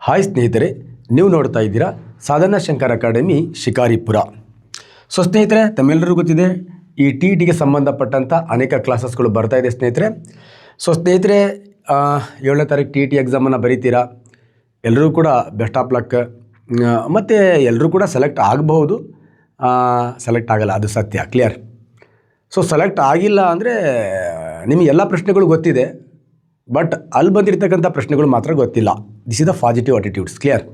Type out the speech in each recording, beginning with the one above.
Hi ಸ್ನೇಹಿತರೆ, ನೀವು ನೋಡ್ತಾ ಇದ್ದೀರಾ ಸಾಧನಾ ಶಂಕರ್ ಅಕಾಡೆಮಿ ಶಿಕಾರಿಪುರ. ಸೊ ಸ್ನೇಹಿತರೆ, ತಮ್ಮೆಲ್ಲರಿಗೂ ಗೊತ್ತಿದೆ ಈ ಟಿ.ಟಿಗೆ ಸಂಬಂಧಪಟ್ಟಂಥ ಅನೇಕ ಕ್ಲಾಸಸ್ಗಳು ಬರ್ತಾ ಇದೆ ಸ್ನೇಹಿತರೆ. ಸೊ ಸ್ನೇಹಿತರೆ, 7ನೇ ತಾರೀಕು ಟಿ.ಟಿ ಎಕ್ಸಾಮನ್ನು ಬರೀತೀರಾ. ಎಲ್ಲರೂ ಕೂಡ ಬೆಸ್ಟ್ ಆಫ್ ಲಕ್. ಮತ್ತು ಎಲ್ಲರೂ ಕೂಡ ಸೆಲೆಕ್ಟ್ ಆಗಬಹುದು, ಸೆಲೆಕ್ಟ್ ಆಗಲ್ಲ, ಅದು ಸತ್ಯ, ಕ್ಲಿಯರ್. ಸೊ ಸೆಲೆಕ್ಟ್ ಆಗಿಲ್ಲ ಅಂದರೆ ನಿಮಗೆ ಎಲ್ಲ ಪ್ರಶ್ನೆಗಳು ಗೊತ್ತಿದೆ, ಬಟ್ ಅಲ್ಲಿ ಬಂದಿರತಕ್ಕಂಥ ಪ್ರಶ್ನೆಗಳು ಮಾತ್ರ ಗೊತ್ತಿಲ್ಲ. This is the positive attitudes, clear.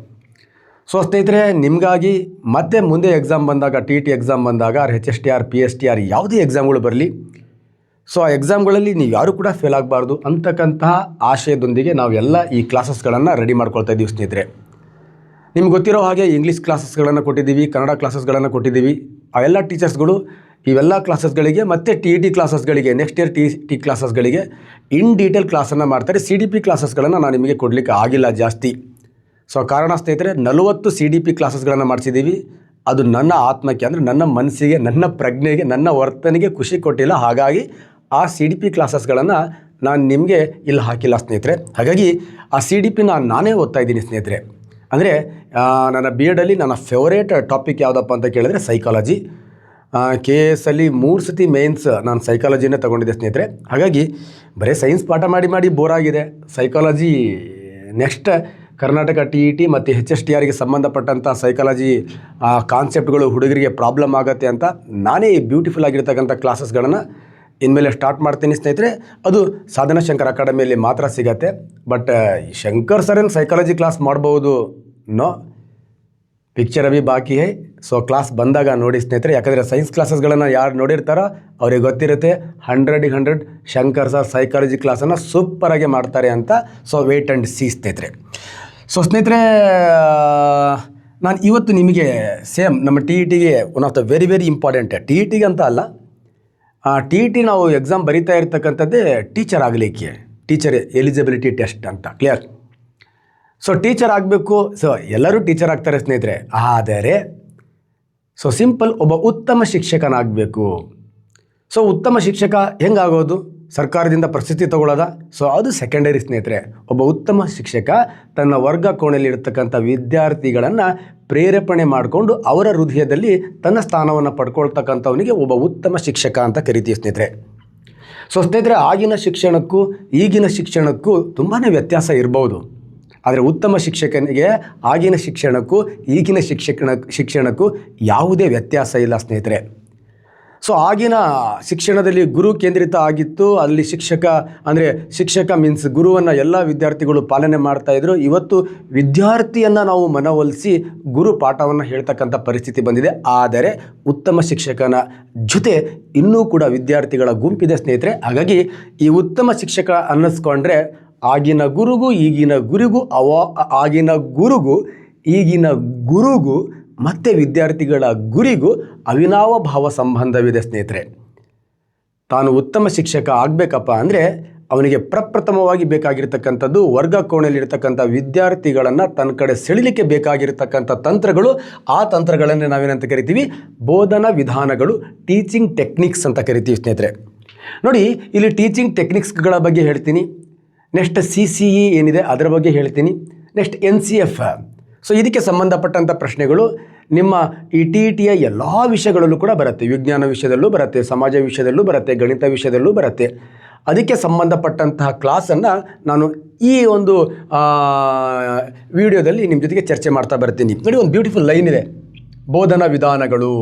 So ಸ್ನೇಹಿತರೆ, ನಿಮಗಾಗಿ ಮತ್ತೆ ಮುಂದೆ ಎಕ್ಸಾಮ್ ಬಂದಾಗ, ಟಿ.ಟಿ ಎಕ್ಸಾಮ್ ಬಂದಾಗ, HSTR, PSTR ಯಾವುದೇ ಎಕ್ಸಾಮ್ಗಳು ಬರಲಿ, ಸೊ ಆ ಎಕ್ಸಾಮ್ಗಳಲ್ಲಿ ನೀವು ಯಾರೂ ಕೂಡ ಫೇಲ್ ಆಗಬಾರ್ದು ಅಂತಕ್ಕಂತಹ ಆಶಯದೊಂದಿಗೆ ನಾವೆಲ್ಲ ಈ ಕ್ಲಾಸಸ್ಗಳನ್ನು ರೆಡಿ ಮಾಡ್ಕೊಳ್ತಾ ಇದ್ದೀವಿ ಸ್ನೇಹಿತರೆ. ನಿಮ್ಗೆ ಗೊತ್ತಿರೋ ಹಾಗೆ ಇಂಗ್ಲೀಷ್ ಕ್ಲಾಸಸ್ಗಳನ್ನು ಕೊಟ್ಟಿದ್ದೀವಿ, ಕನ್ನಡ ಕ್ಲಾಸಸ್ಗಳನ್ನು ಕೊಟ್ಟಿದ್ದೀವಿ. ಆ ಎಲ್ಲ ಟೀಚರ್ಸ್ಗಳು ಇವೆಲ್ಲ ಕ್ಲಾಸಸ್ಗಳಿಗೆ ಮತ್ತು ಟಿ.ಟಿ ಕ್ಲಾಸಸ್ಗಳಿಗೆ, ನೆಕ್ಸ್ಟ್ ಇಯರ್ ಟಿ ಕ್ಲಾಸಸ್ಗಳಿಗೆ ಇನ್ ಡೀಟೇಲ್ ಕ್ಲಾಸನ್ನು ಮಾಡ್ತಾರೆ. CDP ಕ್ಲಾಸಸ್ಗಳನ್ನು ನಾನು ನಿಮಗೆ ಕೊಡಲಿಕ್ಕೆ ಆಗಿಲ್ಲ ಜಾಸ್ತಿ. ಸೊ ಕಾರಣ ಸ್ನೇಹಿತರೆ, 40 CDP ಕ್ಲಾಸಸ್ಗಳನ್ನು ಮಾಡಿಸಿದ್ದೀವಿ. ಅದು ನನ್ನ ಆತ್ಮಕ್ಕೆ, ಅಂದರೆ ನನ್ನ ಮನಸ್ಸಿಗೆ, ನನ್ನ ಪ್ರಜ್ಞೆಗೆ, ನನ್ನ ವರ್ತನೆಗೆ ಖುಷಿ ಕೊಟ್ಟಿಲ್ಲ. ಹಾಗಾಗಿ ಆ CDP ಕ್ಲಾಸಸ್ಗಳನ್ನು ನಾನು ನಿಮಗೆ ಇಲ್ಲಿ ಹಾಕಿಲ್ಲ ಸ್ನೇಹಿತರೆ. ಹಾಗಾಗಿ ಆ CDP ನಾನೇ ಓದ್ತಾ ಇದ್ದೀನಿ ಸ್ನೇಹಿತರೆ. ಅಂದರೆ ನನ್ನ B.Ed ನನ್ನ ಫೇವರೇಟ್ ಟಾಪಿಕ್ ಯಾವುದಪ್ಪ ಅಂತ ಕೇಳಿದ್ರೆ ಸೈಕಾಲಜಿ. KS ಅಲ್ಲಿ 3 ಸತಿ ಮೇನ್ಸ್ ನಾನು ಸೈಕಾಲಜಿನೇ ತೊಗೊಂಡಿದ್ದೆ ಸ್ನೇಹಿತರೆ. ಹಾಗಾಗಿ ಬರೀ ಸೈನ್ಸ್ ಪಾಠ ಮಾಡಿ ಬೋರ್ ಆಗಿದೆ. ಸೈಕಾಲಜಿ ನೆಕ್ಸ್ಟ್ ಕರ್ನಾಟಕ ಟಿ.ಟಿ ಮತ್ತು HSTRಗೆ ಸಂಬಂಧಪಟ್ಟಂಥ ಸೈಕಾಲಜಿ ಕಾನ್ಸೆಪ್ಟ್ಗಳು ಹುಡುಗರಿಗೆ ಪ್ರಾಬ್ಲಮ್ ಆಗುತ್ತೆ ಅಂತ ನಾನೇ ಈ ಬ್ಯೂಟಿಫುಲ್ ಆಗಿರ್ತಕ್ಕಂಥ ಕ್ಲಾಸಸ್ಗಳನ್ನು ಇನ್ಮೇಲೆ ಸ್ಟಾರ್ಟ್ ಮಾಡ್ತೀನಿ ಸ್ನೇಹಿತರೆ. ಅದು ಸಾಧನಾ ಶಂಕರ್ ಅಕಾಡೆಮಿಯಲ್ಲಿ ಮಾತ್ರ ಸಿಗತ್ತೆ. ಬಟ್ ಶಂಕರ್ ಸರ್ ಏನು ಸೈಕಾಲಜಿ ಕ್ಲಾಸ್ ಮಾಡ್ಬೋದು? ನೋ, ಪಿಕ್ಚರ್ ಅಭಿ ಬಾಕಿ ಹೈ. ಸೊ ಕ್ಲಾಸ್ ಬಂದಾಗ ನೋಡಿ ಸ್ನೇಹಿತರೆ. ಯಾಕಂದರೆ ಸೈನ್ಸ್ ಕ್ಲಾಸಸ್ಗಳನ್ನು ಯಾರು ನೋಡಿರ್ತಾರೋ ಅವ್ರಿಗೆ ಗೊತ್ತಿರುತ್ತೆ 100ಗೆ 100 ಶಂಕರ್ ಸರ್ ಸೈಕಾಲಜಿ ಕ್ಲಾಸನ್ನು ಸೂಪರಾಗಿ ಮಾಡ್ತಾರೆ ಅಂತ. ಸೊ ವೇಟ್ ಆ್ಯಂಡ್ ಸಿ ಸ್ನೇಹಿತರೆ. ಸೊ ಸ್ನೇಹಿತರೆ, ನಾನು ಇವತ್ತು ನಿಮಗೆ ಸೇಮ್ ನಮ್ಮ ಟಿ.ಟಿಗೆ one of the very very important, ಟಿ.ಟಿಗೆ ಅಂತ ಅಲ್ಲ, ಟಿ.ಟಿ ನಾವು ಎಕ್ಸಾಮ್ ಬರೀತಾ ಇರ್ತಕ್ಕಂಥದ್ದೇ ಟೀಚರ್ ಆಗಲಿಕ್ಕೆ, ಟೀಚರ್ ಎಲಿಜಿಬಿಲಿಟಿ ಟೆಸ್ಟ್ ಅಂತ, ಕ್ಲಿಯರ್. ಸೊ ಟೀಚರ್ ಆಗಬೇಕು. ಸೊ ಎಲ್ಲರೂ ಟೀಚರ್ ಆಗ್ತಾರೆ ಸ್ನೇಹಿತರೆ. ಆದರೆ ಸೊ ಸಿಂಪಲ್, ಒಬ್ಬ ಉತ್ತಮ ಶಿಕ್ಷಕನಾಗಬೇಕು. ಸೊ ಉತ್ತಮ ಶಿಕ್ಷಕ ಹೆಂಗಾಗೋದು? ಸರ್ಕಾರದಿಂದ ಪ್ರಶಸ್ತಿ ತಗೊಳ್ಳೋದ? ಸೊ ಅದು ಸೆಕೆಂಡರಿ ಸ್ನೇಹಿತರೆ. ಒಬ್ಬ ಉತ್ತಮ ಶಿಕ್ಷಕ ತನ್ನ ವರ್ಗ ಕೋಣೆಯಲ್ಲಿರ್ತಕ್ಕಂಥ ವಿದ್ಯಾರ್ಥಿಗಳನ್ನು ಪ್ರೇರೇಪಣೆ ಮಾಡಿಕೊಂಡು ಅವರ ಹೃದಯದಲ್ಲಿ ತನ್ನ ಸ್ಥಾನವನ್ನು ಪಡ್ಕೊಳ್ತಕ್ಕಂಥವನಿಗೆ ಒಬ್ಬ ಉತ್ತಮ ಶಿಕ್ಷಕ ಅಂತ ಕರಿತೀವಿ ಸ್ನೇಹಿತರೆ. ಸೊ ಸ್ನೇಹಿತರೆ, ಆಗಿನ ಶಿಕ್ಷಣಕ್ಕೂ ಈಗಿನ ಶಿಕ್ಷಣಕ್ಕೂ ತುಂಬಾ ವ್ಯತ್ಯಾಸ ಇರ್ಬೋದು. ಆದರೆ ಉತ್ತಮ ಶಿಕ್ಷಕನಿಗೆ ಆಗಿನ ಶಿಕ್ಷಣಕ್ಕೂ ಈಗಿನ ಶಿಕ್ಷಣಕ್ಕೂ ಯಾವುದೇ ವ್ಯತ್ಯಾಸ ಇಲ್ಲ ಸ್ನೇಹಿತರೆ. ಸೊ ಆಗಿನ ಶಿಕ್ಷಣದಲ್ಲಿ ಗುರು ಕೇಂದ್ರಿತ ಆಗಿತ್ತು. ಅಲ್ಲಿ ಶಿಕ್ಷಕ ಮೀನ್ಸ್ ಗುರುವನ್ನು ಎಲ್ಲ ವಿದ್ಯಾರ್ಥಿಗಳು ಪಾಲನೆ ಮಾಡ್ತಾಯಿದ್ರು. ಇವತ್ತು ವಿದ್ಯಾರ್ಥಿಯನ್ನು ನಾವು ಮನವೊಲಿಸಿ ಗುರು ಪಾಠವನ್ನು ಹೇಳ್ತಕ್ಕಂಥ ಪರಿಸ್ಥಿತಿ ಬಂದಿದೆ. ಆದರೆ ಉತ್ತಮ ಶಿಕ್ಷಕನ ಜೊತೆ ಇನ್ನೂ ಕೂಡ ವಿದ್ಯಾರ್ಥಿಗಳ ಗುಂಪಿದೆ ಸ್ನೇಹಿತರೆ. ಹಾಗಾಗಿ ಈ ಉತ್ತಮ ಶಿಕ್ಷಕ ಅನ್ನಿಸ್ಕೊಂಡ್ರೆ ಆಗಿನ ಗುರುಗೂ ಈಗಿನ ಗುರುಗೂ ಮತ್ತು ವಿದ್ಯಾರ್ಥಿಗಳ ಗುರಿಗೂ ಅವಿನಾವ ಭಾವ ಸಂಬಂಧವಿದೆ ಸ್ನೇಹಿತರೆ. ತಾನು ಉತ್ತಮ ಶಿಕ್ಷಕ ಆಗಬೇಕಪ್ಪ ಅಂದರೆ ಅವನಿಗೆ ಪ್ರಪ್ರಥಮವಾಗಿ ಬೇಕಾಗಿರ್ತಕ್ಕಂಥದ್ದು ವರ್ಗ ಕೋಣೆಯಲ್ಲಿರ್ತಕ್ಕಂಥ ವಿದ್ಯಾರ್ಥಿಗಳನ್ನು ತನ್ನ ಕಡೆ ಸೆಳಿಲಿಕ್ಕೆ ಬೇಕಾಗಿರ್ತಕ್ಕಂಥ ತಂತ್ರಗಳು. ಆ ತಂತ್ರಗಳನ್ನೇ ನಾವೇನಂತ ಕರಿತೀವಿ? ಬೋಧನಾ ವಿಧಾನಗಳು, ಟೀಚಿಂಗ್ ಟೆಕ್ನಿಕ್ಸ್ ಅಂತ ಕರಿತೀವಿ ಸ್ನೇಹಿತರೆ. ನೋಡಿ, ಇಲ್ಲಿ ಟೀಚಿಂಗ್ ಟೆಕ್ನಿಕ್ಸ್ಗಳ ಬಗ್ಗೆ ಹೇಳ್ತೀನಿ. ನೆಕ್ಸ್ಟ್ CCE ಏನಿದೆ ಅದರ ಬಗ್ಗೆ ಹೇಳ್ತೀನಿ. Next NCF. ಸೊ ಇದಕ್ಕೆ ಸಂಬಂಧಪಟ್ಟಂಥ ಪ್ರಶ್ನೆಗಳು ನಿಮ್ಮ ಈ ಟಿ.ಟಿಯ ಎಲ್ಲ ವಿಷಯಗಳಲ್ಲೂ ಕೂಡ ಬರುತ್ತೆ. ವಿಜ್ಞಾನ ವಿಷಯದಲ್ಲೂ ಬರುತ್ತೆ, ಸಮಾಜ ವಿಷಯದಲ್ಲೂ ಬರುತ್ತೆ, ಗಣಿತ ವಿಷಯದಲ್ಲೂ ಬರುತ್ತೆ. ಅದಕ್ಕೆ ಸಂಬಂಧಪಟ್ಟಂತಹ ಕ್ಲಾಸನ್ನು ನಾನು ಈ ಒಂದು ವಿಡಿಯೋದಲ್ಲಿ ನಿಮ್ಮ ಜೊತೆಗೆ ಚರ್ಚೆ ಮಾಡ್ತಾ ಬರ್ತೀನಿ. ನೋಡಿ, ಒಂದು ಬ್ಯೂಟಿಫುಲ್ ಲೈನ್ ಇದೆ, ಬೋಧನಾ ವಿಧಾನಗಳು.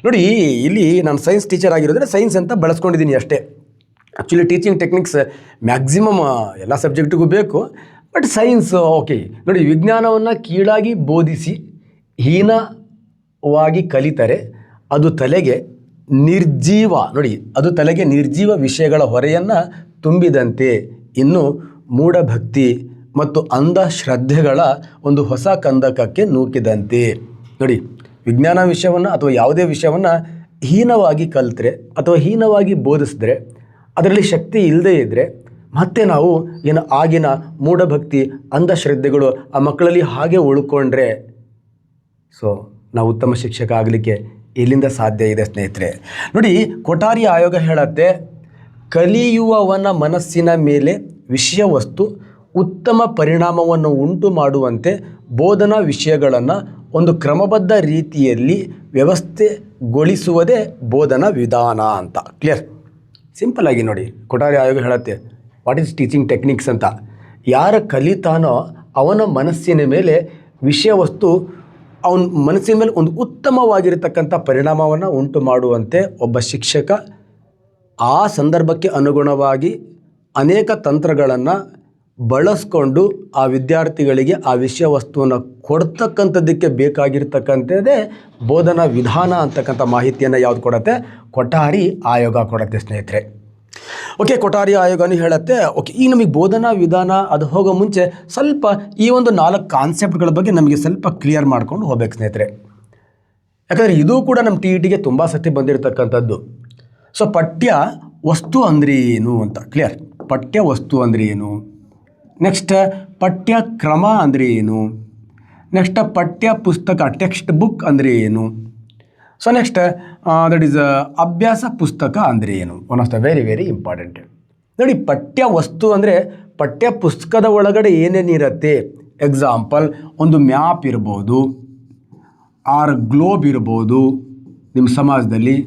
ನೋಡಿ, ಇಲ್ಲಿ ನಾನು ಸೈನ್ಸ್ ಟೀಚರ್ ಆಗಿರೋದ್ರೆ ಸೈನ್ಸ್ ಅಂತ ಬಳಸ್ಕೊಂಡಿದ್ದೀನಿ ಅಷ್ಟೇ. ಆ್ಯಕ್ಚುಲಿ ಟೀಚಿಂಗ್ ಟೆಕ್ನಿಕ್ಸ್ ಮ್ಯಾಕ್ಸಿಮಮ್ ಎಲ್ಲ ಸಬ್ಜೆಕ್ಟಿಗೂ ಬೇಕು, ಬಟ್ ಸೈನ್ಸ್ ಓಕೆ. ನೋಡಿ, ವಿಜ್ಞಾನವನ್ನು ಕೀಳಾಗಿ ಬೋಧಿಸಿ ಹೀನವಾಗಿ ಕಲಿತರೆ ಅದು ತಲೆಗೆ ನಿರ್ಜೀವ ವಿಷಯಗಳ ಹೊರೆಯನ್ನು ತುಂಬಿದಂತೆ. ಇನ್ನು ಮೂಢಭಕ್ತಿ ಮತ್ತು ಅಂಧಶ್ರದ್ಧೆಗಳ ಒಂದು ಹೊಸ ಕಂದಕಕ್ಕೆ ನೂಕಿದಂತೆ. ನೋಡಿ, ವಿಜ್ಞಾನ ವಿಷಯವನ್ನು ಅಥವಾ ಯಾವುದೇ ವಿಷಯವನ್ನು ಹೀನವಾಗಿ ಕಲಿತ್ರೆ ಅಥವಾ ಹೀನವಾಗಿ ಬೋಧಿಸಿದ್ರೆ, ಅದರಲ್ಲಿ ಶಕ್ತಿ ಇಲ್ಲದೇ ಇದ್ದರೆ ಮತ್ತೆ ನಾವು ಆಗಿನ ಮೂಢಭಕ್ತಿ, ಅಂಧಶ್ರದ್ಧೆಗಳು ಆ ಮಕ್ಕಳಲ್ಲಿ ಹಾಗೆ ಉಳ್ಕೊಂಡ್ರೆ ಸೊ ನಾವು ಉತ್ತಮ ಶಿಕ್ಷಕ ಆಗಲಿಕ್ಕೆ ಎಲ್ಲಿಂದ ಸಾಧ್ಯ ಇದೆ ಸ್ನೇಹಿತರೆ? ನೋಡಿ, ಕೊಠಾರಿ ಆಯೋಗ ಹೇಳುತ್ತೆ, ಕಲಿಯುವವನ ಮನಸ್ಸಿನ ಮೇಲೆ ವಿಷಯ ವಸ್ತು ಉತ್ತಮ ಪರಿಣಾಮವನ್ನು ಉಂಟು ಮಾಡುವಂತೆ ಬೋಧನಾ ವಿಷಯಗಳನ್ನು ಒಂದು ಕ್ರಮಬದ್ಧ ರೀತಿಯಲ್ಲಿ ವ್ಯವಸ್ಥೆಗೊಳಿಸುವುದೇ ಬೋಧನಾ ವಿಧಾನ ಅಂತ. ಕ್ಲಿಯರ್? ಸಿಂಪಲ್ ಆಗಿ ನೋಡಿ, ಕೊಠಾರಿ ಆಯೋಗ ಹೇಳುತ್ತೆ ವಾಟ್ ಈಸ್ ಟೀಚಿಂಗ್ ಟೆಕ್ನಿಕ್ಸ್ ಅಂತ. ಯಾರ ಕಲಿತಾನೋ ಅವನ ಮನಸ್ಸಿನ ಮೇಲೆ ವಿಷಯ ವಸ್ತು ಅವನ ಮನಸ್ಸಿನ ಮೇಲೆ ಒಂದು ಉತ್ತಮವಾಗಿರತಕ್ಕಂಥ ಪರಿಣಾಮವನ್ನು ಉಂಟು ಮಾಡುವಂತೆ ಒಬ್ಬ ಶಿಕ್ಷಕ ಆ ಸಂದರ್ಭಕ್ಕೆ ಅನುಗುಣವಾಗಿ ಅನೇಕ ತಂತ್ರಗಳನ್ನು ಬಳಸ್ಕೊಂಡು ಆ ವಿದ್ಯಾರ್ಥಿಗಳಿಗೆ ಆ ವಿಷಯ ವಸ್ತುವನ್ನು ಕೊಡ್ತಕ್ಕಂಥದ್ದಕ್ಕೆ ಬೇಕಾಗಿರ್ತಕ್ಕಂಥದ್ದೇ ಬೋಧನಾ ವಿಧಾನ ಅಂತಕ್ಕಂಥ ಮಾಹಿತಿಯನ್ನು ಯಾವುದು ಕೊಡುತ್ತೆ? ಕೊಠಾರಿ ಆಯೋಗ ಕೊಡುತ್ತೆ ಸ್ನೇಹಿತರೆ. ಓಕೆ, ಕೊಠಾರಿ ಆಯೋಗನೂ ಹೇಳುತ್ತೆ. ಓಕೆ, ಈಗ ನಮಗೆ ಬೋಧನಾ ವಿಧಾನ ಅದು ಹೋಗೋ ಮುಂಚೆ ಸ್ವಲ್ಪ ಈ ಒಂದು 4 ಕಾನ್ಸೆಪ್ಟ್ಗಳ ಬಗ್ಗೆ ನಮಗೆ ಸ್ವಲ್ಪ ಕ್ಲಿಯರ್ ಮಾಡ್ಕೊಂಡು ಹೋಗ್ಬೇಕು ಸ್ನೇಹಿತರೆ. ಯಾಕಂದರೆ ಇದು ಕೂಡ ನಮ್ಮ TETಗೆ ತುಂಬ ಸತಿ ಬಂದಿರತಕ್ಕಂಥದ್ದು. ಸೊ ಪಠ್ಯ ವಸ್ತು ಅಂದರೆ ಏನು ಅಂತ. ಕ್ಲಿಯರ್? ಪಠ್ಯ ವಸ್ತು ಅಂದರೆ ಏನು? ನೆಕ್ಸ್ಟ್ ಪಠ್ಯ ಕ್ರಮ ಅಂದರೆ ಏನು? ನೆಕ್ಸ್ಟ್ ಪಠ್ಯ ಪುಸ್ತಕ ಟೆಕ್ಸ್ಟ್ ಬುಕ್ ಅಂದರೆ ಏನು? ಸೊ ನೆಕ್ಸ್ಟ್ ದಟ್ ಈಸ್ ಅಭ್ಯಾಸ ಪುಸ್ತಕ ಅಂದರೆ ಏನು? One of the very very important. ನೋಡಿ, ಪಠ್ಯ ವಸ್ತು ಅಂದರೆ ಪಠ್ಯ ಪುಸ್ತಕದ ಒಳಗಡೆ ಏನೇನಿರುತ್ತೆ. ಎಕ್ಸಾಂಪಲ್, ಒಂದು ಮ್ಯಾಪ್ ಇರ್ಬೋದು, ಆರ್ ಗ್ಲೋಬ್ ಇರ್ಬೋದು ನಿಮ್ಮ ಸಮಾಜದಲ್ಲಿ,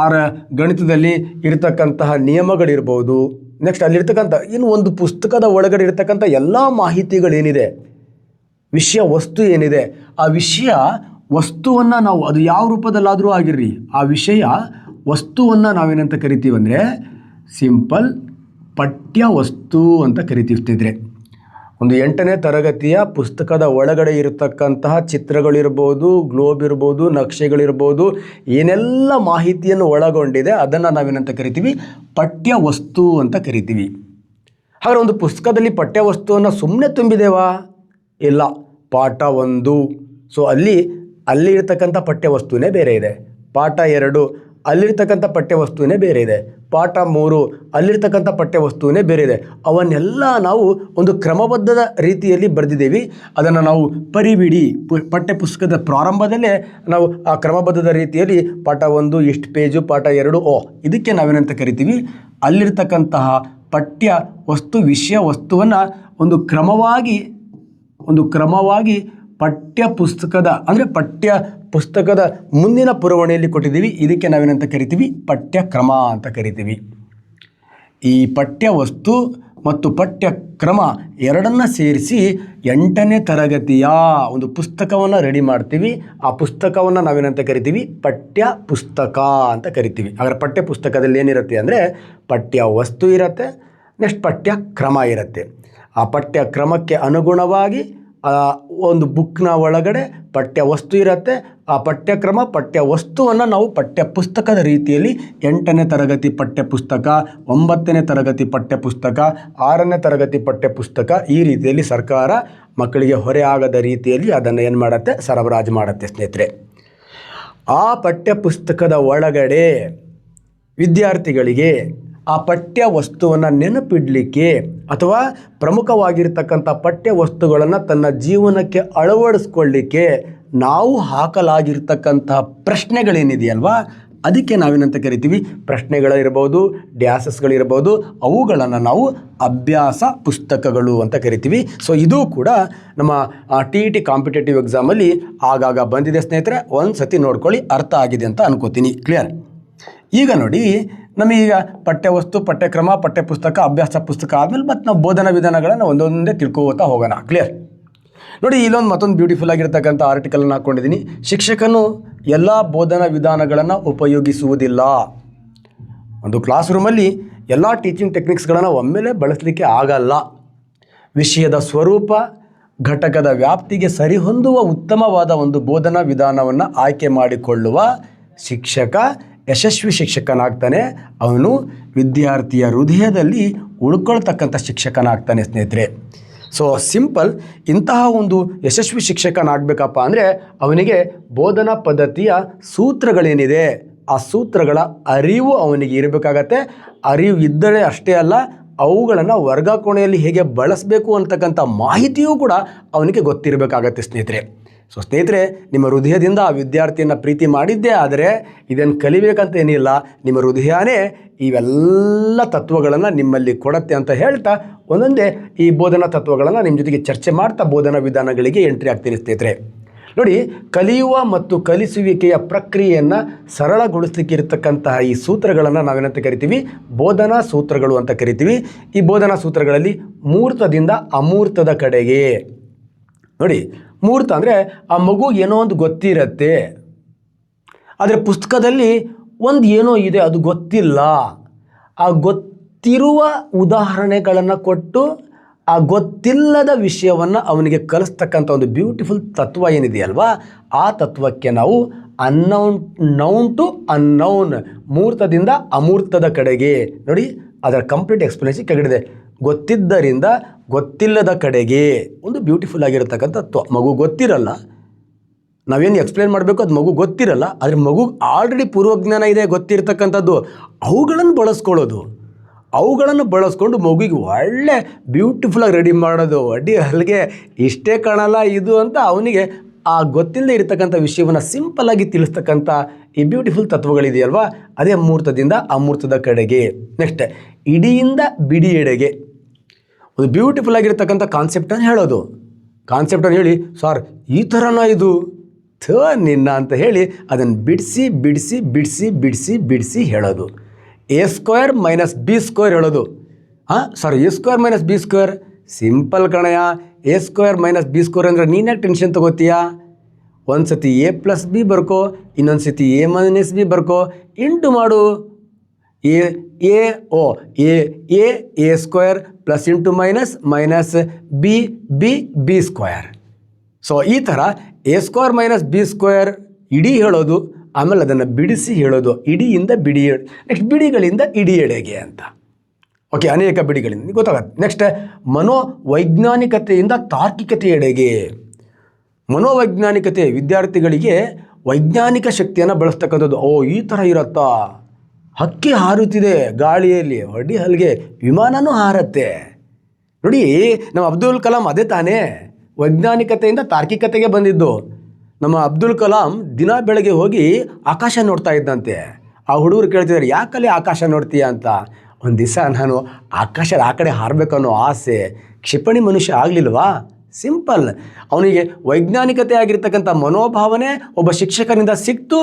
ಆರ್ ಗಣಿತದಲ್ಲಿ ಇರತಕ್ಕಂತಹ ನಿಯಮಗಳಿರ್ಬೋದು. ನೆಕ್ಸ್ಟ್ ಅಲ್ಲಿರ್ತಕ್ಕಂಥ ಏನು ಒಂದು ಪುಸ್ತಕದ ಒಳಗಡೆ ಇರತಕ್ಕಂಥ ಎಲ್ಲ ಮಾಹಿತಿಗಳೇನಿದೆ, ವಿಷಯ ವಸ್ತು ಏನಿದೆ, ಆ ವಿಷಯ ವಸ್ತುವನ್ನು ನಾವು ಅದು ಯಾವ ರೂಪದಲ್ಲಾದರೂ ಆಗಿರಲಿ, ಆ ವಿಷಯ ವಸ್ತುವನ್ನು ನಾವೇನಂತ ಕರಿತೀವಿ ಅಂದರೆ ಸಿಂಪಲ್ ಪಠ್ಯ ವಸ್ತು ಅಂತ ಕರಿತೀವಿ ಸ್ನೇಹಿತರೆ. ಒಂದು 8ನೇ ತರಗತಿಯ ಪುಸ್ತಕದ ಒಳಗಡೆ ಇರತಕ್ಕಂತಹ ಚಿತ್ರಗಳಿರ್ಬೋದು, ಗ್ಲೋಬ್ ಇರ್ಬೋದು, ನಕ್ಷೆಗಳಿರ್ಬೋದು, ಏನೆಲ್ಲ ಮಾಹಿತಿಯನ್ನು ಒಳಗೊಂಡಿದೆ ಅದನ್ನು ನಾವೇನಂತ ಕರಿತೀವಿ? ಪಠ್ಯ ವಸ್ತು ಅಂತ ಕರಿತೀವಿ. ಹಾಗಾದ್ರೆ ಒಂದು ಪುಸ್ತಕದಲ್ಲಿ ಪಠ್ಯ ವಸ್ತುವನ್ನು ಸುಮ್ಮನೆ ತುಂಬಿದೇವಾ? ಇಲ್ಲ. ಪಾಠ 1 ಸೊ ಅಲ್ಲಿ ಇರ್ತಕ್ಕಂಥ ಪಠ್ಯ ವಸ್ತುನೇ ಬೇರೆ ಇದೆ. ಪಾಠ 2 ಅಲ್ಲಿರ್ತಕ್ಕಂಥ ಪಠ್ಯ ವಸ್ತುನೇ ಬೇರೆ ಇದೆ. ಪಾಠ 3 ಅಲ್ಲಿರ್ತಕ್ಕಂಥ ಪಠ್ಯ ವಸ್ತುನೇ ಬೇರೆ ಇದೆ. ಅವನ್ನೆಲ್ಲ ನಾವು ಒಂದು ಕ್ರಮಬದ್ಧದ ರೀತಿಯಲ್ಲಿ ಬರೆದಿದ್ದೀವಿ. ಅದನ್ನು ನಾವು ಪರಿಬಿಡಿ ಪಠ್ಯ ಪುಸ್ತಕದ ಪ್ರಾರಂಭದಲ್ಲೇ ನಾವು ಆ ಕ್ರಮಬದ್ಧದ ರೀತಿಯಲ್ಲಿ ಪಾಠ 1 ಇಷ್ಟು ಪೇಜು, ಪಾಠ 2 ಇದಕ್ಕೆ ನಾವೇನಂತ ಕರಿತೀವಿ? ಅಲ್ಲಿರ್ತಕ್ಕಂತಹ ಪಠ್ಯ ವಸ್ತು ವಿಷಯ ವಸ್ತುವನ್ನು ಒಂದು ಕ್ರಮವಾಗಿ ಪಠ್ಯ ಪುಸ್ತಕದ ಅಂದರೆ ಪಠ್ಯ ಪುಸ್ತಕದ ಮುಂದಿನ ಪುರವಣಿಯಲ್ಲಿ ಕೊಟ್ಟಿದ್ದೀವಿ. ಇದಕ್ಕೆ ನಾವೇನಂತ ಕರಿತೀವಿ? ಪಠ್ಯಕ್ರಮ ಅಂತ ಕರಿತೀವಿ. ಈ ಪಠ್ಯ ವಸ್ತು ಮತ್ತು ಪಠ್ಯಕ್ರಮ ಎರಡನ್ನ ಸೇರಿಸಿ 8ನೇ ತರಗತಿಯ ಒಂದು ಪುಸ್ತಕವನ್ನು ರೆಡಿ ಮಾಡ್ತೀವಿ. ಆ ಪುಸ್ತಕವನ್ನು ನಾವೇನಂತ ಕರಿತೀವಿ? ಪಠ್ಯ ಪುಸ್ತಕ ಅಂತ ಕರಿತೀವಿ. ಹಾಗಾದ್ರೆ ಪಠ್ಯ ಪುಸ್ತಕದಲ್ಲಿ ಏನಿರುತ್ತೆ ಅಂದರೆ ಪಠ್ಯ ವಸ್ತು ಇರುತ್ತೆ, ನೆಕ್ಸ್ಟ್ ಪಠ್ಯಕ್ರಮ ಇರುತ್ತೆ. ಆ ಪಠ್ಯಕ್ರಮಕ್ಕೆ ಅನುಗುಣವಾಗಿ ಒಂದು ಬುಕ್ನ ಒಳಗಡೆ ಪಠ್ಯ ವಸ್ತು ಇರುತ್ತೆ. ಆ ಪಠ್ಯಕ್ರಮ ಪಠ್ಯ ವಸ್ತುವನ್ನು ನಾವು ಪಠ್ಯ ಪುಸ್ತಕದ ರೀತಿಯಲ್ಲಿ 8ನೇ ತರಗತಿ ಪಠ್ಯ ಪುಸ್ತಕ, 9ನೇ ತರಗತಿ ಪಠ್ಯ ಪುಸ್ತಕ, 6ನೇ ತರಗತಿ ಪಠ್ಯ ಪುಸ್ತಕ, ಈ ರೀತಿಯಲ್ಲಿ ಸರ್ಕಾರ ಮಕ್ಕಳಿಗೆ ಹೊರೆ ಆಗದ ರೀತಿಯಲ್ಲಿ ಅದನ್ನು ಏನು ಮಾಡುತ್ತೆ? ಸರಬರಾಜು ಮಾಡುತ್ತೆ ಸ್ನೇಹಿತರೆ. ಆ ಪಠ್ಯ ಪುಸ್ತಕದ ಒಳಗಡೆ ವಿದ್ಯಾರ್ಥಿಗಳಿಗೆ ಆ ಪಠ್ಯ ವಸ್ತುವನ್ನು ನೆನಪಿಡಲಿಕ್ಕೆ ಅಥವಾ ಪ್ರಮುಖವಾಗಿರ್ತಕ್ಕಂಥ ಪಠ್ಯ ವಸ್ತುಗಳನ್ನು ತನ್ನ ಜೀವನಕ್ಕೆ ಅಳವಡಿಸ್ಕೊಳ್ಳಿಕ್ಕೆ ನಾವು ಹಾಕಲಾಗಿರ್ತಕ್ಕಂಥ ಪ್ರಶ್ನೆಗಳೇನಿದೆಯಲ್ವಾ, ಅದಕ್ಕೆ ನಾವೇನಂತ ಕರಿತೀವಿ? ಪ್ರಶ್ನೆಗಳಿರ್ಬೋದು, ಡ್ಯಾಸಸ್ಗಳಿರ್ಬೋದು, ಅವುಗಳನ್ನು ನಾವು ಅಭ್ಯಾಸ ಪುಸ್ತಕಗಳು ಅಂತ ಕರಿತೀವಿ. ಸೊ ಇದು ಕೂಡ ನಮ್ಮ TET ಕಾಂಪಿಟೇಟಿವ್ ಎಕ್ಸಾಮಲ್ಲಿ ಆಗಾಗ ಬಂದಿದೆ ಸ್ನೇಹಿತರೆ. ಒಂದು ಸತಿ ನೋಡ್ಕೊಳ್ಳಿ, ಅರ್ಥ ಆಗಿದೆ ಅಂತ ಅನ್ಕೋತೀನಿ. ಕ್ಲಿಯರ್? ಈಗ ನೋಡಿ, ನಮಗೀಗ ಪಠ್ಯವಸ್ತು, ಪಠ್ಯಕ್ರಮ, ಪಠ್ಯಪುಸ್ತಕ, ಅಭ್ಯಾಸ ಪುಸ್ತಕ ಆದಮೇಲೆ ಮತ್ತು ನಾವು ಬೋಧನಾ ವಿಧಾನಗಳನ್ನು ಒಂದೊಂದೇ ತಿಳ್ಕೋತಾ ಹೋಗೋಣ. ಕ್ಲಿಯರ್? ನೋಡಿ, ಇಲ್ಲೊಂದು ಮತ್ತೊಂದು ಬ್ಯೂಟಿಫುಲ್ ಆಗಿರ್ತಕ್ಕಂಥ ಆರ್ಟಿಕಲನ್ನು ಹಾಕ್ಕೊಂಡಿದ್ದೀನಿ. ಶಿಕ್ಷಕನು ಎಲ್ಲ ಬೋಧನಾ ವಿಧಾನಗಳನ್ನು ಉಪಯೋಗಿಸುವುದಿಲ್ಲ. ಒಂದು ಕ್ಲಾಸ್ ರೂಮಲ್ಲಿ ಎಲ್ಲ ಟೀಚಿಂಗ್ ಟೆಕ್ನಿಕ್ಸ್ಗಳನ್ನು ಒಮ್ಮೆಲೇ ಬಳಸಲಿಕ್ಕೆ ಆಗಲ್ಲ. ವಿಷಯದ ಸ್ವರೂಪ, ಘಟಕದ ವ್ಯಾಪ್ತಿಗೆ ಸರಿಹೊಂದುವ ಉತ್ತಮವಾದ ಒಂದು ಬೋಧನಾ ವಿಧಾನವನ್ನು ಆಯ್ಕೆ ಮಾಡಿಕೊಳ್ಳುವ ಶಿಕ್ಷಕ ಯಶಸ್ವಿ ಶಿಕ್ಷಕನಾಗ್ತಾನೆ. ಅವನು ವಿದ್ಯಾರ್ಥಿಯ ಹೃದಯದಲ್ಲಿ ಉಳ್ಕೊಳ್ತಕ್ಕಂಥ ಶಿಕ್ಷಕನಾಗ್ತಾನೆ ಸ್ನೇಹಿತರೆ. ಸೊ ಸಿಂಪಲ್, ಇಂತಹ ಒಂದು ಯಶಸ್ವಿ ಶಿಕ್ಷಕನಾಗಬೇಕಪ್ಪ ಅಂದರೆ ಅವನಿಗೆ ಬೋಧನಾ ಪದ್ಧತಿಯ ಸೂತ್ರಗಳೇನಿದೆ ಆ ಸೂತ್ರಗಳ ಅರಿವು ಅವನಿಗೆ ಇರಬೇಕಾಗತ್ತೆ. ಅರಿವು ಇದ್ದರೆ ಅಷ್ಟೇ ಅಲ್ಲ, ಅವುಗಳನ್ನು ವರ್ಗಾವಣೆಯಲ್ಲಿ ಹೇಗೆ ಬಳಸಬೇಕು ಅಂತಕ್ಕಂಥ ಮಾಹಿತಿಯೂ ಕೂಡ ಅವನಿಗೆ ಗೊತ್ತಿರಬೇಕಾಗತ್ತೆ ಸ್ನೇಹಿತರೆ. ಸೊ ಸ್ನೇಹಿತರೆ, ನಿಮ್ಮ ಹೃದಯದಿಂದ ಆ ವಿದ್ಯಾರ್ಥಿಯನ್ನು ಪ್ರೀತಿ ಮಾಡಿದ್ದೇ ಆದರೆ ಇದನ್ನು ಕಲಿಬೇಕಂತ ಏನಿಲ್ಲ, ನಿಮ್ಮ ಹೃದಯನೇ ಇವೆಲ್ಲ ತತ್ವಗಳನ್ನು ನಿಮ್ಮಲ್ಲಿ ಕೊಡುತ್ತೆ ಅಂತ ಹೇಳ್ತಾ ಒಂದೊಂದೇ ಈ ಬೋಧನಾ ತತ್ವಗಳನ್ನು ನಿಮ್ಮ ಜೊತೆಗೆ ಚರ್ಚೆ ಮಾಡ್ತಾ ಬೋಧನಾ ವಿಧಾನಗಳಿಗೆ ಎಂಟ್ರಿ ಆಗ್ತೀನಿ ಸ್ನೇಹಿತರೆ. ನೋಡಿ, ಕಲಿಯುವ ಮತ್ತು ಕಲಿಸುವಿಕೆಯ ಪ್ರಕ್ರಿಯೆಯನ್ನು ಸರಳಗೊಳಿಸಲಿಕ್ಕೆ ಇರತಕ್ಕಂತಹ ಈ ಸೂತ್ರಗಳನ್ನು ನಾವೇನಂತ ಕರಿತೀವಿ? ಬೋಧನಾ ಸೂತ್ರಗಳು ಅಂತ ಕರಿತೀವಿ. ಈ ಬೋಧನಾ ಸೂತ್ರಗಳಲ್ಲಿ ಮೂರ್ತದಿಂದ ಅಮೂರ್ತದ ಕಡೆಗೆ. ನೋಡಿ, ಮೂರ್ತ ಅಂದರೆ ಆ ಮಗು ಏನೋ ಒಂದು ಗೊತ್ತಿರತ್ತೆ, ಆದರೆ ಪುಸ್ತಕದಲ್ಲಿ ಒಂದು ಏನೋ ಇದೆ ಅದು ಗೊತ್ತಿಲ್ಲ. ಆ ಗೊತ್ತಿರುವ ಉದಾಹರಣೆಗಳನ್ನು ಕೊಟ್ಟು ಆ ಗೊತ್ತಿಲ್ಲದ ವಿಷಯವನ್ನು ಅವನಿಗೆ ಕಲಿಸ್ತಕ್ಕಂಥ ಒಂದು ಬ್ಯೂಟಿಫುಲ್ ತತ್ವ ಏನಿದೆಯಲ್ವಾ, ಆ ತತ್ವಕ್ಕೆ ನಾವು ನೌನ್ ಟು ಅನ್ನೌನ್, ಮೂರ್ತದಿಂದ ಅಮೂರ್ತದ ಕಡೆಗೆ. ನೋಡಿ, ಅದರ ಕಂಪ್ಲೀಟ್ ಎಕ್ಸ್ಪ್ಲನೇಷನ್ ಕೆಳಗಡೆ ಗೊತ್ತಿದ್ದರಿಂದ ಗೊತ್ತಿಲ್ಲದ ಕಡೆಗೆ. ಒಂದು ಬ್ಯೂಟಿಫುಲ್ ಆಗಿರತಕ್ಕಂಥ ತತ್ವ. ಮಗು ಗೊತ್ತಿರಲ್ಲ, ನಾವೇನು ಎಕ್ಸ್ಪ್ಲೇನ್ ಮಾಡಬೇಕು ಅದು ಮಗು ಗೊತ್ತಿರಲ್ಲ, ಆದರೆ ಮಗು ಆಲ್ರೆಡಿ ಪೂರ್ವಜ್ಞಾನ ಇದೆ, ಗೊತ್ತಿರ್ತಕ್ಕಂಥದ್ದು. ಅವುಗಳನ್ನು ಬಳಸ್ಕೊಂಡು ಮಗುವಿಗೆ ಒಳ್ಳೆ ಬ್ಯೂಟಿಫುಲ್ಲಾಗಿ ರೆಡಿ ಮಾಡೋದು. ಅಡ್ಡಿ ಅಲ್ಲಿಗೆ ಇಷ್ಟೇ ಕಾಣಲ್ಲ ಇದು ಅಂತ ಅವನಿಗೆ ಆ ಗೊತ್ತಿಲ್ಲದೆ ಇರತಕ್ಕಂಥ ವಿಷಯವನ್ನು ಸಿಂಪಲ್ಲಾಗಿ ತಿಳಿಸ್ತಕ್ಕಂಥ ಈ ಬ್ಯೂಟಿಫುಲ್ ತತ್ವಗಳಿದೆಯಲ್ವಾ, ಅದೇ ಮೂರ್ತದಿಂದ ಅಮೂರ್ತದ ಕಡೆಗೆ. ನೆಕ್ಸ್ಟ್, ಇಡಿಯಿಂದ ಬಿಡಿಯೆಡೆಗೆ. ಒಂದು ಬ್ಯೂಟಿಫುಲ್ ಆಗಿರ್ತಕ್ಕಂಥ ಕಾನ್ಸೆಪ್ಟನ್ನು ಹೇಳೋದು. ಕಾನ್ಸೆಪ್ಟನ್ನು ಹೇಳಿ, ಸರ್ ಈ ಥರನ ಇದು ನಿನ್ನ ಅಂತ ಹೇಳಿ ಅದನ್ನು ಬಿಡಿಸಿ ಹೇಳೋದು. A² - B² ಹೇಳೋದು. Sir A² - B²? ಸಿಂಪಲ್ ಕಣಯ್ಯ. A² - B² ಅಂದರೆ ನೀನೇ ಟೆನ್ಷನ್ ತೊಗೋತೀಯಾ? ಒಂದು ಸತಿ A+B ಬರ್ಕೋ, ಇನ್ನೊಂದು ಸತಿ A - B ಬರ್ಕೋ, ಇಂಟು ಮಾಡು. A² plus into minus B². So ಈ ಥರ A² - B² ಇಡೀ ಹೇಳೋದು, ಆಮೇಲೆ ಅದನ್ನು ಬಿಡಿಸಿ ಹೇಳೋದು. ಇಡಿಯಿಂದ ನೆಕ್ಸ್ಟ್ ಬಿಡಿಗಳಿಂದ ಇಡಿಯೆಡೆಗೆ ಅಂತ. ಓಕೆ, ಅನೇಕ ಬಿಡಿಗಳಿಂದ ಗೊತ್ತಾಗತ್ತೆ. ನೆಕ್ಸ್ಟ್, ಮನೋವೈಜ್ಞಾನಿಕತೆಯಿಂದ ತಾರ್ಕಿಕತೆಯೆಡೆಗೆ. ಮನೋವೈಜ್ಞಾನಿಕತೆ ವಿದ್ಯಾರ್ಥಿಗಳಿಗೆ ವೈಜ್ಞಾನಿಕ ಶಕ್ತಿಯನ್ನು ಬಳಸ್ತಕ್ಕಂಥದ್ದು. ಈ ಥರ ಇರುತ್ತಾ? ಹಕ್ಕಿ ಹಾರುತ್ತಿದೆ ಗಾಳಿಯಲ್ಲಿ, ಹೊಡಿ ಹಲ್ಗೆ ವಿಮಾನನೂ ಹಾರತ್ತೆ. ನೋಡಿ, ನಮ್ಮ ಅಬ್ದುಲ್ ಕಲಾಂ ಅದೇ ತಾನೇ ವೈಜ್ಞಾನಿಕತೆಯಿಂದ ತಾರ್ಕಿಕತೆಗೆ ಬಂದಿದ್ದು. ನಮ್ಮ ಅಬ್ದುಲ್ ಕಲಾಂ ದಿನ ಬೆಳಗ್ಗೆ ಹೋಗಿ ಆಕಾಶ ನೋಡ್ತಾ ಇದ್ದಂತೆ. ಆ ಹುಡುಗರು ಕೇಳ್ತಿದ್ದಾರೆ, ಯಾಕಲ್ಲಿ ಆಕಾಶ ನೋಡ್ತೀಯ ಅಂತ. ಒಂದು ದಿವಸ ನಾನು ಆಕಾಶದ ಆ ಕಡೆ ಹಾರಬೇಕು ಅನ್ನೋ ಆಸೆ. ಕ್ಷಿಪಣಿ ಮನುಷ್ಯ ಆಗಲಿಲ್ವಾ? ಸಿಂಪಲ್. ಅವನಿಗೆ ವೈಜ್ಞಾನಿಕತೆ ಆಗಿರ್ತಕ್ಕಂಥ ಮನೋಭಾವನೆ ಒಬ್ಬ ಶಿಕ್ಷಕನಿಂದ ಸಿಕ್ತು.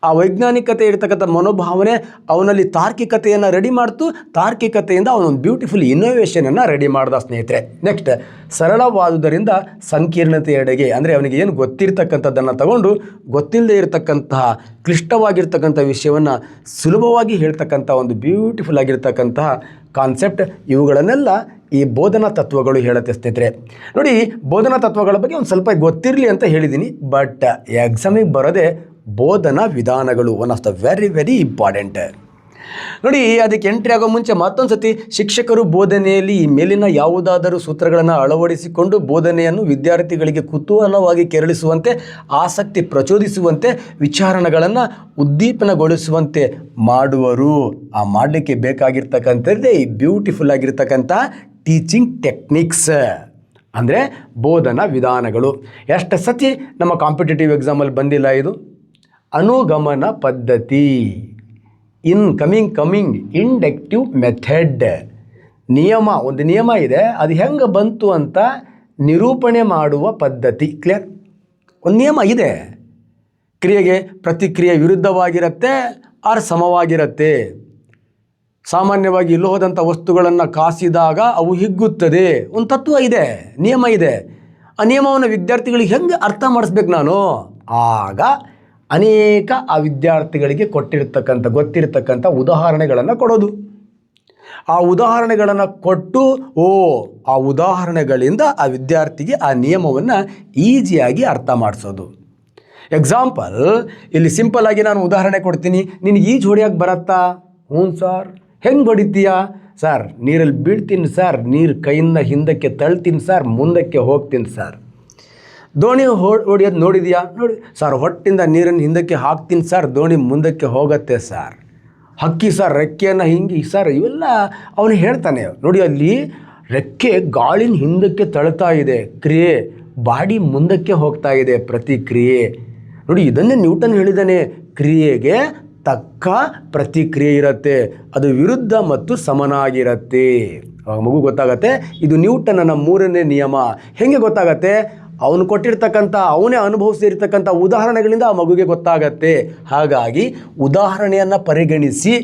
ಆ ವೈಜ್ಞಾನಿಕತೆ ಇರ್ತಕ್ಕಂಥ ಮನೋಭಾವನೆ ಅವನಲ್ಲಿ ತಾರ್ಕಿಕತೆಯನ್ನು ರೆಡಿ ಮಾಡ್ತು. ತಾರ್ಕಿಕತೆಯಿಂದ ಅವನೊಂದು ಬ್ಯೂಟಿಫುಲ್ ಇನ್ನೋವೇಷನನ್ನು ರೆಡಿ ಮಾಡ್ದ ಸ್ನೇಹಿತರೆ. ನೆಕ್ಸ್ಟ್, ಸರಳವಾದುದರಿಂದ ಸಂಕೀರ್ಣತೆಯೆಡೆಗೆ. ಅಂದರೆ ಅವನಿಗೆ ಏನು ಗೊತ್ತಿರ್ತಕ್ಕಂಥದ್ದನ್ನು ತಗೊಂಡು ಗೊತ್ತಿಲ್ಲದೆ ಇರತಕ್ಕಂತಹ ಕ್ಲಿಷ್ಟವಾಗಿರ್ತಕ್ಕಂಥ ವಿಷಯವನ್ನು ಸುಲಭವಾಗಿ ಹೇಳ್ತಕ್ಕಂಥ ಒಂದು ಬ್ಯೂಟಿಫುಲ್ ಆಗಿರ್ತಕ್ಕಂತಹ ಕಾನ್ಸೆಪ್ಟ್. ಇವುಗಳನ್ನೆಲ್ಲ ಈ ಬೋಧನಾ ತತ್ವಗಳು ಹೇಳುತ್ತೆ ಸ್ನೇಹಿತರೆ. ನೋಡಿ, ಬೋಧನಾ ತತ್ವಗಳ ಬಗ್ಗೆ ಒಂದು ಸ್ವಲ್ಪ ಗೊತ್ತಿರಲಿ ಅಂತ ಹೇಳಿದ್ದೀನಿ, ಬಟ್ ಎಕ್ಸಾಮಿಗೆ ಬರೋದೇ ಬೋಧನಾ ವಿಧಾನಗಳು. One of the very important. ನೋಡಿ, ಅದಕ್ಕೆ ಎಂಟ್ರಿ ಆಗೋ ಮುಂಚೆ ಮತ್ತೊಂದು ಸತಿ ಶಿಕ್ಷಕರು ಬೋಧನೆಯಲ್ಲಿ ಈ ಮೇಲಿನ ಯಾವುದಾದರೂ ಸೂತ್ರಗಳನ್ನು ಅಳವಡಿಸಿಕೊಂಡು ಬೋಧನೆಯನ್ನು ವಿದ್ಯಾರ್ಥಿಗಳಿಗೆ ಕುತೂಹಲವಾಗಿ ಕೆರಳಿಸುವಂತೆ, ಆಸಕ್ತಿ ಪ್ರಚೋದಿಸುವಂತೆ, ವಿಚಾರಣೆಗಳನ್ನು ಉದ್ದೀಪನಗೊಳಿಸುವಂತೆ ಮಾಡುವರು. ಆ ಮಾಡಲಿಕ್ಕೆ ಬೇಕಾಗಿರ್ತಕ್ಕಂಥದ್ದೇ ಈ ಬ್ಯೂಟಿಫುಲ್ ಆಗಿರ್ತಕ್ಕಂಥ ಟೀಚಿಂಗ್ ಟೆಕ್ನಿಕ್ಸ್, ಅಂದರೆ ಬೋಧನಾ ವಿಧಾನಗಳು. ಎಷ್ಟು ಸತಿ ನಮ್ಮ ಕಾಂಪಿಟೇಟಿವ್ ಎಕ್ಸಾಮಲ್ಲಿ ಬಂದಿಲ್ಲ ಇದು? ಅನುಗಮನ ಪದ್ಧತಿ, ಕಮಿಂಗ್ ಇಂಡಕ್ಟಿವ್ ಮೆಥಡ್. ಒಂದು ನಿಯಮ ಇದೆ, ಅದು ಹೆಂಗೆ ಬಂತು ಅಂತ ನಿರೂಪಣೆ ಮಾಡುವ ಪದ್ಧತಿ. ಕ್ಲಿಯರ್? ಒಂದು ನಿಯಮ ಇದೆ. ಕ್ರಿಯೆಗೆ ಪ್ರತಿಕ್ರಿಯೆ ವಿರುದ್ಧವಾಗಿರುತ್ತೆ ಆರ್ ಸಮವಾಗಿರುತ್ತೆ. ಸಾಮಾನ್ಯವಾಗಿ ಇಲ್ಲೂ ಹೋದಂಥ ವಸ್ತುಗಳನ್ನು ಕಾಸಿದಾಗ ಅವು ಹಿಗ್ಗುತ್ತದೆ. ಒಂದು ತತ್ವ ಇದೆ, ನಿಯಮ ಇದೆ. ಆ ನಿಯಮವನ್ನು ವಿದ್ಯಾರ್ಥಿಗಳಿಗೆ ಹೆಂಗೆ ಅರ್ಥ ಮಾಡಿಸ್ಬೇಕು ನಾನು? ಆಗ ಅನೇಕ ಆ ವಿದ್ಯಾರ್ಥಿಗಳಿಗೆ ಗೊತ್ತಿರತಕ್ಕಂಥ ಉದಾಹರಣೆಗಳನ್ನು ಕೊಡೋದು. ಆ ಉದಾಹರಣೆಗಳನ್ನು ಕೊಟ್ಟು ಆ ಉದಾಹರಣೆಗಳಿಂದ ಆ ವಿದ್ಯಾರ್ಥಿಗೆ ಆ ನಿಯಮವನ್ನು ಈಸಿಯಾಗಿ ಅರ್ಥ ಮಾಡಿಸೋದು. ಎಕ್ಸಾಂಪಲ್, ಇಲ್ಲಿ ಸಿಂಪಲ್ಲಾಗಿ ನಾನು ಉದಾಹರಣೆ ಕೊಡ್ತೀನಿ. ನಿನಗೆ ಈಜು ಹೊಡಿಯೋಕ್ಕೆ ಬರುತ್ತಾ? ಹ್ಞೂ ಸರ್. ಹೆಂಗೆ ಹೊಡಿತೀಯಾ? ಸರ್, ನೀರಲ್ಲಿ ಬೀಳ್ತೀನಿ ಸರ್, ನೀರು ಕೈಯಿಂದ ಹಿಂದಕ್ಕೆ ತಳ್ತೀನಿ ಸರ್, ಮುಂದಕ್ಕೆ ಹೋಗ್ತೀನಿ ಸರ್. ದೋಣಿ ಹೊಡಿಯೋದು ನೋಡಿದೆಯಾ? ನೋಡಿ ಸರ್, ಹೊಟ್ಟಿಂದ ನೀರನ್ನು ಹಿಂದಕ್ಕೆ ಹಾಕ್ತೀನಿ ಸರ್, ದೋಣಿ ಮುಂದಕ್ಕೆ ಹೋಗುತ್ತೆ ಸರ್. ಹಕ್ಕಿ ಸರ್, ರೆಕ್ಕೆಯನ್ನು ಹಿಂಗೆ ಸರ್, ಇವೆಲ್ಲ ಅವನು ಹೇಳ್ತಾನೆ. ನೋಡಿ, ಅಲ್ಲಿ ರೆಕ್ಕೆ ಗಾಳಿನ ಹಿಂದಕ್ಕೆ ತಳ್ತಾ ಇದೆ, ಕ್ರಿಯೆ ಬಾಡಿ ಮುಂದಕ್ಕೆ ಹೋಗ್ತಾ ಇದೆ ಪ್ರತಿಕ್ರಿಯೆ. ನೋಡಿ, ಇದನ್ನೇ ನ್ಯೂಟನ್ ಹೇಳಿದ್ದಾನೆ, ಕ್ರಿಯೆಗೆ ತಕ್ಕ ಪ್ರತಿಕ್ರಿಯೆ ಇರುತ್ತೆ, ಅದು ವಿರುದ್ಧ ಮತ್ತು ಸಮನಾಗಿರುತ್ತೆ. ಅವಾಗ ಮಗು ಗೊತ್ತಾಗತ್ತೆ ಇದು ನ್ಯೂಟನ್ನ 3ನೇ ನಿಯಮ. ಹೇಗೆ ಗೊತ್ತಾಗತ್ತೆ? ಅವನು ಕೊಟ್ಟಿರ್ತಕ್ಕಂಥ, ಅವನೇ ಅನುಭವಿಸಿರ್ತಕ್ಕಂಥ ಉದಾಹರಣೆಗಳಿಂದ ಆ ಮಗುಗೆ ಗೊತ್ತಾಗತ್ತೆ. ಹಾಗಾಗಿ ಉದಾಹರಣೆಯನ್ನು ಪರಿಗಣಿಸಿ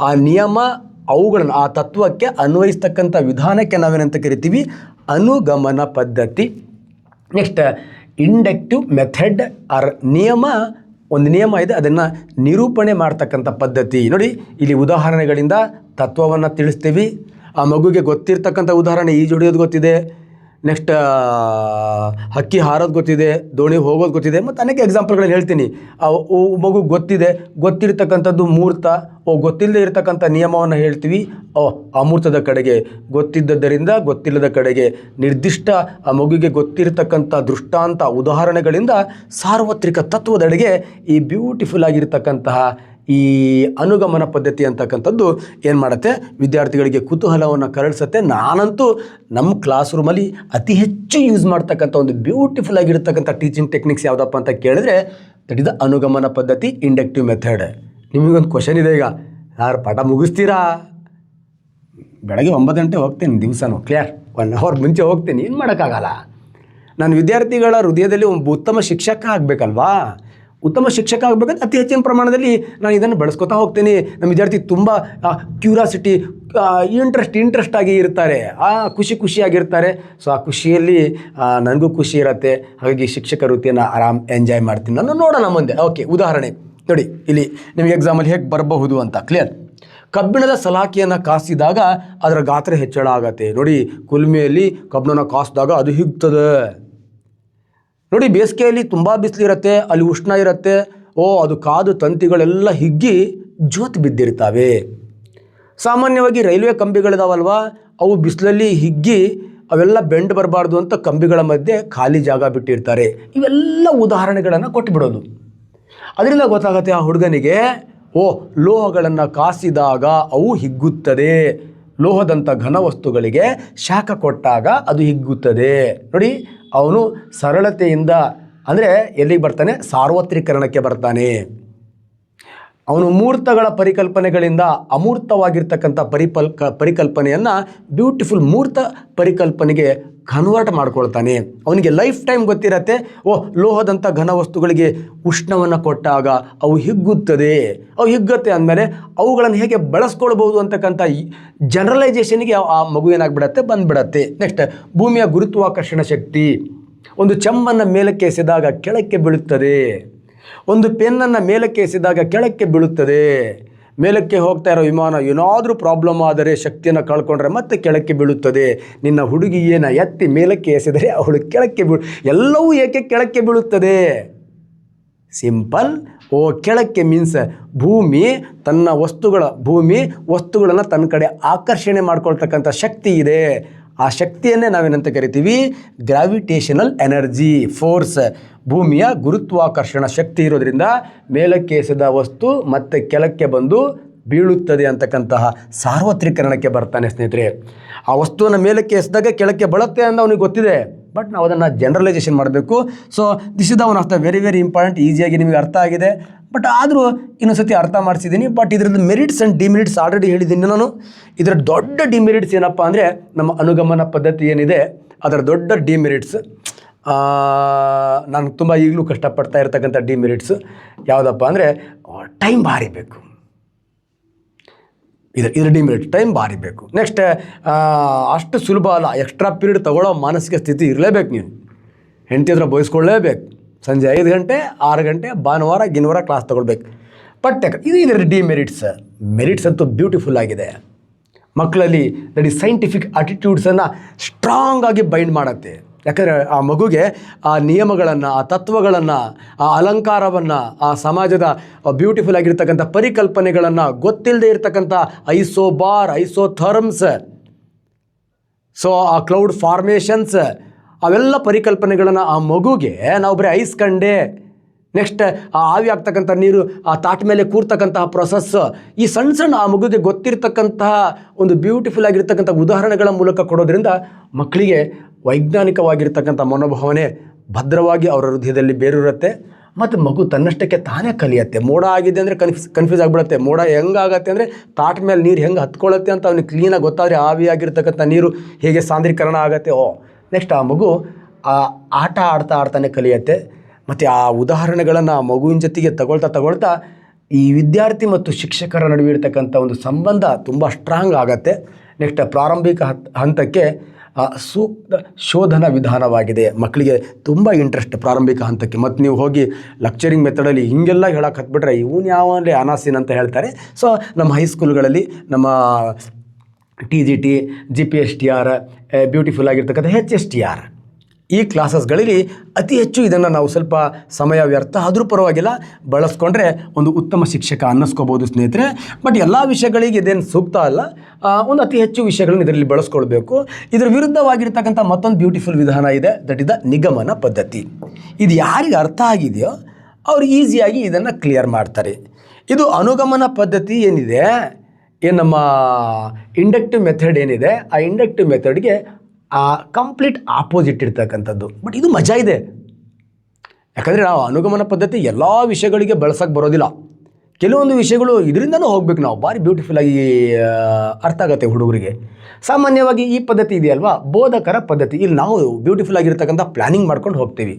ಆ ನಿಯಮ, ಅವುಗಳನ್ನು ಆ ತತ್ವಕ್ಕೆ ಅನ್ವಯಿಸ್ತಕ್ಕಂಥ ವಿಧಾನಕ್ಕೆ ನಾವೇನಂತ ಕರಿತೀವಿ? ಅನುಗಮನ ಪದ್ಧತಿ. ನೆಕ್ಸ್ಟ್ ಇಂಡಕ್ಟಿವ್ ಮೆಥಡ್ ಆರ್ ನಿಯಮ. ಒಂದು ನಿಯಮ ಇದೆ, ಅದನ್ನು ನಿರೂಪಣೆ ಮಾಡ್ತಕ್ಕಂಥ ಪದ್ಧತಿ. ನೋಡಿ, ಇಲ್ಲಿ ಉದಾಹರಣೆಗಳಿಂದ ತತ್ವವನ್ನು ತಿಳಿಸ್ತೀವಿ. ಆ ಮಗುಗೆ ಗೊತ್ತಿರ್ತಕ್ಕಂಥ ಉದಾಹರಣೆ, ಈಜು ಹೊಡೆಯೋದು ಗೊತ್ತಿದೆ, ನೆಕ್ಸ್ಟ್ ಹಕ್ಕಿ ಹಾರೋದು ಗೊತ್ತಿದೆ, ದೋಣಿ ಹೋಗೋದು ಗೊತ್ತಿದೆ, ಮತ್ತು ಅನೇಕ ಎಕ್ಸಾಂಪಲ್ಗಳನ್ನ ಹೇಳ್ತೀನಿ. ಮಗು ಗೊತ್ತಿರ್ತಕ್ಕಂಥದ್ದು ಮೂರ್ತ, ಗೊತ್ತಿಲ್ಲದೆ ಇರತಕ್ಕಂಥ ನಿಯಮವನ್ನು ಹೇಳ್ತೀವಿ, ಅಮೂರ್ತದ ಕಡೆಗೆ, ಗೊತ್ತಿದ್ದರಿಂದ ಗೊತ್ತಿಲ್ಲದ ಕಡೆಗೆ, ನಿರ್ದಿಷ್ಟ ಆ ಮಗುಗೆ ಗೊತ್ತಿರತಕ್ಕಂಥ ದೃಷ್ಟಾಂತ ಉದಾಹರಣೆಗಳಿಂದ ಸಾರ್ವತ್ರಿಕ ತತ್ವದೆಡೆಗೆ ಈ ಬ್ಯೂಟಿಫುಲ್ ಆಗಿರ್ತಕ್ಕಂತಹ ಈ ಅನುಗಮನ ಪದ್ಧತಿ ಅಂತಕ್ಕಂಥದ್ದು ಏನು ಮಾಡುತ್ತೆ? ವಿದ್ಯಾರ್ಥಿಗಳಿಗೆ ಕುತೂಹಲವನ್ನು ಕರಳಿಸುತ್ತೆ. ನಾನಂತೂ ನಮ್ಮ ಕ್ಲಾಸ್ ರೂಮಲ್ಲಿ ಅತಿ ಹೆಚ್ಚು ಯೂಸ್ ಮಾಡ್ತಕ್ಕಂಥ ಒಂದು ಬ್ಯೂಟಿಫುಲ್ ಆಗಿರ್ತಕ್ಕಂಥ ಟೀಚಿಂಗ್ ಟೆಕ್ನಿಕ್ಸ್ ಯಾವುದಪ್ಪ ಅಂತ ಕೇಳಿದ್ರೆ ದಟ್ ಇಸ್ ದ ಅನುಗಮನ ಪದ್ಧತಿ, ಇಂಡಕ್ಟಿವ್ ಮೆಥಡ್. ನಿಮಗೊಂದು ಕ್ವಶನ್ ಇದೆ, ಈಗ ಯಾರು ಪಾಠ ಮುಗಿಸ್ತೀರಾ? ಬೆಳಗ್ಗೆ 9 ಗಂಟೆ ಹೋಗ್ತೀನಿ, ದಿವಸನೂ ಕ್ಲಿಯರ್, 1 ಅವರ್ ಮುಂಚೆ ಹೋಗ್ತೀನಿ, ಏನು ಮಾಡೋಕ್ಕಾಗಲ್ಲ. ನಾನು ವಿದ್ಯಾರ್ಥಿಗಳ ಹೃದಯದಲ್ಲಿ ಒಬ್ಬ ಉತ್ತಮ ಶಿಕ್ಷಕ ಆಗಬೇಕಲ್ವಾ? ಉತ್ತಮ ಶಿಕ್ಷಕ ಆಗಬೇಕಂದ್ರೆ ಅತಿ ಹೆಚ್ಚಿನ ಪ್ರಮಾಣದಲ್ಲಿ ನಾನು ಇದನ್ನು ಬೆಳೆಸ್ಕೊತಾ ಹೋಗ್ತೀನಿ. ನಮ್ಮ ವಿದ್ಯಾರ್ಥಿ ತುಂಬ ಕ್ಯೂರಾಸಿಟಿ, ಇಂಟ್ರೆಸ್ಟ್ ಆಗಿ ಇರ್ತಾರೆ, ಖುಷಿಯಾಗಿರ್ತಾರೆ. ಸೊ ಆ ಖುಷಿಯಲ್ಲಿ ನನಗೂ ಖುಷಿ ಇರುತ್ತೆ. ಹಾಗಾಗಿ ಶಿಕ್ಷಕ ವೃತ್ತಿಯನ್ನು ಆರಾಮ್ ಎಂಜಾಯ್ ಮಾಡ್ತೀನಿ ನಾನು. ನೋಡೋಣ ಮುಂದೆ. ಓಕೆ, ಉದಾಹರಣೆ ನೋಡಿ, ಇಲ್ಲಿ ನಿಮಗೆ ಎಕ್ಸಾಮಲ್ಲಿ ಹೇಗೆ ಬರಬಹುದು ಅಂತ ಕ್ಲಿಯರ್. ಕಬ್ಬಿಣದ ಸಲಾಕೆಯನ್ನು ಕಾಸಿದಾಗ ಅದರ ಗಾತ್ರ ಹೆಚ್ಚಳ ಆಗತ್ತೆ. ನೋಡಿ, ಕುಲ್ಮೆಯಲ್ಲಿ ಕಬ್ಬಿಣನ ಕಾಸಿದಾಗ ಅದು ಹಿಗ್ತದೆ. ನೋಡಿ, ಬೇಸಿಗೆಯಲ್ಲಿ ತುಂಬ ಬಿಸಿಲಿರುತ್ತೆ, ಅಲ್ಲಿ ಉಷ್ಣ ಇರುತ್ತೆ, ಅದು ಕಾದು ತಂತಿಗಳೆಲ್ಲ ಹಿಗ್ಗಿ ಜೋತು ಬಿದ್ದಿರ್ತವೆ. ಸಾಮಾನ್ಯವಾಗಿ ರೈಲ್ವೆ ಕಂಬಿಗಳಿದಾವಲ್ವ, ಅವು ಬಿಸಿಲಲ್ಲಿ ಹಿಗ್ಗಿ ಅವೆಲ್ಲ ಬೆಂಡ್ ಬರಬಾರ್ದು ಅಂತ ಕಂಬಿಗಳ ಮಧ್ಯೆ ಖಾಲಿ ಜಾಗ ಬಿಟ್ಟಿರ್ತಾರೆ. ಇವೆಲ್ಲ ಉದಾಹರಣೆಗಳನ್ನು ಕೊಟ್ಟುಬಿಡೋದು. ಅದರಿಂದ ಗೊತ್ತಾಗುತ್ತೆ ಆ ಹುಡುಗನಿಗೆ, ಲೋಹಗಳನ್ನು ಕಾಸಿದಾಗ ಅವು ಹಿಗ್ಗುತ್ತದೆ, ಲೋಹದಂಥ ಘನ ವಸ್ತುಗಳಿಗೆ ಶಾಖ ಕೊಟ್ಟಾಗ ಅದು ಹಿಗ್ಗುತ್ತದೆ. ನೋಡಿ, ಅವನು ಸರಳತೆಯಿಂದ ಅಂದರೆ ಎಲ್ಲಿಗೆ ಬರ್ತಾನೆ? ಸಾರ್ವತ್ರೀಕರಣಕ್ಕೆ ಬರ್ತಾನೆ. ಅವನು ಮೂರ್ತಗಳ ಪರಿಕಲ್ಪನೆಗಳಿಂದ ಅಮೂರ್ತವಾಗಿರ್ತಕ್ಕಂಥ ಪರಿಕಲ್ಪನೆಯನ್ನು ಬ್ಯೂಟಿಫುಲ್ ಮೂರ್ತ ಪರಿಕಲ್ಪನೆಗೆ ಕನ್ವರ್ಟ್ ಮಾಡ್ಕೊಳ್ತಾನೆ. ಅವನಿಗೆ ಲೈಫ್ ಟೈಮ್ ಗೊತ್ತಿರತ್ತೆ, ಲೋಹದಂಥ ಘನ ವಸ್ತುಗಳಿಗೆ ಉಷ್ಣವನ್ನು ಕೊಟ್ಟಾಗ ಅವು ಹಿಗ್ಗುತ್ತೆ ಅಂದಮೇಲೆ ಅವುಗಳನ್ನು ಹೇಗೆ ಬಳಸ್ಕೊಳ್ಬೋದು ಅಂತಕ್ಕಂಥ ಜನರಲೈಸೇಷನ್ಗೆ ಆ ಮಗು ಏನಾಗ್ಬಿಡತ್ತೆ? ಬಂದ್ಬಿಡತ್ತೆ. ನೆಕ್ಸ್ಟ್ ಭೂಮಿಯ ಗುರುತ್ವಾಕರ್ಷಣ ಶಕ್ತಿ. ಒಂದು ಚೆಂಬನ್ನು ಮೇಲಕ್ಕೆ ಎಸೆದಾಗ ಕೆಳಕ್ಕೆ ಬೀಳುತ್ತದೆ, ಒಂದು ಪೆನ್ನನ್ನು ಮೇಲಕ್ಕೆ ಎಸೆದಾಗ ಕೆಳಕ್ಕೆ ಬೀಳುತ್ತದೆ. ಮೇಲಕ್ಕೆ ಹೋಗ್ತಾ ಇರೋ ವಿಮಾನ ಏನಾದರೂ ಪ್ರಾಬ್ಲಮ್ ಆದರೆ, ಶಕ್ತಿಯನ್ನು ಕಳ್ಕೊಂಡ್ರೆ ಮತ್ತೆ ಕೆಳಕ್ಕೆ ಬೀಳುತ್ತದೆ. ನಿನ್ನ ಹುಡುಗಿಯನ್ನು ಎತ್ತಿ ಮೇಲಕ್ಕೆ ಎಸೆದರೆ ಅವಳು ಕೆಳಕ್ಕೆ ಎಲ್ಲವೂ ಏಕೆ ಕೆಳಕ್ಕೆ ಬೀಳುತ್ತದೆ? ಸಿಂಪಲ್. ಕೆಳಕ್ಕೆ ಮೀನ್ಸ್ ಭೂಮಿ ವಸ್ತುಗಳನ್ನು ತನ್ನ ಕಡೆ ಆಕರ್ಷಣೆ ಮಾಡ್ಕೊಳ್ತಕ್ಕಂಥ ಶಕ್ತಿ ಇದೆ. ಆ ಶಕ್ತಿಯನ್ನೇ ನಾವೇನಂತ ಕರಿತೀವಿ? Gravitational energy force. ಭೂಮಿಯ ಗುರುತ್ವಾಕರ್ಷಣ ಶಕ್ತಿ ಇರೋದ್ರಿಂದ ಮೇಲಕ್ಕೆ ಎಸೆದ ವಸ್ತು ಮತ್ತೆ ಕೆಳಕ್ಕೆ ಬಂದು ಬೀಳುತ್ತದೆ ಅಂತಕ್ಕಂತಹ ಸಾರ್ವತ್ರೀಕರಣಕ್ಕೆ ಬರ್ತಾನೆ ಸ್ನೇಹಿತರೆ. ಆ ವಸ್ತುವನ್ನು ಮೇಲಕ್ಕೆ ಎಸೆದಾಗ ಕೆಳಕ್ಕೆ ಬೀಳುತ್ತೆ ಅಂತ ಅವನಿಗೆ ಗೊತ್ತಿದೆ, ಬಟ್ ನಾವು ಅದನ್ನು ಜನರಲೈಸೇಷನ್ ಮಾಡಬೇಕು. So this is the one of the very very important. ಈಸಿಯಾಗಿ ನಿಮಗೆ ಅರ್ಥ ಆಗಿದೆ, ಬಟ್ ಆದರೂ ಇನ್ನೊಂದು ಸತಿ ಅರ್ಥ ಮಾಡಿಸಿದ್ದೀನಿ. ಬಟ್ ಇದರದ್ದು ಮೆರಿಟ್ಸ್ ಆ್ಯಂಡ್ ಡಿಮೆರಿಟ್ಸ್ ಆಲ್ರೆಡಿ ಹೇಳಿದ್ದೀನಿ ನಾನು. ಇದರ ದೊಡ್ಡ ಡಿಮೆರಿಟ್ಸ್ ಏನಪ್ಪ ಅಂದರೆ, ನಮ್ಮ ಅನುಗಮನ ಪದ್ಧತಿ ಏನಿದೆ ಅದರ ದೊಡ್ಡ ಡಿಮೆರಿಟ್ಸ್, ನಾನು ತುಂಬ ಈಗಲೂ ಕಷ್ಟಪಡ್ತಾ ಇರ್ತಕ್ಕಂಥ ಡಿಮೆರಿಟ್ಸ್ ಯಾವುದಪ್ಪ ಅಂದರೆ, ಟೈಮ್ ಭಾರಿ ಬೇಕು. ಇದರ ಡಿಮೆರಿಟ್ ಟೈಮ್ ಭಾರಿ ಬೇಕು. ನೆಕ್ಸ್ಟ್ ಅಷ್ಟು ಸುಲಭ ಅಲ್ಲ, ಎಕ್ಸ್ಟ್ರಾ ಪೀರಿಯಡ್ ತೊಗೊಳ್ಳೋ ಮಾನಸಿಕ ಸ್ಥಿತಿ ಇರಲೇಬೇಕು. ನೀನು ಹೆಂಡತಿ ಹತ್ರ ಬಯಸ್ಕೊಳ್ಳೇಬೇಕು. ಸಂಜೆ 5 ಗಂಟೆ 6 ಗಂಟೆ ಭಾನುವಾರ ಗಿನವಾರ ಕ್ಲಾಸ್ ತೊಗೊಳ್ಬೇಕು. ಬಟ್ ಇದರ ಡಿಮೆರಿಟ್ಸ್. ಮೆರಿಟ್ಸ್ ಅಂತೂ ಬ್ಯೂಟಿಫುಲ್ ಆಗಿದೆ. ಮಕ್ಕಳಲ್ಲಿ ದಟ್ ಈಸ್ ಸೈಂಟಿಫಿಕ್ ಆಟಿಟ್ಯೂಡ್ಸನ್ನು ಸ್ಟ್ರಾಂಗ್ ಆಗಿ ಬೈಂಡ್ ಮಾಡುತ್ತೆ. ಯಾಕಂದರೆ ಆ ಮಗುಗೆ ಆ ನಿಯಮಗಳನ್ನು, ಆ ತತ್ವಗಳನ್ನು, ಆ ಅಲಂಕಾರವನ್ನು, ಆ ಸಮಾಜದ ಬ್ಯೂಟಿಫುಲ್ ಆಗಿರ್ತಕ್ಕಂಥ ಪರಿಕಲ್ಪನೆಗಳನ್ನು, ಗೊತ್ತಿಲ್ಲದೆ ಇರತಕ್ಕಂಥ ಐಸೋಥರ್ಮ್ಸ್, ಸೊ ಆ ಕ್ಲೌಡ್ ಫಾರ್ಮೇಷನ್ಸ್, ಅವೆಲ್ಲ ಪರಿಕಲ್ಪನೆಗಳನ್ನು ಆ ಮಗುಗೆ ನಾವು ಬರೀ ಐಸ್ ಕಂಡೆ, ನೆಕ್ಸ್ಟ್ ಆ ಆವಿ ಆಗ್ತಕ್ಕಂಥ ನೀರು ಆ ತಾಟ್ ಮೇಲೆ ಕೂರ್ತಕ್ಕಂತಹ ಪ್ರೊಸೆಸ್, ಈ ಸಣ್ಣ ಆ ಮಗುಗೆ ಗೊತ್ತಿರತಕ್ಕಂತಹ ಒಂದು ಬ್ಯೂಟಿಫುಲ್ ಆಗಿರ್ತಕ್ಕಂಥ ಉದಾಹರಣೆಗಳ ಮೂಲಕ ಕೊಡೋದ್ರಿಂದ ಮಕ್ಕಳಿಗೆ ವೈಜ್ಞಾನಿಕವಾಗಿರ್ತಕ್ಕಂಥ ಮನೋಭಾವನೆ ಭದ್ರವಾಗಿ ಅವರ ಹೃದಯದಲ್ಲಿ ಬೇರೂರುತ್ತೆ ಮತ್ತು ಮಗು ತನ್ನಷ್ಟಕ್ಕೆ ತಾನೇ ಕಲಿಯುತ್ತೆ. ಮೋಡ ಆಗಿದೆ ಅಂದರೆ ಕನ್ಫ್ಯೂಸ್ ಆಗಿಬಿಡುತ್ತೆ. ಮೋಡ ಹೆಂಗಾಗತ್ತೆ ಅಂದರೆ ತಾಟ ಮೇಲೆ ನೀರು ಹೆಂಗೆ ಹತ್ಕೊಳ್ಳುತ್ತೆ ಅಂತ ಅವ್ನಿಗೆ ಕ್ಲೀನಾಗಿ ಗೊತ್ತಾದರೆ ಆವಿಯಾಗಿರ್ತಕ್ಕಂಥ ನೀರು ಹೇಗೆ ಸಾಂದ್ರೀಕರಣ ಆಗುತ್ತೆ. ನೆಕ್ಸ್ಟ್ ಆ ಮಗು ಆ ಆಟ ಆಡ್ತಾನೆ ಕಲಿಯುತ್ತೆ. ಮತ್ತು ಆ ಉದಾಹರಣೆಗಳನ್ನು ಆ ಮಗುವಿನ ಜೊತೆಗೆ ತಗೊಳ್ತಾ ಈ ವಿದ್ಯಾರ್ಥಿ ಮತ್ತು ಶಿಕ್ಷಕರ ನಡುವೆ ಇರ್ತಕ್ಕಂಥ ಒಂದು ಸಂಬಂಧ ತುಂಬ ಸ್ಟ್ರಾಂಗ್ ಆಗುತ್ತೆ. ನೆಕ್ಸ್ಟ್ ಪ್ರಾರಂಭಿಕ ಹಂತಕ್ಕೆ ಸೂಕ್ತ ಶೋಧನಾ ವಿಧಾನವಾಗಿದೆ. ಮಕ್ಕಳಿಗೆ ತುಂಬ ಇಂಟ್ರೆಸ್ಟ್ ಪ್ರಾರಂಭಿಕ ಹಂತಕ್ಕೆ. ಮತ್ತು ನೀವು ಹೋಗಿ ಲೆಕ್ಚರಿಂಗ್ ಮೆಥಡಲ್ಲಿ ಹಿಂಗೆಲ್ಲ ಹೇಳಕ್ಕೆ ಹತ್ಬಿಟ್ರೆ ಇವನು ಯಾವನ್ಲಿ ಅನಾಸಿನ್ ಅಂತ ಹೇಳ್ತಾರೆ. ಸೊ ನಮ್ಮ ಹೈಸ್ಕೂಲ್ಗಳಲ್ಲಿ ನಮ್ಮ TGT, GPSTR, ಬ್ಯೂಟಿಫುಲ್ ಆಗಿರ್ತಕ್ಕಂಥ HSTR ಈ ಕ್ಲಾಸಸ್ಗಳಲ್ಲಿ ಅತಿ ಹೆಚ್ಚು ಇದನ್ನು ನಾವು ಸ್ವಲ್ಪ ಸಮಯ ವ್ಯರ್ಥ ಆದರೂ ಪರವಾಗಿಲ್ಲ ಬಳಸ್ಕೊಂಡ್ರೆ ಒಂದು ಉತ್ತಮ ಶಿಕ್ಷಕ ಅನ್ನಿಸ್ಕೋಬೋದು ಸ್ನೇಹಿತರೆ. ಬಟ್ ಎಲ್ಲ ವಿಷಯಗಳಿಗೆ ಇದೇನು ಸೂಕ್ತ ಅಲ್ಲ. ಒಂದು ಅತಿ ಹೆಚ್ಚು ವಿಷಯಗಳನ್ನು ಇದರಲ್ಲಿ ಬಳಸ್ಕೊಳ್ಬೇಕು. ಇದರ ವಿರುದ್ಧವಾಗಿರ್ತಕ್ಕಂಥ ಮತ್ತೊಂದು ಬ್ಯೂಟಿಫುಲ್ ವಿಧಾನ ಇದೆ, ದಟ್ ಇಸ್ ದ ನಿಗಮನ ಪದ್ಧತಿ. ಇದು ಯಾರಿಗೆ ಅರ್ಥ ಆಗಿದೆಯೋ ಅವರು ಈಸಿಯಾಗಿ ಇದನ್ನು ಕ್ಲಿಯರ್ ಮಾಡ್ತಾರೆ. ಇದು ಅನುಗಮನ ಪದ್ಧತಿ ಏನಿದೆ, ನಮ್ಮ ಇಂಡಕ್ಟಿವ್ ಮೆಥಡ್ ಏನಿದೆ, ಆ ಇಂಡಕ್ಟಿವ್ ಮೆಥಡ್ಗೆ ಕಂಪ್ಲೀಟ್ ಆಪೋಸಿಟ್ ಇರ್ತಕ್ಕಂಥದ್ದು. ಬಟ್ ಇದು ಮಜಾ ಇದೆ, ಯಾಕಂದರೆ ನಾವು ಅನುಗಮನ ಪದ್ಧತಿ ಎಲ್ಲ ವಿಷಯಗಳಿಗೆ ಬಳಸೋಕ್ಕೆ ಬರೋದಿಲ್ಲ. ಕೆಲವೊಂದು ವಿಷಯಗಳು ಇದರಿಂದನೂ ಹೋಗ್ಬೇಕು, ನಾವು ಭಾರಿ ಬ್ಯೂಟಿಫುಲ್ಲಾಗಿ ಅರ್ಥ ಆಗುತ್ತೆ ಹುಡುಗರಿಗೆ. ಸಾಮಾನ್ಯವಾಗಿ ಈ ಪದ್ಧತಿ ಇದೆಯಲ್ವಾ, ಬೋಧಕರ ಪದ್ಧತಿ, ಇಲ್ಲಿ ನಾವು ಬ್ಯೂಟಿಫುಲ್ ಆಗಿರ್ತಕ್ಕಂಥ ಪ್ಲ್ಯಾನಿಂಗ್ ಮಾಡ್ಕೊಂಡು ಹೋಗ್ತೀವಿ.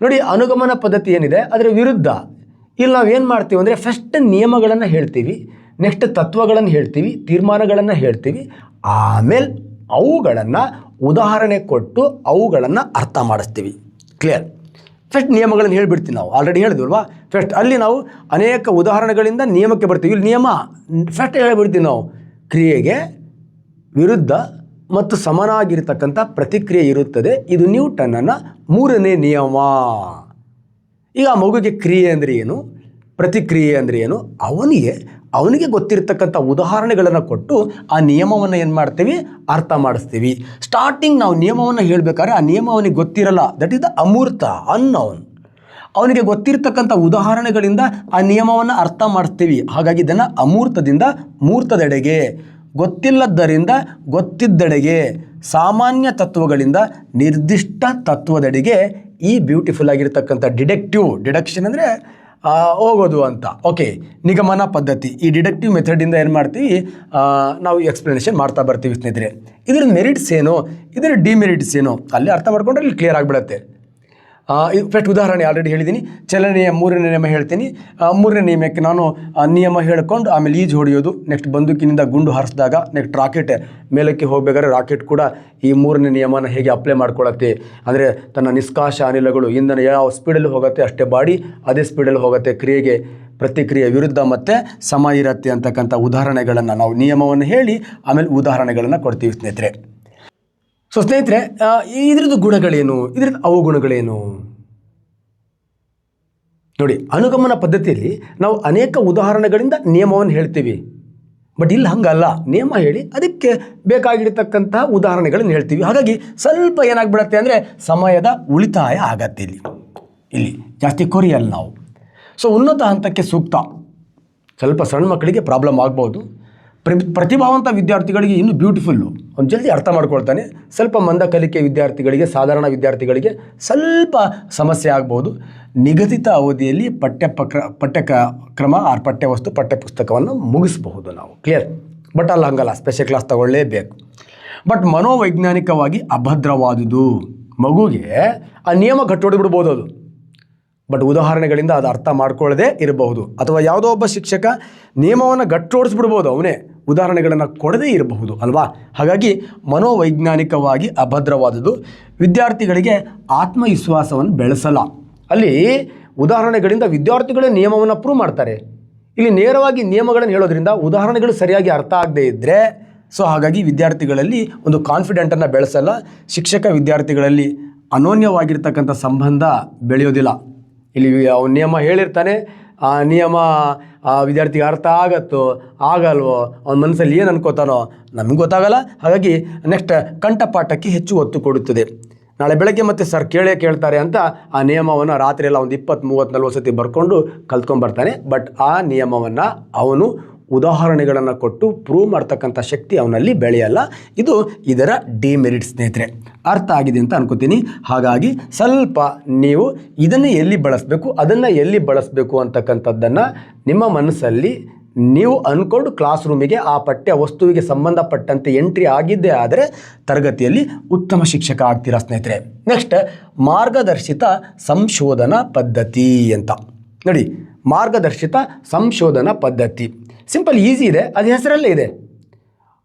ನೋಡಿ, ಅನುಗಮನ ಪದ್ಧತಿ ಏನಿದೆ ಅದರ ವಿರುದ್ಧ ಇಲ್ಲಿ ನಾವು ಏನು ಮಾಡ್ತೀವಿ ಅಂದರೆ ಫಸ್ಟ್ ನಿಯಮಗಳನ್ನು ಹೇಳ್ತೀವಿ, ನೆಕ್ಸ್ಟ್ ತತ್ವಗಳನ್ನು ಹೇಳ್ತೀವಿ, ತೀರ್ಮಾನಗಳನ್ನು ಹೇಳ್ತೀವಿ, ಆಮೇಲೆ ಅವುಗಳನ್ನು ಉದಾಹರಣೆ ಕೊಟ್ಟು ಅವುಗಳನ್ನು ಅರ್ಥ ಮಾಡಿಸ್ತೀವಿ. ಕ್ಲಿಯರ್? ಫಸ್ಟ್ ನಿಯಮಗಳನ್ನು ಹೇಳಿಬಿಡ್ತೀವಿ ನಾವು, ಆಲ್ರೆಡಿ ಹೇಳಿದ್ವಲ್ವಾ. ಫಸ್ಟ್ ಅಲ್ಲಿ ನಾವು ಅನೇಕ ಉದಾಹರಣೆಗಳಿಂದ ನಿಯಮಕ್ಕೆ ಬರ್ತೀವಿ. ಇಲ್ಲಿ ನಿಯಮ ಫಸ್ಟ್ ಹೇಳಿಬಿಡ್ತೀವಿ ನಾವು, ಕ್ರಿಯೆಗೆ ವಿರುದ್ಧ ಮತ್ತು ಸಮನಾಗಿರ್ತಕ್ಕಂಥ ಪ್ರತಿಕ್ರಿಯೆ ಇರುತ್ತದೆ. ಇದು ನ್ಯೂಟನ್ನ 3ನೇ ನಿಯಮ. ಈಗ ಆ ಮಗುವಿಗೆ ಕ್ರಿಯೆ ಅಂದರೆ ಏನು, ಪ್ರತಿಕ್ರಿಯೆ ಅಂದರೆ ಏನು, ಅವನಿಗೆ ಗೊತ್ತಿರತಕ್ಕಂಥ ಉದಾಹರಣೆಗಳನ್ನು ಕೊಟ್ಟು ಆ ನಿಯಮವನ್ನು ಏನು ಮಾಡ್ತೀವಿ, ಅರ್ಥ ಮಾಡಿಸ್ತೀವಿ. ಸ್ಟಾರ್ಟಿಂಗ್ ನಾವು ನಿಯಮವನ್ನು ಹೇಳಬೇಕಾದ್ರೆ ಆ ನಿಯಮ ಅವನಿಗೆ ಗೊತ್ತಿರಲ್ಲ, ದಟ್ ಇಸ್ ದ ಅಮೂರ್ತ, ಅನ್ನೋನ್. ಅವನಿಗೆ ಗೊತ್ತಿರತಕ್ಕಂಥ ಉದಾಹರಣೆಗಳಿಂದ ಆ ನಿಯಮವನ್ನು ಅರ್ಥ ಮಾಡಿಸ್ತೀವಿ. ಹಾಗಾಗಿ ಇದನ್ನು ಅಮೂರ್ತದಿಂದ ಮೂರ್ತದೆಡೆಗೆ, ಗೊತ್ತಿಲ್ಲದ್ದರಿಂದ ಗೊತ್ತಿದ್ದೆಡೆಗೆ, ಸಾಮಾನ್ಯ ತತ್ವಗಳಿಂದ ನಿರ್ದಿಷ್ಟ ತತ್ವದೆಡೆಗೆ ಈ ಬ್ಯೂಟಿಫುಲ್ ಆಗಿರ್ತಕ್ಕಂಥ ಡಿಡಕ್ಷನ್ ಅಂದರೆ ಹೋಗೋದು ಅಂತ. ಓಕೆ, ನಿಗಮನ ಪದ್ಧತಿ, ಈ ಡಿಡಕ್ಟಿವ್ ಮೆಥಡಿಂದ ಏನು ಮಾಡ್ತೀವಿ, ನಾವು ಎಕ್ಸ್ಪ್ಲನೇಷನ್ ಮಾಡ್ತಾ ಬರ್ತೀವಿ ಸ್ನೇಹಿತರೆ. ಇದರ ಮೆರಿಟ್ಸ್ ಏನು, ಇದರ ಡಿಮೆರಿಟ್ಸ್ ಏನು ಅಲ್ಲಿ ಅರ್ಥ ಮಾಡ್ಕೊಂಡ್ರೆ ಇಲ್ಲಿ ಕ್ಲಿಯರ್ ಆಗಿಬಿಡುತ್ತೆ. ಫಸ್ಟ್ ಉದಾಹರಣೆ ಆಲ್ರೆಡಿ ಹೇಳಿದ್ದೀನಿ. ಚಲನೆಯ 3ನೇ ನಿಯಮ ಹೇಳ್ತೀನಿ. 3ನೇ ನಿಯಮಕ್ಕೆ ನಾನು ನಿಯಮ ಹೇಳ್ಕೊಂಡು ಆಮೇಲೆ ಈಜು ಹೊಡೆಯೋದು, ನೆಕ್ಸ್ಟ್ ಬಂದೂಕಿನಿಂದ ಗುಂಡು ಹಾರಿಸಿದಾಗ, ನೆಕ್ಸ್ಟ್ ರಾಕೆಟ್ ಮೇಲಕ್ಕೆ ಹೋಗಬೇಕಾದ್ರೆ ರಾಕೆಟ್ ಕೂಡ ಈ 3ನೇ ನಿಯಮನ ಹೇಗೆ ಅಪ್ಲೈ ಮಾಡ್ಕೊಳ್ಳುತ್ತೆ ಅಂದರೆ ತನ್ನ ನಿಷ್ಕಾಶ ಅನಿಲಗಳು ಇಂಧನ ಯಾವ ಸ್ಪೀಡಲ್ಲಿ ಹೋಗುತ್ತೆ ಅಷ್ಟೇ ಬಾಡಿ ಅದೇ ಸ್ಪೀಡಲ್ಲಿ ಹೋಗುತ್ತೆ. ಕ್ರಿಯೆಗೆ ಪ್ರತಿಕ್ರಿಯೆ ವಿರುದ್ಧ ಮತ್ತು ಸಮ ಇರುತ್ತೆ ಅಂತಕ್ಕಂಥ ಉದಾಹರಣೆಗಳನ್ನು ನಾವು ನಿಯಮವನ್ನು ಹೇಳಿ ಆಮೇಲೆ ಉದಾಹರಣೆಗಳನ್ನು ಕೊಡ್ತೀವಿ ಸ್ನೇಹಿತರೆ. ಸೊ ಸ್ನೇಹಿತರೆ, ಇದ್ರದ್ದು ಗುಣಗಳೇನು, ಇದ್ರದ್ದು ಅವಗುಣಗಳೇನು ನೋಡಿ. ಅನುಗಮನ ಪದ್ಧತಿಯಲ್ಲಿ ನಾವು ಅನೇಕ ಉದಾಹರಣೆಗಳಿಂದ ನಿಯಮವನ್ನು ಹೇಳ್ತೀವಿ. ಬಟ್ ಇಲ್ಲಿ ಹಂಗಲ್ಲ, ನಿಯಮ ಹೇಳಿ ಅದಕ್ಕೆ ಬೇಕಾಗಿರ್ತಕ್ಕಂಥ ಉದಾಹರಣೆಗಳನ್ನು ಹೇಳ್ತೀವಿ. ಹಾಗಾಗಿ ಸ್ವಲ್ಪ ಏನಾಗ್ಬಿಡತ್ತೆ ಅಂದರೆ ಸಮಯದ ಉಳಿತಾಯ ಆಗತ್ತೆ. ಇಲ್ಲಿ ಜಾಸ್ತಿ ಕೊರಿಯಲ್ಲ ನಾವು. ಸೊ ಉನ್ನತ ಹಂತಕ್ಕೆ ಸೂಕ್ತ. ಸ್ವಲ್ಪ ಸಣ್ಣ ಮಕ್ಕಳಿಗೆ ಪ್ರಾಬ್ಲಮ್ ಆಗ್ಬೋದು. ಪ್ರತಿಭಾವಂತ ವಿದ್ಯಾರ್ಥಿಗಳಿಗೆ ಇನ್ನೂ ಬ್ಯೂಟಿಫುಲ್ಲು, ಅವ್ನು ಜಲ್ದಿ ಅರ್ಥ ಮಾಡ್ಕೊಳ್ತಾನೆ. ಸ್ವಲ್ಪ ಮಂದ ಕಲಿಕೆ ವಿದ್ಯಾರ್ಥಿಗಳಿಗೆ, ಸಾಧಾರಣ ವಿದ್ಯಾರ್ಥಿಗಳಿಗೆ ಸ್ವಲ್ಪ ಸಮಸ್ಯೆ ಆಗ್ಬೋದು. ನಿಗದಿತ ಅವಧಿಯಲ್ಲಿ ಪಠ್ಯಕ್ರಮ ಪಠ್ಯವಸ್ತು ಪಠ್ಯಪುಸ್ತಕವನ್ನು ಮುಗಿಸಬಹುದು ನಾವು. ಕ್ಲಿಯರ್? ಬಟ್ ಅಲ್ಲಿ ಹಂಗಲ್ಲ, ಸ್ಪೆಷಲ್ ಕ್ಲಾಸ್ ತಗೊಳ್ಳೇಬೇಕು. ಬಟ್ ಮನೋವೈಜ್ಞಾನಿಕವಾಗಿ ಅಭದ್ರವಾದುದು. ಮಗುಗೆ ಆ ನಿಯಮ ಕಟ್ಟೊಡಿಬಿಡ್ಬೋದು ಅದು, ಬಟ್ ಉದಾಹರಣೆಗಳಿಂದ ಅದು ಅರ್ಥ ಮಾಡ್ಕೊಳ್ಳದೆ ಇರಬಹುದು. ಅಥವಾ ಯಾವುದೋ ಒಬ್ಬ ಶಿಕ್ಷಕ ನಿಯಮವನ್ನು ಗಟ್ಟೋಡಿಸ್ಬಿಡ್ಬೋದು, ಅವನೇ ಉದಾಹರಣೆಗಳನ್ನು ಕೊಡದೇ ಇರಬಹುದು ಅಲ್ವಾ. ಹಾಗಾಗಿ ಮನೋವೈಜ್ಞಾನಿಕವಾಗಿ ಅಭದ್ರವಾದುದು. ವಿದ್ಯಾರ್ಥಿಗಳಿಗೆ ಆತ್ಮವಿಶ್ವಾಸವನ್ನು ಬೆಳೆಸಲ್ಲ. ಅಲ್ಲಿ ಉದಾಹರಣೆಗಳಿಂದ ವಿದ್ಯಾರ್ಥಿಗಳೇ ನಿಯಮವನ್ನು ಪ್ರೂವ್ ಮಾಡ್ತಾರೆ. ಇಲ್ಲಿ ನೇರವಾಗಿ ನಿಯಮಗಳನ್ನು ಹೇಳೋದ್ರಿಂದ ಉದಾಹರಣೆಗಳು ಸರಿಯಾಗಿ ಅರ್ಥ ಆಗದೇ ಇದ್ದರೆ, ಸೊ ಹಾಗಾಗಿ ವಿದ್ಯಾರ್ಥಿಗಳಲ್ಲಿ ಒಂದು ಕಾನ್ಫಿಡೆಂಟನ್ನು ಬೆಳೆಸಲ್ಲ. ಶಿಕ್ಷಕ ವಿದ್ಯಾರ್ಥಿಗಳಲ್ಲಿ ಅನೋನ್ಯವಾಗಿರ್ತಕ್ಕಂಥ ಸಂಬಂಧ ಬೆಳೆಯೋದಿಲ್ಲ. ಇಲ್ಲಿ ಅವನು ನಿಯಮ ಹೇಳಿರ್ತಾನೆ, ಆ ನಿಯಮ ವಿದ್ಯಾರ್ಥಿಗೆ ಅರ್ಥ ಆಗತ್ತೋ ಆಗಲ್ವೋ, ಅವನ ಮನಸ್ಸಲ್ಲಿ ಏನು ಅನ್ಕೋತಾನೋ ನಮಗೆ ಗೊತ್ತಾಗಲ್ಲ. ಹಾಗಾಗಿ ನೆಕ್ಸ್ಟ್ ಕಂಠಪಾಠಕ್ಕೆ ಹೆಚ್ಚು ಒತ್ತು ಕೊಡುತ್ತದೆ. ನಾಳೆ ಬೆಳಗ್ಗೆ ಮತ್ತೆ ಸರ್ ಕೇಳ್ತಾರೆ ಅಂತ ಆ ನಿಯಮವನ್ನು ರಾತ್ರಿ ಎಲ್ಲ ಒಂದು 20, 30, 40 ಸತಿ ಬರ್ಕೊಂಡು ಕಲ್ತ್ಕೊಂಡ್ಬರ್ತಾನೆ. ಬಟ್ ಆ ನಿಯಮವನ್ನು ಅವನು ಉದಾಹರಣೆಗಳನ್ನು ಕೊಟ್ಟು ಪ್ರೂವ್ ಮಾಡ್ತಕ್ಕಂಥ ಶಕ್ತಿ ಅವನಲ್ಲಿ ಬೆಳೆಯಲ್ಲ. ಇದು ಇದರ ಡಿಮೆರಿಟ್ ಸ್ನೇಹಿತರೆ. ಅರ್ಥ ಆಗಿದೆ ಅಂತ ಅನ್ಕೋತೀನಿ. ಹಾಗಾಗಿ ಸ್ವಲ್ಪ ನೀವು ಇದನ್ನು ಎಲ್ಲಿ ಬಳಸಬೇಕು, ಅದನ್ನು ಎಲ್ಲಿ ಬಳಸಬೇಕು ಅಂತಕ್ಕಂಥದ್ದನ್ನು ನಿಮ್ಮ ಮನಸ್ಸಲ್ಲಿ ನೀವು ಅಂದ್ಕೊಂಡು ಕ್ಲಾಸ್ ರೂಮಿಗೆ ಆ ಪಠ್ಯ ವಸ್ತುವಿಗೆ ಸಂಬಂಧಪಟ್ಟಂತೆ ಎಂಟ್ರಿ ಆಗಿದ್ದೇ ಆದರೆ ತರಗತಿಯಲ್ಲಿ ಉತ್ತಮ ಶಿಕ್ಷಕ ಆಗ್ತೀರಾ ಸ್ನೇಹಿತರೆ. ನೆಕ್ಸ್ಟ್, ಮಾರ್ಗದರ್ಶಿತ ಸಂಶೋಧನಾ ಪದ್ಧತಿ ಅಂತ ನೋಡಿ. ಮಾರ್ಗದರ್ಶಿತ ಸಂಶೋಧನಾ ಪದ್ಧತಿ ಸಿಂಪಲ್, ಈಸಿ ಇದೆ, ಅದು ಹೆಸರಲ್ಲೇ ಇದೆ.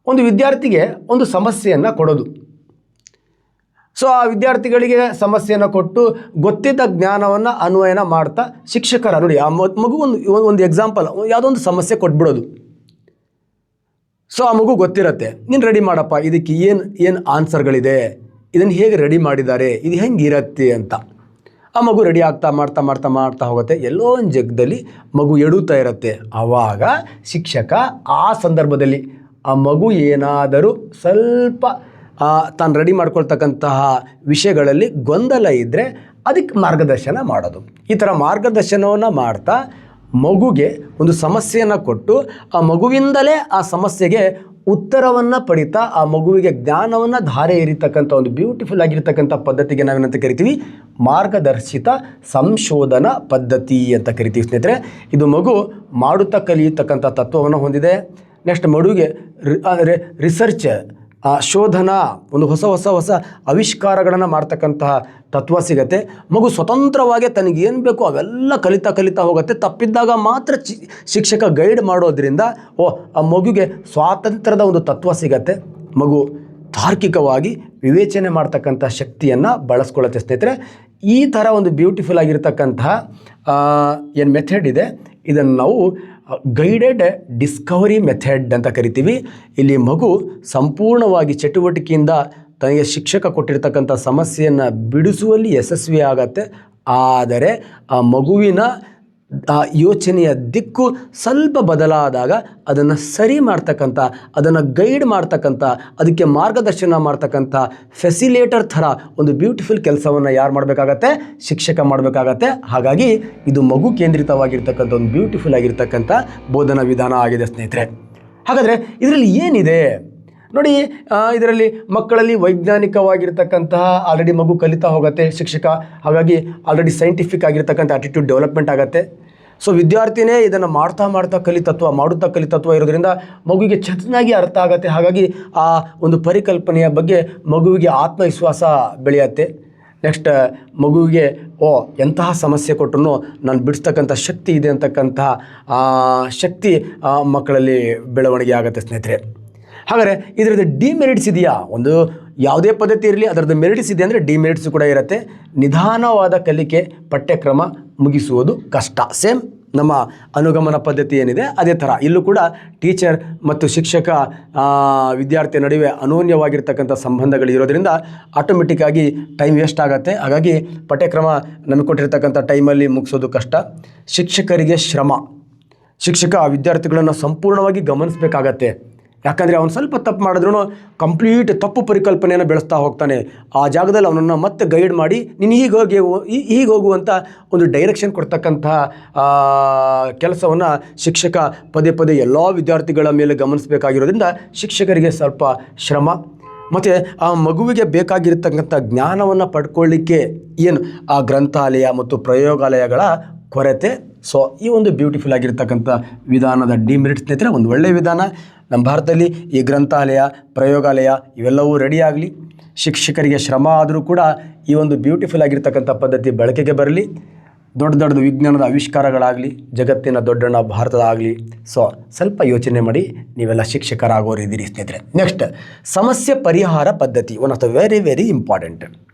ಒಂದು ವಿದ್ಯಾರ್ಥಿಗೆ ಒಂದು ಸಮಸ್ಯೆಯನ್ನು ಕೊಡೋದು. ಸೊ ಆ ವಿದ್ಯಾರ್ಥಿಗಳಿಗೆ ಸಮಸ್ಯೆಯನ್ನು ಕೊಟ್ಟು ಗೊತ್ತಿದ್ದ ಜ್ಞಾನವನ್ನು ಅನ್ವಯನ ಮಾಡ್ತಾ ಶಿಕ್ಷಕರ ನೋಡಿ ಆ ಮಗು ಒಂದು ಎಕ್ಸಾಂಪಲ್ ಯಾವುದೋ ಒಂದು ಸಮಸ್ಯೆ ಕೊಟ್ಬಿಡೋದು. ಸೊ ಆ ಮಗು ಗೊತ್ತಿರತ್ತೆ, ನೀನು ರೆಡಿ ಮಾಡಪ್ಪ, ಇದಕ್ಕೆ ಏನು ಆನ್ಸರ್ಗಳಿದೆ, ಇದನ್ನು ಹೇಗೆ ರೆಡಿ ಮಾಡಿದ್ದಾರೆ, ಇದು ಹೆಂಗಿರತ್ತೆ ಅಂತ. ಆ ಮಗು ರೆಡಿ ಆಗ್ತಾ ಮಾಡ್ತಾ ಹೋಗುತ್ತೆ. ಎಲ್ಲೋ ಒಂದು ಜಗದಲ್ಲಿ ಮಗು ಎಡುತ್ತಾ ಇರುತ್ತೆ. ಆವಾಗ ಶಿಕ್ಷಕ ಆ ಸಂದರ್ಭದಲ್ಲಿ ಆ ಮಗು ಏನಾದರೂ ಸ್ವಲ್ಪ ತಾನು ರೆಡಿ ಮಾಡ್ಕೊಳ್ತಕ್ಕಂತಹ ವಿಷಯಗಳಲ್ಲಿ ಗೊಂದಲ ಇದ್ದರೆ ಅದಕ್ಕೆ ಮಾರ್ಗದರ್ಶನ ಮಾಡೋದು. ಈ ಥರ ಮಾರ್ಗದರ್ಶನವನ್ನು ಮಾಡ್ತಾ ಮಗುಗೆ ಒಂದು ಸಮಸ್ಯೆಯನ್ನು ಕೊಟ್ಟು ಆ ಮಗುವಿಂದಲೇ ಆ ಸಮಸ್ಯೆಗೆ ಉತ್ತರವನ್ನು ಪಡಿತಾ ಆ ಮಗುವಿಗೆ ಜ್ಞಾನವನ್ನು ಧಾರೆ ಎರಿತಕ್ಕಂಥ ಒಂದು ಬ್ಯೂಟಿಫುಲ್ ಆಗಿರ್ತಕ್ಕಂಥ ಪದ್ಧತಿಗೆ ನಾವೇನಂತ ಕರಿತೀವಿ, ಮಾರ್ಗದರ್ಶಿತ ಸಂಶೋಧನಾ ಪದ್ಧತಿ ಅಂತ ಕರಿತೀವಿ ಸ್ನೇಹಿತರೆ. ಇದು ಮಗು ಮಾಡುತ್ತಾ ಕಲಿಯತಕ್ಕಂಥ ತತ್ವವನ್ನು ಹೊಂದಿದೆ. ನೆಕ್ಸ್ಟ್, ಮಗುವಿಗೆ ರಿಸರ್ಚ್ ಶೋಧನಾ ಒಂದು ಹೊಸ ಆವಿಷ್ಕಾರಗಳನ್ನು ಮಾಡ್ತಕ್ಕಂತಹ ತತ್ವ ಸಿಗತ್ತೆ. ಮಗು ಸ್ವತಂತ್ರವಾಗಿ ತನಗೇನು ಬೇಕೋ ಅವೆಲ್ಲ ಕಲಿತಾ ಹೋಗುತ್ತೆ. ತಪ್ಪಿದ್ದಾಗ ಮಾತ್ರ ಶಿಕ್ಷಕ ಗೈಡ್ ಮಾಡೋದ್ರಿಂದ ಆ ಮಗುಗೆ ಸ್ವಾತಂತ್ರ್ಯದ ಒಂದು ತತ್ವ ಸಿಗತ್ತೆ. ಮಗು ತಾರ್ಕಿಕವಾಗಿ ವಿವೇಚನೆ ಮಾಡ್ತಕ್ಕಂಥ ಶಕ್ತಿಯನ್ನು ಬಳಸ್ಕೊಳ್ಳುತ್ತೆ ಸ್ನೇಹಿತರೆ. ಈ ಥರ ಒಂದು ಬ್ಯೂಟಿಫುಲ್ ಆಗಿರ್ತಕ್ಕಂತಹ ಏನು ಮೆಥಡ್ ಇದೆ, ಇದನ್ನು ನಾವು ಗೈಡೆಡ್ ಡಿಸ್ಕವರಿ ಮೆಥಡ್ ಅಂತ ಕರಿತೀವಿ. ಇಲ್ಲಿ ಮಗು ಸಂಪೂರ್ಣವಾಗಿ ಚಟುವಟಿಕೆಯಿಂದ ತನಗೆ ಶಿಕ್ಷಕ ಕೊಟ್ಟಿರ್ತಕ್ಕಂಥ ಸಮಸ್ಯೆಯನ್ನು ಬಿಡಿಸುವಲ್ಲಿ ಯಶಸ್ವಿ ಆಗತ್ತೆ. ಆದರೆ ಆ ಮಗುವಿನ ಯೋಚನೆಯ ದಿಕ್ಕು ಸ್ವಲ್ಪ ಬದಲಾದಾಗ ಅದನ್ನು ಸರಿ ಮಾಡ್ತಕ್ಕಂಥ, ಅದನ್ನು ಗೈಡ್ ಮಾಡ್ತಕ್ಕಂಥ, ಅದಕ್ಕೆ ಮಾರ್ಗದರ್ಶನ ಮಾಡ್ತಕ್ಕಂಥ ಫೆಸಿಲೇಟರ್ ಥರ ಒಂದು ಬ್ಯೂಟಿಫುಲ್ ಕೆಲಸವನ್ನು ಯಾರು ಮಾಡಬೇಕಾಗತ್ತೆ, ಶಿಕ್ಷಕ ಮಾಡಬೇಕಾಗತ್ತೆ. ಹಾಗಾಗಿ ಇದು ಮಗು ಕೇಂದ್ರಿತವಾಗಿರ್ತಕ್ಕಂಥ ಒಂದು ಬ್ಯೂಟಿಫುಲ್ ಆಗಿರ್ತಕ್ಕಂಥ ಬೋಧನಾ ವಿಧಾನ ಆಗಿದೆ ಸ್ನೇಹಿತರೆ. ಹಾಗಾದರೆ ಇದರಲ್ಲಿ ಏನಿದೆ ನೋಡಿ, ಇದರಲ್ಲಿ ಮಕ್ಕಳಲ್ಲಿ ವೈಜ್ಞಾನಿಕವಾಗಿರ್ತಕ್ಕಂತಹ ಆಲ್ರೆಡಿ ಮಗು ಕಲಿತಾ ಹೋಗುತ್ತೆ ಶಿಕ್ಷಕ, ಹಾಗಾಗಿ ಆಲ್ರೆಡಿ ಸೈಂಟಿಫಿಕ್ ಆಗಿರ್ತಕ್ಕಂಥ ಆಟಿಟ್ಯೂಡ್ ಡೆವಲಪ್ಮೆಂಟ್ ಆಗುತ್ತೆ. ಸೊ ವಿದ್ಯಾರ್ಥಿನೇ ಇದನ್ನು ಮಾಡುತ್ತಾ ಕಲಿತತ್ವ ಇರೋದ್ರಿಂದ ಮಗುವಿಗೆ ಚೆನ್ನಾಗಿ ಅರ್ಥ ಆಗುತ್ತೆ. ಹಾಗಾಗಿ ಆ ಒಂದು ಪರಿಕಲ್ಪನೆಯ ಬಗ್ಗೆ ಮಗುವಿಗೆ ಆತ್ಮವಿಶ್ವಾಸ ಬೆಳೆಯುತ್ತೆ. ನೆಕ್ಸ್ಟ್, ಮಗುವಿಗೆ ಎಂತಹ ಸಮಸ್ಯೆ ಕೊಟ್ಟರು ನಾನು ಬಿಡಿಸ್ತಕ್ಕಂಥ ಶಕ್ತಿ ಇದೆ ಅಂತಕ್ಕಂತಹ ಶಕ್ತಿ ಮಕ್ಕಳಲ್ಲಿ ಬೆಳವಣಿಗೆ ಆಗುತ್ತೆ ಸ್ನೇಹಿತರೆ. ಹಾಗಾದರೆ ಇದರದ್ದು ಡಿಮೆರಿಟ್ಸ್ ಇದೆಯಾ? ಒಂದು ಯಾವುದೇ ಪದ್ಧತಿ ಇರಲಿ ಅದರದ್ದು ಮೆರಿಟ್ಸ್ ಇದೆ ಅಂದರೆ ಡಿಮೆರಿಟ್ಸ್ ಕೂಡ ಇರುತ್ತೆ. ನಿಧಾನವಾದ ಕಲಿಕೆ, ಪಠ್ಯಕ್ರಮ ಮುಗಿಸುವುದು ಕಷ್ಟ. ಸೇಮ್ ನಮ್ಮ ಅನುಗಮನ ಪದ್ಧತಿ ಏನಿದೆ ಅದೇ ಥರ ಇಲ್ಲೂ ಕೂಡ ಟೀಚರ್ ಮತ್ತು ಶಿಕ್ಷಕ ವಿದ್ಯಾರ್ಥಿ ನಡುವೆ ಅನೋನ್ಯವಾಗಿರ್ತಕ್ಕಂಥ ಸಂಬಂಧಗಳು ಇರೋದ್ರಿಂದ ಆಟೋಮೆಟಿಕ್ಕಾಗಿ ಟೈಮ್ ವೇಸ್ಟ್ ಆಗುತ್ತೆ. ಹಾಗಾಗಿ ಪಠ್ಯಕ್ರಮ ನಮಗೆ ಕೊಟ್ಟಿರ್ತಕ್ಕಂಥ ಟೈಮಲ್ಲಿ ಮುಗಿಸೋದು ಕಷ್ಟ. ಶಿಕ್ಷಕರಿಗೆ ಶ್ರಮ. ಶಿಕ್ಷಕ ಆ ವಿದ್ಯಾರ್ಥಿಗಳನ್ನು ಸಂಪೂರ್ಣವಾಗಿ ಗಮನಿಸಬೇಕಾಗತ್ತೆ. ಯಾಕಂದರೆ ಅವನು ಸ್ವಲ್ಪ ತಪ್ಪು ಮಾಡಿದ್ರೂ ಕಂಪ್ಲೀಟ್ ತಪ್ಪು ಪರಿಕಲ್ಪನೆಯನ್ನು ಬೆಳೆಸ್ತಾ ಹೋಗ್ತಾನೆ. ಆ ಜಾಗದಲ್ಲಿ ಅವನನ್ನು ಮತ್ತೆ ಗೈಡ್ ಮಾಡಿ ನೀನು ಹೀಗೆ ಹೋಗುವಂಥ ಒಂದು ಡೈರೆಕ್ಷನ್ ಕೊಡ್ತಕ್ಕಂತಹ ಕೆಲಸವನ್ನು ಶಿಕ್ಷಕ ಪದೇ ಎಲ್ಲ ವಿದ್ಯಾರ್ಥಿಗಳ ಮೇಲೆ ಗಮನಿಸಬೇಕಾಗಿರೋದ್ರಿಂದ ಶಿಕ್ಷಕರಿಗೆ ಸ್ವಲ್ಪ ಶ್ರಮ. ಮತ್ತು ಆ ಮಗುವಿಗೆ ಬೇಕಾಗಿರ್ತಕ್ಕಂಥ ಜ್ಞಾನವನ್ನು ಪಡ್ಕೊಳ್ಳಿಕ್ಕೆ ಏನು ಆ ಗ್ರಂಥಾಲಯ ಮತ್ತು ಪ್ರಯೋಗಾಲಯಗಳ ಕೊರತೆ. ಸೊ ಈ ಒಂದು ಬ್ಯೂಟಿಫುಲ್ ಆಗಿರ್ತಕ್ಕಂಥ ವಿಧಾನದ ಡಿಮೆರಿಟ್ ಸ್ನೇಹಿತರೆ, ಒಂದು ಒಳ್ಳೆಯ ವಿಧಾನ. ನಮ್ಮ ಭಾರತದಲ್ಲಿ ಈ ಗ್ರಂಥಾಲಯ, ಪ್ರಯೋಗಾಲಯ ಇವೆಲ್ಲವೂ ರೆಡಿ ಆಗಲಿ. ಶಿಕ್ಷಕರಿಗೆ ಶ್ರಮ ಆದರೂ ಕೂಡ ಈ ಒಂದು ಬ್ಯೂಟಿಫುಲ್ ಆಗಿರ್ತಕ್ಕಂಥ ಪದ್ಧತಿ ಬಳಕೆಗೆ ಬರಲಿ. ದೊಡ್ಡ ವಿಜ್ಞಾನದ ಆವಿಷ್ಕಾರಗಳಾಗಲಿ, ಜಗತ್ತಿನ ದೊಡ್ಡಣ್ಣ ಭಾರತದ ಆಗಲಿ. ಸೊ ಸ್ವಲ್ಪ ಯೋಚನೆ ಮಾಡಿ, ನೀವೆಲ್ಲ ಶಿಕ್ಷಕರಾಗೋರಿದ್ದೀರಿ ಸ್ನೇಹಿತರೆ. ನೆಕ್ಸ್ಟ್, ಸಮಸ್ಯೆ ಪರಿಹಾರ ಪದ್ಧತಿ. One of the very important.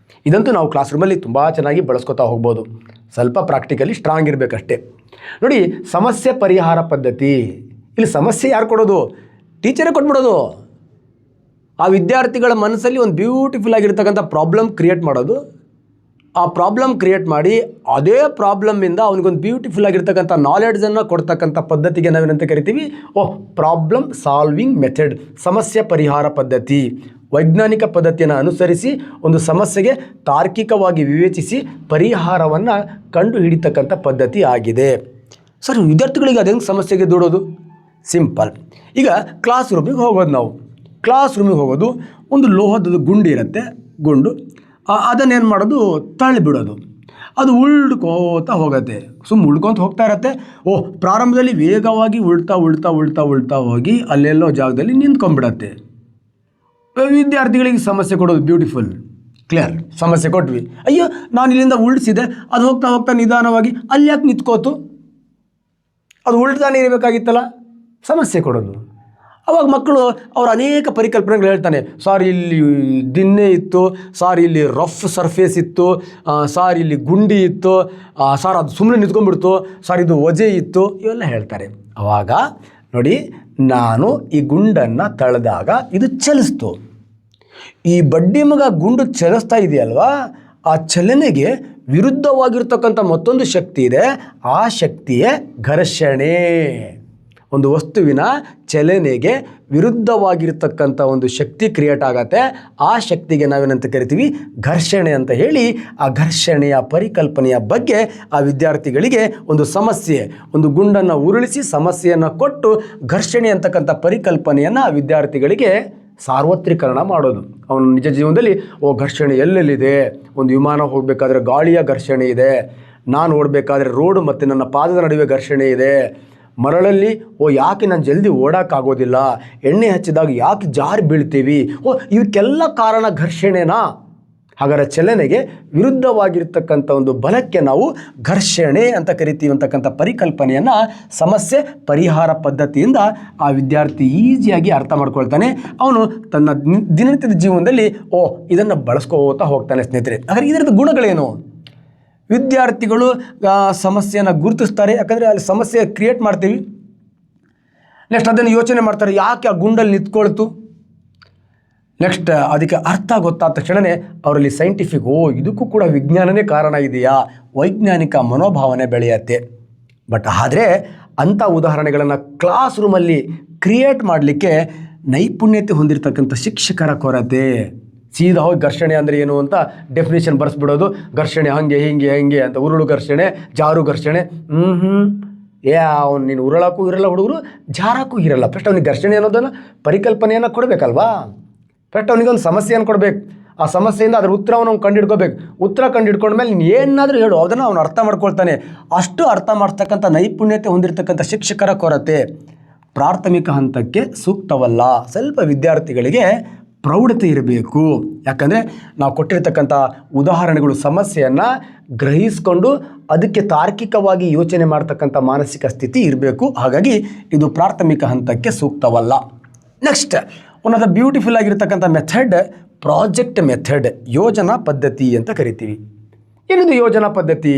ಇದಂತೂ ನಾವು ಕ್ಲಾಸ್ ರೂಮಲ್ಲಿ ತುಂಬ ಚೆನ್ನಾಗಿ ಬಳಸ್ಕೊತಾ ಹೋಗ್ಬೋದು. ಸ್ವಲ್ಪ ಪ್ರಾಕ್ಟಿಕಲಿ ಸ್ಟ್ರಾಂಗ್ ಇರಬೇಕಷ್ಟೇ. ನೋಡಿ, ಸಮಸ್ಯೆ ಪರಿಹಾರ ಪದ್ಧತಿ. ಇಲ್ಲಿ ಸಮಸ್ಯೆ ಯಾರು ಕೊಡೋದು? ಟೀಚರೇ ಕೊಟ್ಬಿಡೋದು. ಆ ವಿದ್ಯಾರ್ಥಿಗಳ ಮನಸ್ಸಲ್ಲಿ ಒಂದು ಬ್ಯೂಟಿಫುಲ್ ಆಗಿರ್ತಕ್ಕಂಥ ಪ್ರಾಬ್ಲಮ್ ಕ್ರಿಯೇಟ್ ಮಾಡೋದು. ಆ ಪ್ರಾಬ್ಲಮ್ ಕ್ರಿಯೇಟ್ ಮಾಡಿ ಅದೇ ಪ್ರಾಬ್ಲಮ್ಮಿಂದ ಅವನಿಗೊಂದು ಬ್ಯೂಟಿಫುಲ್ ಆಗಿರ್ತಕ್ಕಂಥ ನಾಲೆಡ್ಜನ್ನು ಕೊಡ್ತಕ್ಕಂಥ ಪದ್ಧತಿಗೆ ನಾವೇನಂತ ಕರಿತೀವಿ, ಪ್ರಾಬ್ಲಮ್ ಸಾಲ್ವಿಂಗ್ ಮೆಥಡ್, ಸಮಸ್ಯೆ ಪರಿಹಾರ ಪದ್ಧತಿ. ವೈಜ್ಞಾನಿಕ ಪದ್ಧತಿಯನ್ನು ಅನುಸರಿಸಿ ಒಂದು ಸಮಸ್ಯೆಗೆ ತಾರ್ಕಿಕವಾಗಿ ವಿವೇಚಿಸಿ ಪರಿಹಾರವನ್ನು ಕಂಡು ಹಿಡಿತಕ್ಕಂಥ ಪದ್ಧತಿ ಆಗಿದೆ. ಸರ್, ವಿದ್ಯಾರ್ಥಿಗಳಿಗೆ ಅದು ಹೆಂಗೆ ಸಮಸ್ಯೆಗೆ ದೂಡೋದು? ಸಿಂಪಲ್. ಈಗ ಕ್ಲಾಸ್ ರೂಮಿಗೆ ಹೋಗೋದು ನಾವು. ಕ್ಲಾಸ್ ರೂಮಿಗೆ ಹೋಗೋದು, ಒಂದು ಲೋಹದ ಗುಂಡು ಇರುತ್ತೆ, ಗುಂಡು ಅದನ್ನೇನು ಮಾಡೋದು, ತಳ್ಳಿಬಿಡೋದು. ಅದು ಉಳ್ಕೋತ ಹೋಗುತ್ತೆ, ಉಳ್ಕೊತ ಹೋಗ್ತಾ ಇರತ್ತೆ. ಪ್ರಾರಂಭದಲ್ಲಿ ವೇಗವಾಗಿ ಉಳ್ತಾ ಉಳ್ತಾ ಉಳ್ತಾ ಉಳ್ತಾ ಹೋಗಿ ಅಲ್ಲೆಲ್ಲೋ ಜಾಗದಲ್ಲಿ ನಿಂತ್ಕೊಂಡ್ಬಿಡತ್ತೆ. ವಿದ್ಯಾರ್ಥಿಗಳಿಗೆ ಸಮಸ್ಯೆ ಕೊಡೋದು ಬ್ಯೂಟಿಫುಲ್, ಕ್ಲಿಯರ್. ಸಮಸ್ಯೆ ಕೊಟ್ವಿ, ಅಯ್ಯೋ ನಾನು ಇಲ್ಲಿಂದ ಉಳಿಸಿದೆ, ಅದು ಹೋಗ್ತಾ ಹೋಗ್ತಾ ನಿಧಾನವಾಗಿ ಅಲ್ಲಿ ಯಾಕೆ ನಿಂತ್ಕೋತು, ಅದು ಉಳ್ತಾನೆ ಇರಬೇಕಾಗಿತ್ತಲ್ಲ, ಸಮಸ್ಯೆ ಕೊಡೋದು. ಅವಾಗ ಮಕ್ಕಳು ಅವ್ರ ಅನೇಕ ಪರಿಕಲ್ಪನೆಗಳು ಹೇಳ್ತಾನೆ, ಸಾರ್ ಇಲ್ಲಿ ದಿನ್ನೆ ಇತ್ತು, ಸಾರ್ ಇಲ್ಲಿ ರಫ್ ಸರ್ಫೇಸ್ ಇತ್ತು, ಸಾರ್ ಇಲ್ಲಿ ಗುಂಡಿ ಇತ್ತು, ಸಾರ್ ಅದು ಸುಮ್ಮನೆ ನಿಂತ್ಕೊಂಡ್ಬಿಡ್ತು, ಸಾರ್ ಇದು ವಜೆ ಇತ್ತು, ಇವೆಲ್ಲ ಹೇಳ್ತಾರೆ. ಅವಾಗ ನೋಡಿ, ನಾನು ಈ ಗುಂಡನ್ನು ತಳೆದಾಗ ಇದು ಚಲಿಸ್ತು. ಈ ಬಡ್ಡಿ ಮಗ ಗುಂಡು ಚಲಿಸ್ತಾ ಇದೆಯಲ್ವಾ, ಆ ಚಲನೆಗೆ ವಿರುದ್ಧವಾಗಿರ್ತಕ್ಕಂಥ ಮತ್ತೊಂದು ಶಕ್ತಿ ಇದೆ, ಆ ಶಕ್ತಿಯೇ ಘರ್ಷಣೆ. ಒಂದು ವಸ್ತುವಿನ ಚಲನೆಗೆ ವಿರುದ್ಧವಾಗಿರ್ತಕ್ಕಂಥ ಒಂದು ಶಕ್ತಿ ಕ್ರಿಯೇಟ್ ಆಗತ್ತೆ, ಆ ಶಕ್ತಿಗೆ ನಾವೇನಂತ ಕರಿತೀವಿ, ಘರ್ಷಣೆ ಅಂತ ಹೇಳಿ. ಆ ಘರ್ಷಣೆಯ ಪರಿಕಲ್ಪನೆಯ ಬಗ್ಗೆ ಆ ವಿದ್ಯಾರ್ಥಿಗಳಿಗೆ ಒಂದು ಸಮಸ್ಯೆ, ಒಂದು ಗುಂಡನ್ನು ಉರುಳಿಸಿ ಸಮಸ್ಯೆಯನ್ನು ಕೊಟ್ಟು ಘರ್ಷಣೆ ಅಂತಕ್ಕಂಥ ಪರಿಕಲ್ಪನೆಯನ್ನು ಆ ವಿದ್ಯಾರ್ಥಿಗಳಿಗೆ ಸಾರ್ವತ್ರೀಕರಣ ಮಾಡೋದು. ಅವನು ನಿಜ ಜೀವನದಲ್ಲಿ ಘರ್ಷಣೆ ಎಲ್ಲೆಲ್ಲಿದೆ, ಒಂದು ವಿಮಾನ ಹೋಗಬೇಕಾದ್ರೆ ಗಾಳಿಯ ಘರ್ಷಣೆ ಇದೆ, ನಾನು ಓಡಬೇಕಾದ್ರೆ ರೋಡು ಮತ್ತು ನನ್ನ ಪಾದದ ನಡುವೆ ಘರ್ಷಣೆ ಇದೆ, ಮರಳಲ್ಲಿ ಯಾಕೆ ನಾನು ಜಲ್ದಿ ಓಡೋಕ್ಕಾಗೋದಿಲ್ಲ, ಎಣ್ಣೆ ಹಚ್ಚಿದಾಗ ಯಾಕೆ ಜಾರಿ ಬೀಳ್ತೀವಿ, ಇವಕ್ಕೆಲ್ಲ ಕಾರಣ ಘರ್ಷಣೆನಾ? ಹಾಗಾದರೆ ಚಲನೆಗೆ ವಿರುದ್ಧವಾಗಿರ್ತಕ್ಕಂಥ ಒಂದು ಬಲಕ್ಕೆ ನಾವು ಘರ್ಷಣೆ ಅಂತ ಕರಿತೀವಿ ಅಂತಕ್ಕಂಥ ಪರಿಕಲ್ಪನೆಯನ್ನು ಸಮಸ್ಯೆ ಪರಿಹಾರ ಪದ್ಧತಿಯಿಂದ ಆ ವಿದ್ಯಾರ್ಥಿ ಈಸಿಯಾಗಿ ಅರ್ಥ ಮಾಡ್ಕೊಳ್ತಾನೆ. ಅವನು ತನ್ನ ದಿನನಿತ್ಯದ ಜೀವನದಲ್ಲಿ ಇದನ್ನು ಬಳಸ್ಕೋತಾ ಹೋಗ್ತಾನೆ ಸ್ನೇಹಿತರೆ. ಹಾಗಾದರೆ ಇದರದ ಗುಣಗಳೇನು? ವಿದ್ಯಾರ್ಥಿಗಳು ಸಮಸ್ಯೆಯನ್ನು ಗುರುತಿಸ್ತಾರೆ, ಯಾಕಂದರೆ ಅಲ್ಲಿ ಸಮಸ್ಯೆ ಕ್ರಿಯೇಟ್ ಮಾಡ್ತೀವಿ. ನೆಕ್ಸ್ಟ್ ಅದನ್ನು ಯೋಚನೆ ಮಾಡ್ತಾರೆ, ಯಾಕೆ ಆ ಗುಂಡಲ್ಲಿ ನಿಂತ್ಕೊಳ್ತು. ನೆಕ್ಸ್ಟ್ ಅದಕ್ಕೆ ಅರ್ಥ ಗೊತ್ತಾದ ತಕ್ಷಣವೇ ಅವರಲ್ಲಿ ಸೈಂಟಿಫಿಕ್ ಇದಕ್ಕೂ ಕೂಡ ವಿಜ್ಞಾನನೇ ಕಾರಣ ಇದೆಯಾ, ವೈಜ್ಞಾನಿಕ ಮನೋಭಾವನೆ ಬೆಳೆಯುತ್ತೆ. ಬಟ್ ಆದರೆ ಅಂಥ ಉದಾಹರಣೆಗಳನ್ನು ಕ್ಲಾಸ್ ರೂಮಲ್ಲಿ ಕ್ರಿಯೇಟ್ ಮಾಡಲಿಕ್ಕೆ ನೈಪುಣ್ಯತೆ ಹೊಂದಿರತಕ್ಕಂಥ ಶಿಕ್ಷಕರ ಕೊರತೆ. ಸೀದಾ ಹೋಗಿ ಘರ್ಷಣೆ ಅಂದರೆ ಏನು ಅಂತ ಡೆಫಿನೇಷನ್ ಬರೆಸ್ಬಿಡೋದು, ಘರ್ಷಣೆ ಹಾಗೆ ಹೀಗೆ ಹೀಗೆ ಅಂತ, ಉರುಳು ಘರ್ಷಣೆ, ಜಾರು ಘರ್ಷಣೆ. ಅವ್ನು ನೀನು ಉರುಳಕ್ಕೂ ಇರಲ್ಲ, ಹುಡುಗರು ಜಾರಕ್ಕೂ ಇರಲ್ಲ. ಫಸ್ಟ್ ಅವನಿಗೆ ಘರ್ಷಣೆ ಅನ್ನೋದನ್ನು ಪರಿಕಲ್ಪನೆಯನ್ನು ಕೊಡಬೇಕಲ್ವಾ. ಫಸ್ಟ್ ಅವನಿಗೊಂದು ಸಮಸ್ಯೆಯನ್ನು ಕೊಡಬೇಕು, ಆ ಸಮಸ್ಯೆಯಿಂದ ಅದರ ಉತ್ತರವನ್ನು ಅವ್ನು ಕಂಡುಹಿಡ್ಕೋಬೇಕು. ಉತ್ತರ ಕಂಡುಹಿಡ್ಕೊಂಡ್ಮೇಲೆ ನೀನು ಏನಾದರೂ ಹೇಳು, ಅದನ್ನು ಅವನು ಅರ್ಥ ಮಾಡ್ಕೊಳ್ತಾನೆ. ಅಷ್ಟು ಅರ್ಥ ಮಾಡ್ತಕ್ಕಂಥ ನೈಪುಣ್ಯತೆ ಹೊಂದಿರತಕ್ಕಂಥ ಶಿಕ್ಷಕರ ಕೊರತೆ ಪ್ರಾಥಮಿಕ ಹಂತಕ್ಕೆ ಸೂಕ್ತವಲ್ಲ. ಸ್ವಲ್ಪ ವಿದ್ಯಾರ್ಥಿಗಳಿಗೆ ಪ್ರೌಢತೆ ಇರಬೇಕು. ಯಾಕಂದರೆ ನಾವು ಕೊಟ್ಟಿರ್ತಕ್ಕಂಥ ಉದಾಹರಣೆಗಳು ಸಮಸ್ಯೆಯನ್ನು ಗ್ರಹಿಸಿಕೊಂಡು ಅದಕ್ಕೆ ತಾರ್ಕಿಕವಾಗಿ ಯೋಚನೆ ಮಾಡ್ತಕ್ಕಂಥ ಮಾನಸಿಕ ಸ್ಥಿತಿ ಇರಬೇಕು. ಹಾಗಾಗಿ ಇದು ಪ್ರಾಥಮಿಕ ಹಂತಕ್ಕೆ ಸೂಕ್ತವಲ್ಲ. Next one of the beautiful ಆಗಿರ್ತಕ್ಕಂಥ ಮೆಥಡ್ ಪ್ರಾಜೆಕ್ಟ್ ಮೆಥಡ್, ಯೋಜನಾ ಪದ್ಧತಿ ಅಂತ ಕರಿತೀವಿ. ಏನಿದು ಯೋಜನಾ ಪದ್ಧತಿ?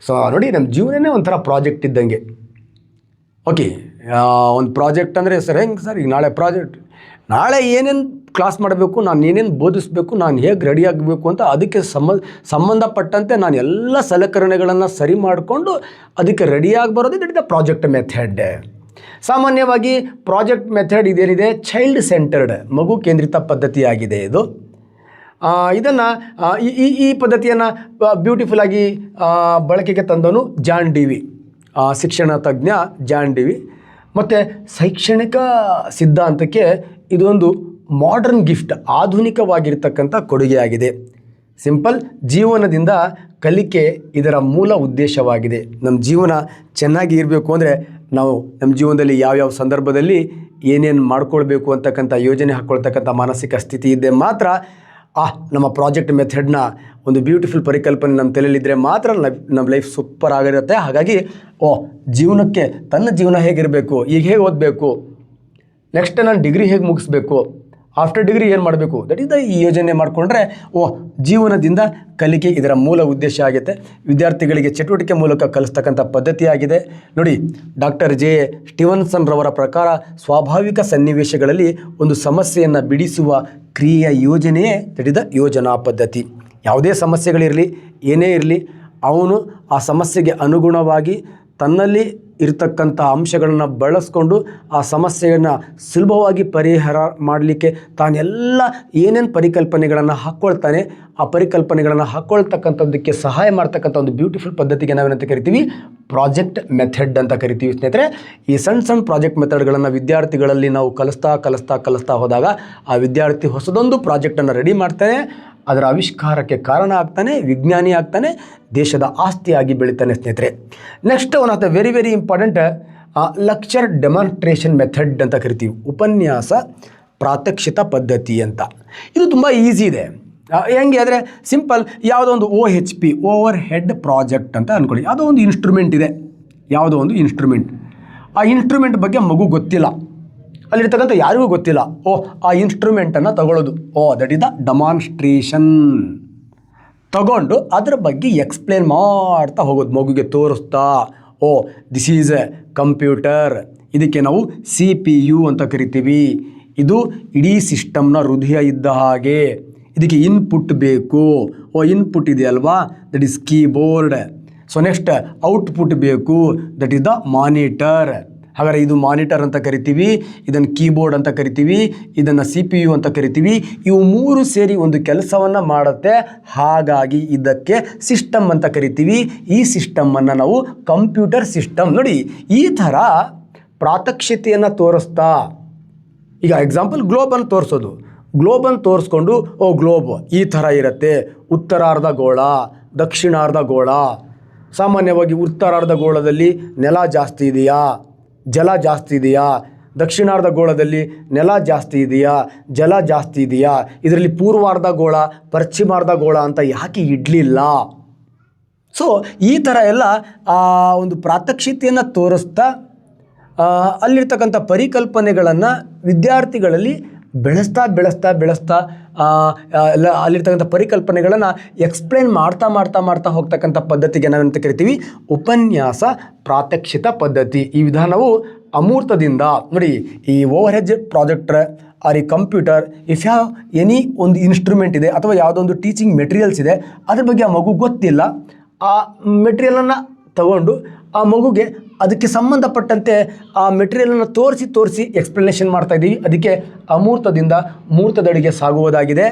ಸೊ ನೋಡಿ, ನಮ್ಮ ಜೀವನನೇ ಒಂಥರ ಪ್ರಾಜೆಕ್ಟ್ ಇದ್ದಂಗೆ. ಓಕೆ, ಒಂದು ಪ್ರಾಜೆಕ್ಟ್ ಅಂದರೆ ಸರ್ ಹೆಂಗೆ ಸರ್, ಈಗ ನಾಳೆ ಪ್ರಾಜೆಕ್ಟ್, ನಾಳೆ ಏನೇನು ಕ್ಲಾಸ್ ಮಾಡಬೇಕು, ನಾನು ಏನೇನು ಬೋಧಿಸಬೇಕು, ನಾನು ಹೇಗೆ ರೆಡಿ ಆಗಬೇಕು ಅಂತ ಅದಕ್ಕೆ ಸಂಬಂಧಪಟ್ಟಂತೆ ನಾನು ಎಲ್ಲ ಸಲಕರಣೆಗಳನ್ನು ಸರಿ ಮಾಡಿಕೊಂಡು ಅದಕ್ಕೆ ರೆಡಿಯಾಗಿ ಬರೋದು that is the project method. ಸಾಮಾನ್ಯವಾಗಿ ಪ್ರಾಜೆಕ್ಟ್ ಮೆಥಡ್ ಇದೇನಿದೆ, ಚೈಲ್ಡ್ ಸೆಂಟರ್ಡ್, ಮಗು ಕೇಂದ್ರಿತ ಪದ್ಧತಿಯಾಗಿದೆ ಇದು. ಇದನ್ನು ಈ ಪದ್ಧತಿಯನ್ನು ಬ್ಯೂಟಿಫುಲ್ಲಾಗಿ ಬಳಕೆಗೆ ತಂದವನು ಜಾನ್ ಡಿ.ವಿ, ಶಿಕ್ಷಣ ತಜ್ಞ ಜಾನ್ ಡಿ.ವಿ. ಮತ್ತು ಶೈಕ್ಷಣಿಕ ಸಿದ್ಧಾಂತಕ್ಕೆ ಇದೊಂದು ಮಾಡರ್ನ್ ಗಿಫ್ಟ್, ಆಧುನಿಕವಾಗಿರ್ತಕ್ಕಂಥ ಕೊಡುಗೆಯಾಗಿದೆ. ಸಿಂಪಲ್, ಜೀವನದಿಂದ ಕಲಿಕೆ ಇದರ ಮೂಲ ಉದ್ದೇಶವಾಗಿದೆ. ನಮ್ಮ ಜೀವನ ಚೆನ್ನಾಗಿ ಇರಬೇಕು ಅಂದರೆ ನಾವು ನಮ್ಮ ಜೀವನದಲ್ಲಿ ಯಾವ್ಯಾವ ಸಂದರ್ಭದಲ್ಲಿ ಏನೇನು ಮಾಡ್ಕೊಳ್ಬೇಕು ಅಂತಕ್ಕಂಥ ಯೋಜನೆ ಹಾಕ್ಕೊಳ್ತಕ್ಕಂಥ ಮಾನಸಿಕ ಸ್ಥಿತಿ ಇದ್ದರೆ ಮಾತ್ರ ನಮ್ಮ ಪ್ರಾಜೆಕ್ಟ್ ಮೆಥಡ್ನ ಒಂದು ಬ್ಯೂಟಿಫುಲ್ ಪರಿಕಲ್ಪನೆ ನಮ್ಮ ತಲೆಯಲ್ಲಿದ್ದರೆ ಮಾತ್ರ ನಮ್ಮ ಲೈಫ್ ಸೂಪರ್ ಆಗಿರುತ್ತೆ. ಹಾಗಾಗಿ ಜೀವನಕ್ಕೆ ತನ್ನ ಜೀವನ ಹೇಗಿರಬೇಕು, ಈಗ ಹೇಗೆ ಓದಬೇಕು, ನೆಕ್ಸ್ಟ್ ನಾನು ಡಿಗ್ರಿ ಹೇಗೆ ಮುಗಿಸ್ಬೇಕು, ಆಫ್ಟರ್ ಡಿಗ್ರಿ ಏನು ಮಾಡಬೇಕು, ದಟ್ ಇಸ್ ದ ಈ ಯೋಜನೆ ಮಾಡಿಕೊಂಡ್ರೆ ಜೀವನದಿಂದ ಕಲಿಕೆ ಇದರ ಮೂಲ ಉದ್ದೇಶ ಆಗುತ್ತೆ. ವಿದ್ಯಾರ್ಥಿಗಳಿಗೆ ಚಟುವಟಿಕೆ ಮೂಲಕ ಕಲಿಸ್ತಕ್ಕಂಥ ಪದ್ಧತಿಯಾಗಿದೆ. ನೋಡಿ, ಡಾಕ್ಟರ್ ಜೆ ಸ್ಟೀವನ್ಸನ್ ರವರ ಪ್ರಕಾರ ಸ್ವಾಭಾವಿಕ ಸನ್ನಿವೇಶಗಳಲ್ಲಿ ಒಂದು ಸಮಸ್ಯೆಯನ್ನು ಬಿಡಿಸುವ ಕ್ರಿಯೆಯ ಯೋಜನೆಯೇ ದಟ್ ಇಸ್ ದ ಯೋಜನಾ ಪದ್ಧತಿ. ಯಾವುದೇ ಸಮಸ್ಯೆಗಳಿರಲಿ, ಏನೇ ಇರಲಿ, ಅವನು ಆ ಸಮಸ್ಯೆಗೆ ಅನುಗುಣವಾಗಿ ತನ್ನಲ್ಲಿ ಇರತಕ್ಕಂಥ ಅಂಶಗಳನ್ನು ಬಳಸ್ಕೊಂಡು ಆ ಸಮಸ್ಯೆಯನ್ನು ಸುಲಭವಾಗಿ ಪರಿಹಾರ ಮಾಡಲಿಕ್ಕೆ ತಾನೆಲ್ಲ ಏನೇನು ಪರಿಕಲ್ಪನೆಗಳನ್ನು ಹಾಕ್ಕೊಳ್ತಾನೆ ಆ ಪರಿಕಲ್ಪನೆಗಳನ್ನು ಹಾಕ್ಕೊಳ್ತಕ್ಕಂಥದ್ದಕ್ಕೆ ಸಹಾಯ ಮಾಡ್ತಕ್ಕಂಥ ಒಂದು ಬ್ಯೂಟಿಫುಲ್ ಪದ್ಧತಿಗೆ ನಾವೇನಂತ ಕರಿತೀವಿ, ಪ್ರಾಜೆಕ್ಟ್ ಮೆಥಡ್ ಅಂತ ಕರಿತೀವಿ ಸ್ನೇಹಿತರೆ. ಈ ಸಣ್ಣ ಪ್ರಾಜೆಕ್ಟ್ ಮೆಥಡ್ಗಳನ್ನು ವಿದ್ಯಾರ್ಥಿಗಳಲ್ಲಿ ನಾವು ಕಲಿಸ್ತಾ ಹೋದಾಗ ಆ ವಿದ್ಯಾರ್ಥಿ ಹೊಸದೊಂದು ಪ್ರಾಜೆಕ್ಟನ್ನು ರೆಡಿ ಮಾಡ್ತಾನೆ, ಅದರ ಆವಿಷ್ಕಾರಕ್ಕೆ ಕಾರಣ ಆಗ್ತಾನೆ, ವಿಜ್ಞಾನಿ ಆಗ್ತಾನೆ, ದೇಶದ ಆಸ್ತಿಯಾಗಿ ಬೆಳಿತಾನೆ ಸ್ನೇಹಿತರೆ. Next one of the very very important lecture demonstration method ಅಂತ ಕರಿತೀವಿ, ಉಪನ್ಯಾಸ ಪ್ರಾತ್ಯಕ್ಷಿತ ಪದ್ಧತಿ ಅಂತ. ಇದು ತುಂಬ ಈಸಿ ಇದೆ. ಹೆಂಗೆ ಅಂದರೆ ಸಿಂಪಲ್, ಯಾವುದೋ ಒಂದು OHP ಓವರ್ ಹೆಡ್ ಪ್ರಾಜೆಕ್ಟ್ ಅಂತ ಅಂದ್ಕೊಳ್ಳಿ. ಯಾವುದೋ ಒಂದು ಇನ್ಸ್ಟ್ರೂಮೆಂಟ್ ಇದೆ, ಯಾವುದೋ ಒಂದು ಇನ್ಸ್ಟ್ರೂಮೆಂಟ್. ಆ ಇನ್ಸ್ಟ್ರೂಮೆಂಟ್ ಬಗ್ಗೆ ಮಗು ಗೊತ್ತಿಲ್ಲ, ಅಲ್ಲಿರ್ತಕ್ಕಂಥ ಯಾರಿಗೂ ಗೊತ್ತಿಲ್ಲ. ಆ ಇನ್ಸ್ಟ್ರೂಮೆಂಟನ್ನು ತಗೊಳ್ಳೋದು, ದಟ್ ಇಸ್ ದ ಡೆಮಾನ್ಸ್ಟ್ರೇಷನ್. ತಗೊಂಡು ಅದರ ಬಗ್ಗೆ ಎಕ್ಸ್ಪ್ಲೇನ್ ಮಾಡ್ತಾ ಹೋಗೋದು, ಮಗುಗೆ ತೋರಿಸ್ತಾ, ದಿಸ್ ಈಸ್ ಎ ಕಂಪ್ಯೂಟರ್, ಇದಕ್ಕೆ ನಾವು CPU ಅಂತ ಕರಿತೀವಿ, ಇದು ಇಡೀ ಸಿಸ್ಟಮ್ನ ಹೃದಯ ಇದ್ದ ಹಾಗೆ, ಇದಕ್ಕೆ ಇನ್ಪುಟ್ ಬೇಕು, ಇನ್ಪುಟ್ ಇದೆ ಅಲ್ವಾ, that is keyboard. So next output ಬೇಕು, ದಟ್ ಈಸ್ ದ ಮಾನಿಟರ್. ಹಾಗಾದರೆ ಇದು ಮಾನಿಟರ್ ಅಂತ ಕರಿತೀವಿ, ಇದನ್ನು ಕೀಬೋರ್ಡ್ ಅಂತ ಕರಿತೀವಿ, ಇದನ್ನು CPU ಅಂತ ಕರಿತೀವಿ. ಇವು ಮೂರು ಸೇರಿ ಒಂದು ಕೆಲಸವನ್ನು ಮಾಡುತ್ತೆ, ಹಾಗಾಗಿ ಇದಕ್ಕೆ ಸಿಸ್ಟಮ್ ಅಂತ ಕರಿತೀವಿ. ಈ ಸಿಸ್ಟಮನ್ನು ನಾವು ಕಂಪ್ಯೂಟರ್ ಸಿಸ್ಟಮ್. ನೋಡಿ, ಈ ಥರ ಪ್ರಾತ್ಯಕ್ಷಿತೆಯನ್ನು ತೋರಿಸ್ತಾ, ಈಗ ಎಕ್ಸಾಂಪಲ್ ಗ್ಲೋಬನ್ನು ತೋರಿಸೋದು, ಗ್ಲೋಬನ್ನು ತೋರಿಸ್ಕೊಂಡು ಗ್ಲೋಬ್ ಈ ಥರ ಇರುತ್ತೆ, ಉತ್ತರಾರ್ಧ ಗೋಳ, ದಕ್ಷಿಣಾರ್ಧ ಗೋಳ. ಸಾಮಾನ್ಯವಾಗಿ ಉತ್ತರಾರ್ಧ ಗೋಳದಲ್ಲಿ ನೆಲ ಜಾಸ್ತಿ ಇದೆಯಾ, ಜಲ ಜಾಸ್ತಿ ಇದೆಯಾ, ದಕ್ಷಿಣಾರ್ಧ ಗೋಳದಲ್ಲಿ ನೆಲ ಜಾಸ್ತಿ ಇದೆಯಾ, ಜಲ ಜಾಸ್ತಿ ಇದೆಯಾ, ಇದರಲ್ಲಿ ಪೂರ್ವಾರ್ಧ ಗೋಳ ಪಶ್ಚಿಮಾರ್ಧ ಗೋಳ ಅಂತ ಯಾಕೆ ಇಡಲಿಲ್ಲ? ಸೊ ಈ ಥರ ಎಲ್ಲ ಒಂದು ಪ್ರಾತ್ಯಕ್ಷಿತೆಯನ್ನು ತೋರಿಸ್ತಾ ಅಲ್ಲಿರ್ತಕ್ಕಂಥ ಪರಿಕಲ್ಪನೆಗಳನ್ನು ವಿದ್ಯಾರ್ಥಿಗಳಲ್ಲಿ ಬೆಳೆಸ್ತಾ ಅಲ್ಲಿರ್ತಕ್ಕಂಥ ಪರಿಕಲ್ಪನೆಗಳನ್ನು ಎಕ್ಸ್ಪ್ಲೇನ್ ಮಾಡ್ತಾ ಹೋಗ್ತಕ್ಕಂಥ ಪದ್ಧತಿಗೆ ನಾವೇನಂತ ಕರಿತೀವಿ, ಉಪನ್ಯಾಸ ಪ್ರಾತ್ಯಕ್ಷಿತ ಪದ್ಧತಿ. ಈ ವಿಧಾನವು ಅಮೂರ್ತದಿಂದ, ನೋಡಿ, ಈ ಓವರ್ ಹೆಡ್ ಪ್ರಾಜೆಕ್ಟರ್ ಆರ್ ಈ ಕಂಪ್ಯೂಟರ್, ಇಫ್ ಯಾವ ಎನಿ ಒಂದು ಇನ್ಸ್ಟ್ರೂಮೆಂಟ್ ಇದೆ ಅಥವಾ ಯಾವುದೋ ಒಂದು ಟೀಚಿಂಗ್ ಮೆಟೀರಿಯಲ್ಸ್ ಇದೆ, ಅದ್ರ ಬಗ್ಗೆ ಆ ಮಗು ಗೊತ್ತಿಲ್ಲ, ಆ ಮೆಟೀರಿಯಲನ್ನು ತಗೊಂಡು ಆ ಮಗುಗೆ ಅದಕ್ಕೆ ಸಂಬಂಧಪಟ್ಟಂತೆ ಆ ಮೆಟೀರಿಯಲನ್ನು ತೋರಿಸಿ ಎಕ್ಸ್ಪ್ಲನೇಷನ್ ಮಾಡ್ತಾಯಿದ್ದೀವಿ. ಅದಕ್ಕೆ ಅಮೂರ್ತದಿಂದ ಮೂರ್ತದಡಿಗೆ ಸಾಗುವುದಾಗಿದೆ.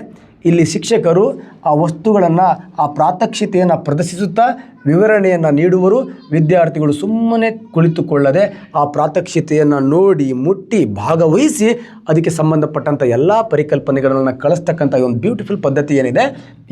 ಇಲ್ಲಿ ಶಿಕ್ಷಕರು ಆ ವಸ್ತುಗಳನ್ನು, ಆ ಪ್ರಾತ್ಯಕ್ಷಿತೆಯನ್ನು ಪ್ರದರ್ಶಿಸುತ್ತಾ ವಿವರಣೆಯನ್ನು ನೀಡುವರು. ವಿದ್ಯಾರ್ಥಿಗಳು ಸುಮ್ಮನೆ ಕುಳಿತುಕೊಳ್ಳದೆ ಆ ಪ್ರಾತ್ಯಕ್ಷಿತೆಯನ್ನು ನೋಡಿ, ಮುಟ್ಟಿ, ಭಾಗವಹಿಸಿ ಅದಕ್ಕೆ ಸಂಬಂಧಪಟ್ಟಂಥ ಎಲ್ಲ ಪರಿಕಲ್ಪನೆಗಳನ್ನು ಕಳಿಸ್ತಕ್ಕಂಥ ಒಂದು ಬ್ಯೂಟಿಫುಲ್ ಪದ್ಧತಿ ಏನಿದೆ,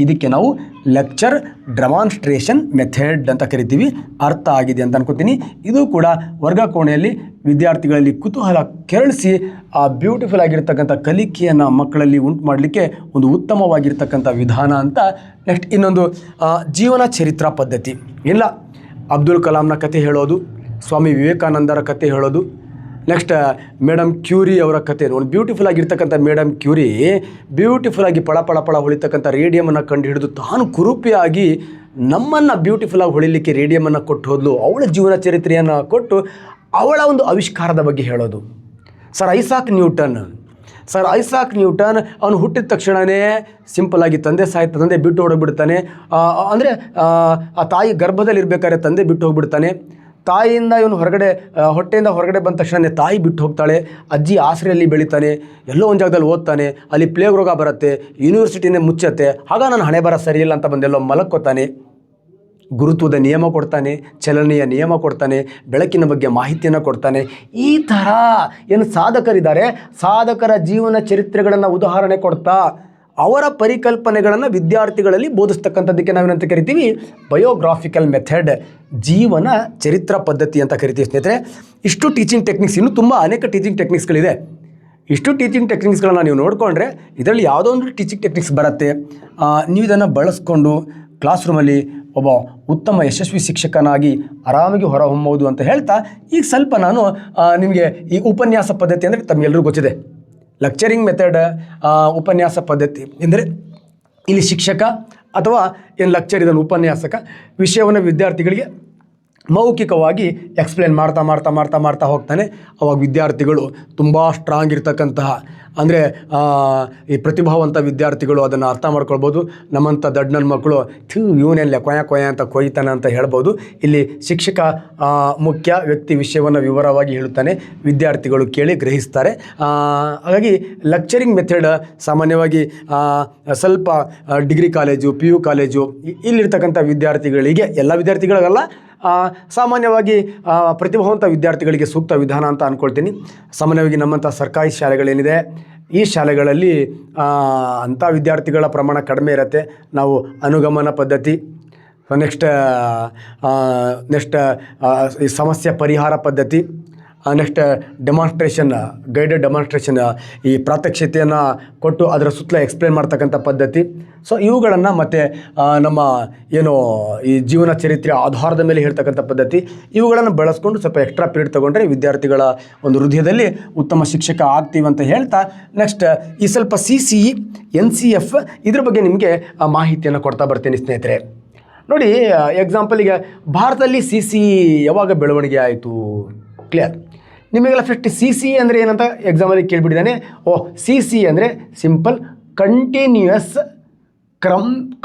ಇದಕ್ಕೆ ನಾವು ಲೆಕ್ಚರ್ ಡೆಮಾನ್ಸ್ಟ್ರೇಷನ್ ಮೆಥಡ್ ಅಂತ ಕರಿತೀವಿ. ಅರ್ಥ ಆಗಿದೆ ಅಂತ ಅನ್ಕೋತೀನಿ. ಇದು ಕೂಡ ವರ್ಗ ಕೋಣೆಯಲ್ಲಿ ವಿದ್ಯಾರ್ಥಿಗಳಲ್ಲಿ ಕುತೂಹಲ ಕೆರಳಿಸಿ ಆ ಬ್ಯೂಟಿಫುಲ್ ಆಗಿರ್ತಕ್ಕಂಥ ಕಲಿಕೆಯನ್ನು ಮಕ್ಕಳಲ್ಲಿ ಉಂಟು ಮಾಡಲಿಕ್ಕೆ ಒಂದು ಉತ್ತಮವಾಗಿರ್ತಕ್ಕಂಥ ವಿಧಾನ ಅಂತ. ನೆಕ್ಸ್ಟ್ ಇನ್ನೊಂದು ಜೀವನ ಚರಿತ್ರಾ ಪದ್ಧತಿ. ಇಲ್ಲ, ಅಬ್ದುಲ್ ಕಲಾಂನ ಕತೆ ಹೇಳೋದು, ಸ್ವಾಮಿ ವಿವೇಕಾನಂದರ ಕತೆ ಹೇಳೋದು, ನೆಕ್ಸ್ಟ್ ಮೇಡಮ್ ಕ್ಯೂರಿ ಅವರ ಕತೆ. ಒಂದು ಬ್ಯೂಟಿಫುಲ್ ಆಗಿರ್ತಕ್ಕಂಥ ಮೇಡಮ್ ಕ್ಯೂರಿ ಬ್ಯೂಟಿಫುಲ್ಲಾಗಿ ಪಳ ಹೊಳಿತಕ್ಕಂಥ ರೇಡಿಯಮನ್ನು ಕಂಡು ಹಿಡಿದು ತಾನು ಕುರೂಪಿಯಾಗಿ ನಮ್ಮನ್ನು ಬ್ಯೂಟಿಫುಲ್ಲಾಗಿ ಹೊಳಿಲಿಕ್ಕೆ ರೇಡಿಯಮನ್ನು ಕೊಟ್ಟು ಹೋದ್ಲು. ಅವಳ ಜೀವನ ಚರಿತ್ರೆಯನ್ನು ಕೊಟ್ಟು ಅವಳ ಒಂದು ಆವಿಷ್ಕಾರದ ಬಗ್ಗೆ ಹೇಳೋದು. ಸರ್ ಐಸಾಕ್ ನ್ಯೂಟನ್ ಅವನು ಹುಟ್ಟಿದ ತಕ್ಷಣವೇ ಸಿಂಪಲ್ಲಾಗಿ ತಂದೆ ಬಿಟ್ಟು ಹೊಡೋಗ್ಬಿಡ್ತಾನೆ. ಅಂದರೆ ಆ ತಾಯಿ ಗರ್ಭದಲ್ಲಿರ್ಬೇಕಾದ್ರೆ ತಂದೆ ಬಿಟ್ಟು ಹೋಗ್ಬಿಡ್ತಾನೆ. ತಾಯಿಯಿಂದ ಇವನು ಹೊಟ್ಟೆಯಿಂದ ಹೊರಗಡೆ ಬಂದ ತಕ್ಷಣ ತಾಯಿ ಬಿಟ್ಟು ಹೋಗ್ತಾಳೆ. ಅಜ್ಜಿ ಆಸರೆಯಲ್ಲಿ ಬೆಳಿತಾನೆ, ಎಲ್ಲೋ ಒಂದು ಜಾಗದಲ್ಲಿ ಓದ್ತಾನೆ, ಅಲ್ಲಿ ಪ್ಲೇಗ್ ರೋಗ ಬರುತ್ತೆ, ಯೂನಿವರ್ಸಿಟಿನೇ ಮುಚ್ಚತ್ತೆ. ಆಗ ನಾನು ಹಣೆ ಬರ ಸರಿಯಿಲ್ಲ ಅಂತ ಬಂದೆಲ್ಲೋ ಮಲಕ್ಕೋತಾನೆ. ಗುರುತ್ವದ ನಿಯಮ ಕೊಡ್ತಾನೆ, ಚಲನೆಯ ನಿಯಮ ಕೊಡ್ತಾನೆ, ಬೆಳಕಿನ ಬಗ್ಗೆ ಮಾಹಿತಿಯನ್ನು ಕೊಡ್ತಾನೆ. ಈ ಥರ ಏನು ಸಾಧಕರಿದ್ದಾರೆ, ಸಾಧಕರ ಜೀವನ ಚರಿತ್ರೆಗಳನ್ನು ಉದಾಹರಣೆ ಕೊಡ್ತಾ ಅವರ ಪರಿಕಲ್ಪನೆಗಳನ್ನು ವಿದ್ಯಾರ್ಥಿಗಳಲ್ಲಿ ಬೋಧಿಸ್ತಕ್ಕಂಥದ್ದಕ್ಕೆ ನಾವೇನಂತ ಕರಿತೀವಿ, ಬಯೋಗ್ರಾಫಿಕಲ್ ಮೆಥಡ್, ಜೀವನ ಚರಿತ್ರಾ ಪದ್ಧತಿ ಅಂತ ಕರಿತೀವಿ ಸ್ನೇಹಿತರೆ. ಇಷ್ಟು ಟೀಚಿಂಗ್ ಟೆಕ್ನಿಕ್ಸ್, ಇನ್ನೂ ತುಂಬ ಅನೇಕ ಟೀಚಿಂಗ್ ಟೆಕ್ನಿಕ್ಸ್ಗಳಿದೆ. ಇಷ್ಟು ಟೀಚಿಂಗ್ ಟೆಕ್ನಿಕ್ಸ್ಗಳನ್ನು ನೀವು ನೋಡಿಕೊಂಡ್ರೆ ಇದರಲ್ಲಿ ಯಾವುದೋ ಒಂದು ಟೀಚಿಂಗ್ ಟೆಕ್ನಿಕ್ಸ್ ಬರುತ್ತೆ. ನೀವು ಇದನ್ನು ಬಳಸ್ಕೊಂಡು ಕ್ಲಾಸ್ ರೂಮಲ್ಲಿ ಒಬ್ಬ ಉತ್ತಮ ಯಶಸ್ವಿ ಶಿಕ್ಷಕನಾಗಿ ಆರಾಮಾಗಿ ಹೊರಹೊಮ್ಮಬಹುದು ಅಂತ ಹೇಳ್ತಾ, ಈಗ ಸ್ವಲ್ಪ ನಾನು ನಿಮಗೆ ಈ ಉಪನ್ಯಾಸ ಪದ್ಧತಿ ಅಂದರೆ ತಮಗೆಲ್ಲರಿಗೂ ಗೊತ್ತಿದೆ. ಲೆಕ್ಚರಿಂಗ್ ಮೆಥಡ್, ಉಪನ್ಯಾಸ ಪದ್ಧತಿ ಎಂದರೆ ಇಲ್ಲಿ ಶಿಕ್ಷಕ ಅಥವಾ ಏನು ಲೆಕ್ಚರ್ ಇದನ್ನು ಉಪನ್ಯಾಸಕ ವಿಷಯವನ್ನು ವಿದ್ಯಾರ್ಥಿಗಳಿಗೆ ಮೌಖಿಕವಾಗಿ ಎಕ್ಸ್ಪ್ಲೇನ್ ಮಾಡ್ತಾ ಹೋಗ್ತಾನೆ. ಅವಾಗ ವಿದ್ಯಾರ್ಥಿಗಳು ತುಂಬ ಸ್ಟ್ರಾಂಗ್ ಇರ್ತಕ್ಕಂತಹ ಅಂದರೆ ಈ ಪ್ರತಿಭಾವಂತ ವಿದ್ಯಾರ್ಥಿಗಳು ಅದನ್ನು ಅರ್ಥ ಮಾಡ್ಕೊಳ್ಬೋದು. ನಮ್ಮಂಥ ದೊಡ್ಡ ನನ್ನ ಮಕ್ಕಳು ಇವನೆಲ್ಲ ಕೊಯ ಅಂತ ಕೊಯ್ತಾನೆ ಅಂತ ಹೇಳ್ಬೋದು. ಇಲ್ಲಿ ಶಿಕ್ಷಕ ಮುಖ್ಯ, ವ್ಯಕ್ತಿ ವಿಷಯವನ್ನು ವಿವರವಾಗಿ ಹೇಳುತ್ತಾನೆ, ವಿದ್ಯಾರ್ಥಿಗಳು ಕೇಳಿ ಗ್ರಹಿಸ್ತಾರೆ. ಹಾಗಾಗಿ ಲೆಕ್ಚರಿಂಗ್ ಮೆಥಡ್ ಸಾಮಾನ್ಯವಾಗಿ ಸ್ವಲ್ಪ ಡಿಗ್ರಿ ಕಾಲೇಜು, PU ಕಾಲೇಜು ಇಲ್ಲಿರ್ತಕ್ಕಂಥ ವಿದ್ಯಾರ್ಥಿಗಳಿಗೆ, ಎಲ್ಲ ವಿದ್ಯಾರ್ಥಿಗಳಿಗಲ್ಲ, ಸಾಮಾನ್ಯವಾಗಿ ಪ್ರತಿಭಾವಂತ ವಿದ್ಯಾರ್ಥಿಗಳಿಗೆ ಸೂಕ್ತ ವಿಧಾನ ಅಂತ ಅಂದ್ಕೊಳ್ತೀನಿ. ಸಾಮಾನ್ಯವಾಗಿ ನಮ್ಮಂಥ ಸರ್ಕಾರಿ ಶಾಲೆಗಳೇನಿದೆ, ಈ ಶಾಲೆಗಳಲ್ಲಿ ಅಂಥ ವಿದ್ಯಾರ್ಥಿಗಳ ಪ್ರಮಾಣ ಕಡಿಮೆ ಇರುತ್ತೆ. ನಾವು ಅನುಗಮನ ಪದ್ಧತಿ, ನೆಕ್ಸ್ಟ್ ಈ ಸಮಸ್ಯೆ ಪರಿಹಾರ ಪದ್ಧತಿ, ನೆಕ್ಸ್ಟ್ ಡೆಮಾನ್ಸ್ಟ್ರೇಷನ್, ಗೈಡೆಡ್ ಡೆಮಾನ್ಸ್ಟ್ರೇಷನ್, ಈ ಪ್ರಾತ್ಯಕ್ಷಿತೆಯನ್ನು ಕೊಟ್ಟು ಅದರ ಸುತ್ತಲೂ ಎಕ್ಸ್ಪ್ಲೇನ್ ಮಾಡ್ತಕ್ಕಂಥ ಪದ್ಧತಿ. ಸೊ ಇವುಗಳನ್ನು ಮತ್ತು ನಮ್ಮ ಏನು ಈ ಜೀವನ ಚರಿತ್ರೆ ಆಧಾರದ ಮೇಲೆ ಹೇಳ್ತಕ್ಕಂಥ ಪದ್ಧತಿ, ಇವುಗಳನ್ನು ಬಳಸ್ಕೊಂಡು ಸ್ವಲ್ಪ ಎಕ್ಸ್ಟ್ರಾ ಪೀರಿಯಡ್ ತೊಗೊಂಡ್ರೆ ವಿದ್ಯಾರ್ಥಿಗಳ ಒಂದು ಹೃದಯದಲ್ಲಿ ಉತ್ತಮ ಶಿಕ್ಷಕ ಆಗ್ತೀವಿ ಅಂತ ಹೇಳ್ತಾ, ನೆಕ್ಸ್ಟ್ ಈ ಸ್ವಲ್ಪ CCE, NCF ಇದ್ರ ಬಗ್ಗೆ ನಿಮಗೆ ಮಾಹಿತಿಯನ್ನು ಕೊಡ್ತಾ ಬರ್ತೀನಿ ಸ್ನೇಹಿತರೆ. ನೋಡಿ, ಎಕ್ಸಾಂಪಲಿಗೆ ಭಾರತದಲ್ಲಿ CCE ಯಾವಾಗ ಬೆಳವಣಿಗೆ ಆಯಿತು? ಕ್ಲಿಯರ್. ನಿಮಗೆಲ್ಲ ಫಸ್ಟ್ CCE ಅಂದರೆ ಏನಂತ ಎಕ್ಸಾಮಲ್ಲಿ ಕೇಳಿಬಿಟ್ಟಿದ್ದಾನೆ. CCE ಅಂದರೆ ಸಿಂಪಲ್ ಕಂಟಿನ್ಯೂಯಸ್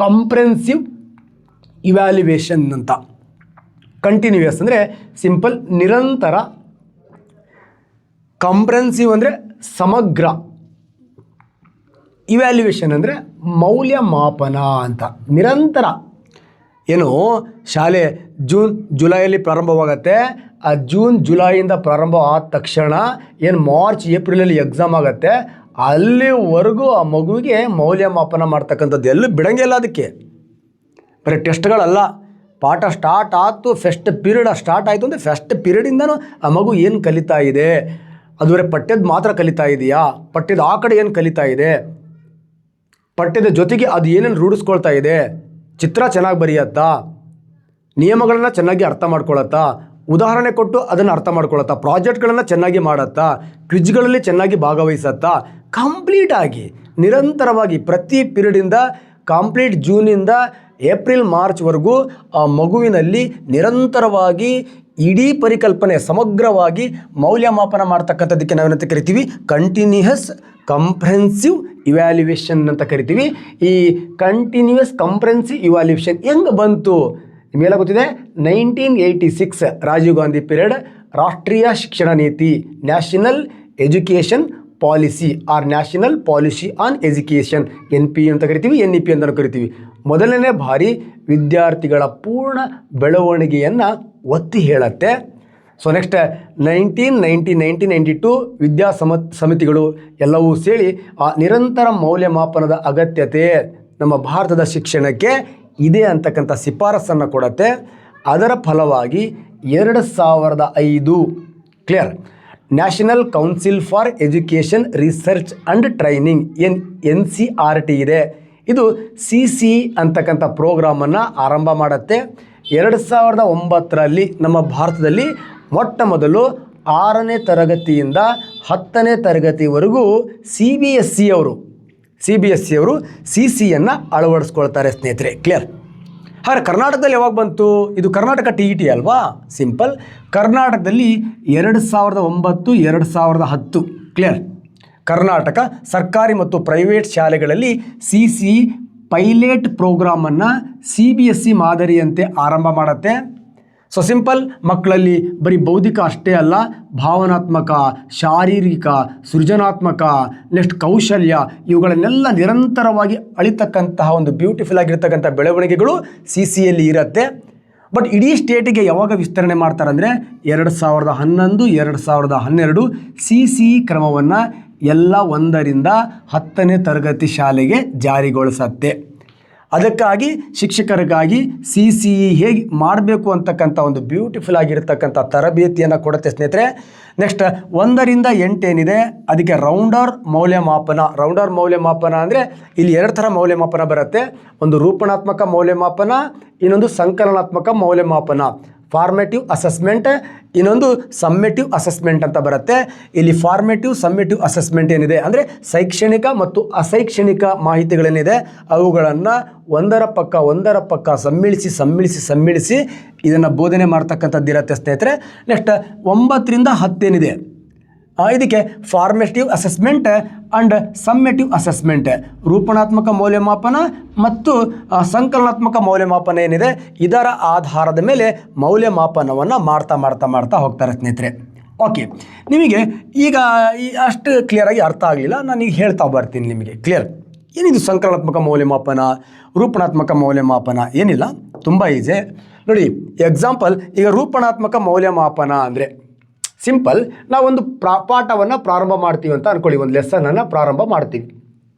ಕಂಪ್ರೆನ್ಸಿವ್ ಇವ್ಯಾಲ್ಯುವೇಷನ್ ಅಂತ. ಕಂಟಿನ್ಯೂಯಸ್ ಅಂದರೆ ಸಿಂಪಲ್ ನಿರಂತರ, ಕಂಪ್ರೆನ್ಸಿವ್ ಅಂದರೆ ಸಮಗ್ರ, ಇವ್ಯಾಲ್ಯುವೇಷನ್ ಅಂದರೆ ಮೌಲ್ಯಮಾಪನ ಅಂತ. ನಿರಂತರ ಏನು ಶಾಲೆ ಜುಲೈಯಲ್ಲಿ ಪ್ರಾರಂಭವಾಗುತ್ತೆ, ಆ ಜುಲೈಯಿಂದ ಪ್ರಾರಂಭ ಆದ ತಕ್ಷಣ ಏನು ಮಾರ್ಚ್ ಏಪ್ರಿಲಲ್ಲಿ ಎಕ್ಸಾಮ್ ಆಗುತ್ತೆ, ಅಲ್ಲಿವರೆಗೂ ಆ ಮಗುವಿಗೆ ಮೌಲ್ಯಮಾಪನ ಮಾಡ್ತಕ್ಕಂಥದ್ದು ಎಲ್ಲೂ ಬಿಡಂಗಿಲ್ಲ. ಅದಕ್ಕೆ ಬರೀ ಟೆಸ್ಟ್ಗಳಲ್ಲ, ಪಾಠ ಸ್ಟಾರ್ಟ್ ಆಯ್ತು, ಫಸ್ಟ್ ಪೀರಿಯಡ್ ಸ್ಟಾರ್ಟ್ ಆಯಿತು ಅಂದರೆ ಫಸ್ಟ್ ಪೀರಿಯಡಿಂದನೂ ಆ ಮಗು ಏನು ಕಲಿತಾ ಇದೆ, ಅದುವರೆ ಪಠ್ಯದ ಮಾತ್ರ ಕಲಿತಾ ಇದೆಯಾ, ಪಠ್ಯದ ಆ ಕಡೆ ಏನು ಕಲಿತಾ ಇದೆ, ಪಠ್ಯದ ಜೊತೆಗೆ ಅದು ಏನೇನು ರೂಢಿಸ್ಕೊಳ್ತಾ ಇದೆ, ಚಿತ್ರ ಚೆನ್ನಾಗಿ ಬರೆಯತ್ತಾ, ನಿಯಮಗಳನ್ನು ಚೆನ್ನಾಗಿ ಅರ್ಥ ಮಾಡ್ಕೊಳತ್ತಾ, ಉದಾಹರಣೆ ಕೊಟ್ಟು ಅದನ್ನು ಅರ್ಥ ಮಾಡ್ಕೊಳತ್ತಾ, ಪ್ರಾಜೆಕ್ಟ್ಗಳನ್ನು ಚೆನ್ನಾಗಿ ಮಾಡತ್ತಾ, ಕ್ವಿಜ್ಗಳಲ್ಲಿ ಚೆನ್ನಾಗಿ ಭಾಗವಹಿಸತ್ತಾ, ಕಂಪ್ಲೀಟಾಗಿ ನಿರಂತರವಾಗಿ ಪ್ರತಿ ಪೀರಿಯಡಿಂದ ಕಂಪ್ಲೀಟ್ ಜೂನಿಂದ ಏಪ್ರಿಲ್ ಮಾರ್ಚ್ವರೆಗೂ ಆ ಮಗುವಿನಲ್ಲಿ ನಿರಂತರವಾಗಿ ಇಡೀ ಪರಿಕಲ್ಪನೆ ಸಮಗ್ರವಾಗಿ ಮೌಲ್ಯಮಾಪನ ಮಾಡ್ತಕ್ಕಂಥದ್ದಕ್ಕೆ ನಾವೇನಂತ ಕರಿತೀವಿ? ಕಂಟಿನ್ಯೂಯಸ್ ಕಂಪ್ರೆನ್ಸಿವ್ ಇವ್ಯಾಲ್ಯುವೇಷನ್ ಅಂತ ಕರಿತೀವಿ. ಈ ಕಂಟಿನ್ಯೂಯಸ್ ಕಂಪ್ರೆನ್ಸಿವ್ ಇವ್ಯಾಲ್ಯುವೇಷನ್ ಹೆಂಗೆ ಬಂತು ನಿಮಗೆಲ್ಲ ಗೊತ್ತಿದೆ. 1986 ರಾಜೀವ್ ಗಾಂಧಿ ಪೀರಿಯಡ್, ರಾಷ್ಟ್ರೀಯ ಶಿಕ್ಷಣ ನೀತಿ, National Education Policy or National Policy on Education, NP ಅಂತ ಕರಿತೀವಿ, NEP ಅಂತ ಕರಿತೀವಿ. ಮೊದಲನೇ ಬಾರಿ ವಿದ್ಯಾರ್ಥಿಗಳ ಪೂರ್ಣ ಬೆಳವಣಿಗೆಯನ್ನು ಒತ್ತಿ ಹೇಳುತ್ತೆ. ಸೊ ನೆಕ್ಸ್ಟ್ 1992 ವಿದ್ಯಾ ಸಮಿತಿಗಳು ಎಲ್ಲವೂ ಸೇರಿ ಆ ನಿರಂತರ ಮೌಲ್ಯಮಾಪನದ ಅಗತ್ಯತೆ ನಮ್ಮ ಭಾರತದ ಶಿಕ್ಷಣಕ್ಕೆ ಇದೆ ಅಂತಕ್ಕಂಥ ಶಿಫಾರಸನ್ನು ಕೊಡುತ್ತೆ. ಅದರ ಫಲವಾಗಿ 2005 clear National Council for Education Research and Training NCERT ಇದೆ. ಇದು CCE ಅಂತಕ್ಕಂಥ ಪ್ರೋಗ್ರಾಮನ್ನು ಆರಂಭ ಮಾಡುತ್ತೆ. 2009ರಲ್ಲಿ ನಮ್ಮ ಭಾರತದಲ್ಲಿ ಮೊಟ್ಟ ಮೊದಲು 6ನೇ ತರಗತಿಯಿಂದ 10ನೇ ತರಗತಿವರೆಗೂ CBSE ಅವರು CCEಯನ್ನು ಅಳವಡಿಸ್ಕೊಳ್ತಾರೆ ಸ್ನೇಹಿತರೆ. ಕ್ಲಿಯರ್. ಹಾಗೆ ಕರ್ನಾಟಕದಲ್ಲಿ ಯಾವಾಗ ಬಂತು? ಇದು ಕರ್ನಾಟಕ TET ಅಲ್ವಾ? ಸಿಂಪಲ್. ಕರ್ನಾಟಕದಲ್ಲಿ 2009 2010 ಕ್ಲಿಯರ್. ಕರ್ನಾಟಕ ಸರ್ಕಾರಿ ಮತ್ತು ಪ್ರೈವೇಟ್ ಶಾಲೆಗಳಲ್ಲಿ CCE ಪೈಲಟ್ ಪ್ರೋಗ್ರಾಮನ್ನು CBSE ಮಾದರಿಯಂತೆ ಆರಂಭ ಮಾಡುತ್ತೆ. ಸೊ ಸಿಂಪಲ್, ಮಕ್ಕಳಲ್ಲಿ ಬರೀ ಬೌದ್ಧಿಕ ಅಷ್ಟೇ ಅಲ್ಲ, ಭಾವನಾತ್ಮಕ, ಶಾರೀರಿಕ, ಸೃಜನಾತ್ಮಕ, ನೆಕ್ಸ್ಟ್ ಕೌಶಲ್ಯ, ಇವುಗಳನ್ನೆಲ್ಲ ನಿರಂತರವಾಗಿ ಅಳಿತಕ್ಕಂತಹ ಒಂದು ಬ್ಯೂಟಿಫುಲ್ ಆಗಿರ್ತಕ್ಕಂಥ ಬೆಳವಣಿಗೆಗಳು CCEಯಲ್ಲಿ ಇರುತ್ತೆ. ಬಟ್ ಇಡೀ ಸ್ಟೇಟಿಗೆ ಯಾವಾಗ ವಿಸ್ತರಣೆ ಮಾಡ್ತಾರೆ ಅಂದರೆ 2011 2012 CCE ಕ್ರಮವನ್ನು ಎಲ್ಲ 1ರಿಂದ 10ನೇ ತರಗತಿ ಶಾಲೆಗೆ ಜಾರಿಗೊಳಿಸುತ್ತೆ. ಅದಕ್ಕಾಗಿ ಶಿಕ್ಷಕರಿಗಾಗಿ CCE ಹೇಗೆ ಮಾಡಬೇಕು ಅಂತಕ್ಕಂಥ ಒಂದು ಬ್ಯೂಟಿಫುಲ್ ಆಗಿರ್ತಕ್ಕಂಥ ತರಬೇತಿಯನ್ನು ಕೊಡುತ್ತೆ ಸ್ನೇಹಿತರೆ. ನೆಕ್ಸ್ಟ್ 1ರಿಂದ 8 ಏನಿದೆ ಅದಕ್ಕೆ ರೌಂಡರ್ ಮೌಲ್ಯಮಾಪನ ಅಂದರೆ ಇಲ್ಲಿ 2 ಥರ ಮೌಲ್ಯಮಾಪನ ಬರುತ್ತೆ. ಒಂದು ರೂಪಣಾತ್ಮಕ ಮೌಲ್ಯಮಾಪನ, ಇನ್ನೊಂದು ಸಂಕಲನಾತ್ಮಕ ಮೌಲ್ಯಮಾಪನ. ಫಾರ್ಮೇಟಿವ್ ಅಸೆಸ್ಮೆಂಟ್, ಇನ್ನೊಂದು ಸಮ್ಮೇಟಿವ್ ಅಸೆಸ್ಮೆಂಟ್ ಅಂತ ಬರುತ್ತೆ. ಇಲ್ಲಿ ಸಮ್ಮೇಟಿವ್ ಅಸೆಸ್ಮೆಂಟ್ ಏನಿದೆ ಅಂದರೆ ಶೈಕ್ಷಣಿಕ ಮತ್ತು ಅಶೈಕ್ಷಣಿಕ ಮಾಹಿತಿಗಳೇನಿದೆ ಅವುಗಳನ್ನು ಒಂದರ ಪಕ್ಕ ಸಮ್ಮಿಳಿಸಿ ಇದನ್ನು ಬೋಧನೆ ಮಾಡ್ತಕ್ಕಂಥದ್ದು ಇರುತ್ತೆ ಸ್ನೇಹಿತರೆ. ನೆಕ್ಸ್ಟ್ 9ರಿಂದ 10 ಏನಿದೆ ಇದಕ್ಕೆ formative assessment and summative assessment, ರೂಪಣಾತ್ಮಕ ಮೌಲ್ಯಮಾಪನ ಮತ್ತು ಸಂಕಲನಾತ್ಮಕ ಮೌಲ್ಯಮಾಪನ ಏನಿದೆ ಇದರ ಆಧಾರದ ಮೇಲೆ ಮೌಲ್ಯಮಾಪನವನ್ನು ಮಾಡ್ತಾ ಹೋಗ್ತಾರೆ ಸ್ನೇಹಿತರೆ. ಓಕೆ, ನಿಮಗೆ ಈಗ ಅಷ್ಟು ಕ್ಲಿಯರಾಗಿ ಅರ್ಥ ಆಗಲಿಲ್ಲ, ನಾನೀಗ ಹೇಳ್ತಾ ಬರ್ತೀನಿ ನಿಮಗೆ. ಕ್ಲಿಯರ್? ಏನಿದು ಸಂಕಲನಾತ್ಮಕ ಮೌಲ್ಯಮಾಪನ, ರೂಪಣಾತ್ಮಕ ಮೌಲ್ಯಮಾಪನ? ಏನಿಲ್ಲ, ತುಂಬ ಈಸಿ ನೋಡಿ. ಎಕ್ಸಾಂಪಲ್, ಈಗ ರೂಪಣಾತ್ಮಕ ಮೌಲ್ಯಮಾಪನ ಅಂದರೆ ಸಿಂಪಲ್, ನಾವೊಂದು ಪಾಠವನ್ನು ಪ್ರಾರಂಭ ಮಾಡ್ತೀವಿ ಅಂತ ಅಂದ್ಕೊಳ್ಳಿ, ಒಂದು ಲೆಸನನ್ನು ಪ್ರಾರಂಭ ಮಾಡ್ತೀವಿ.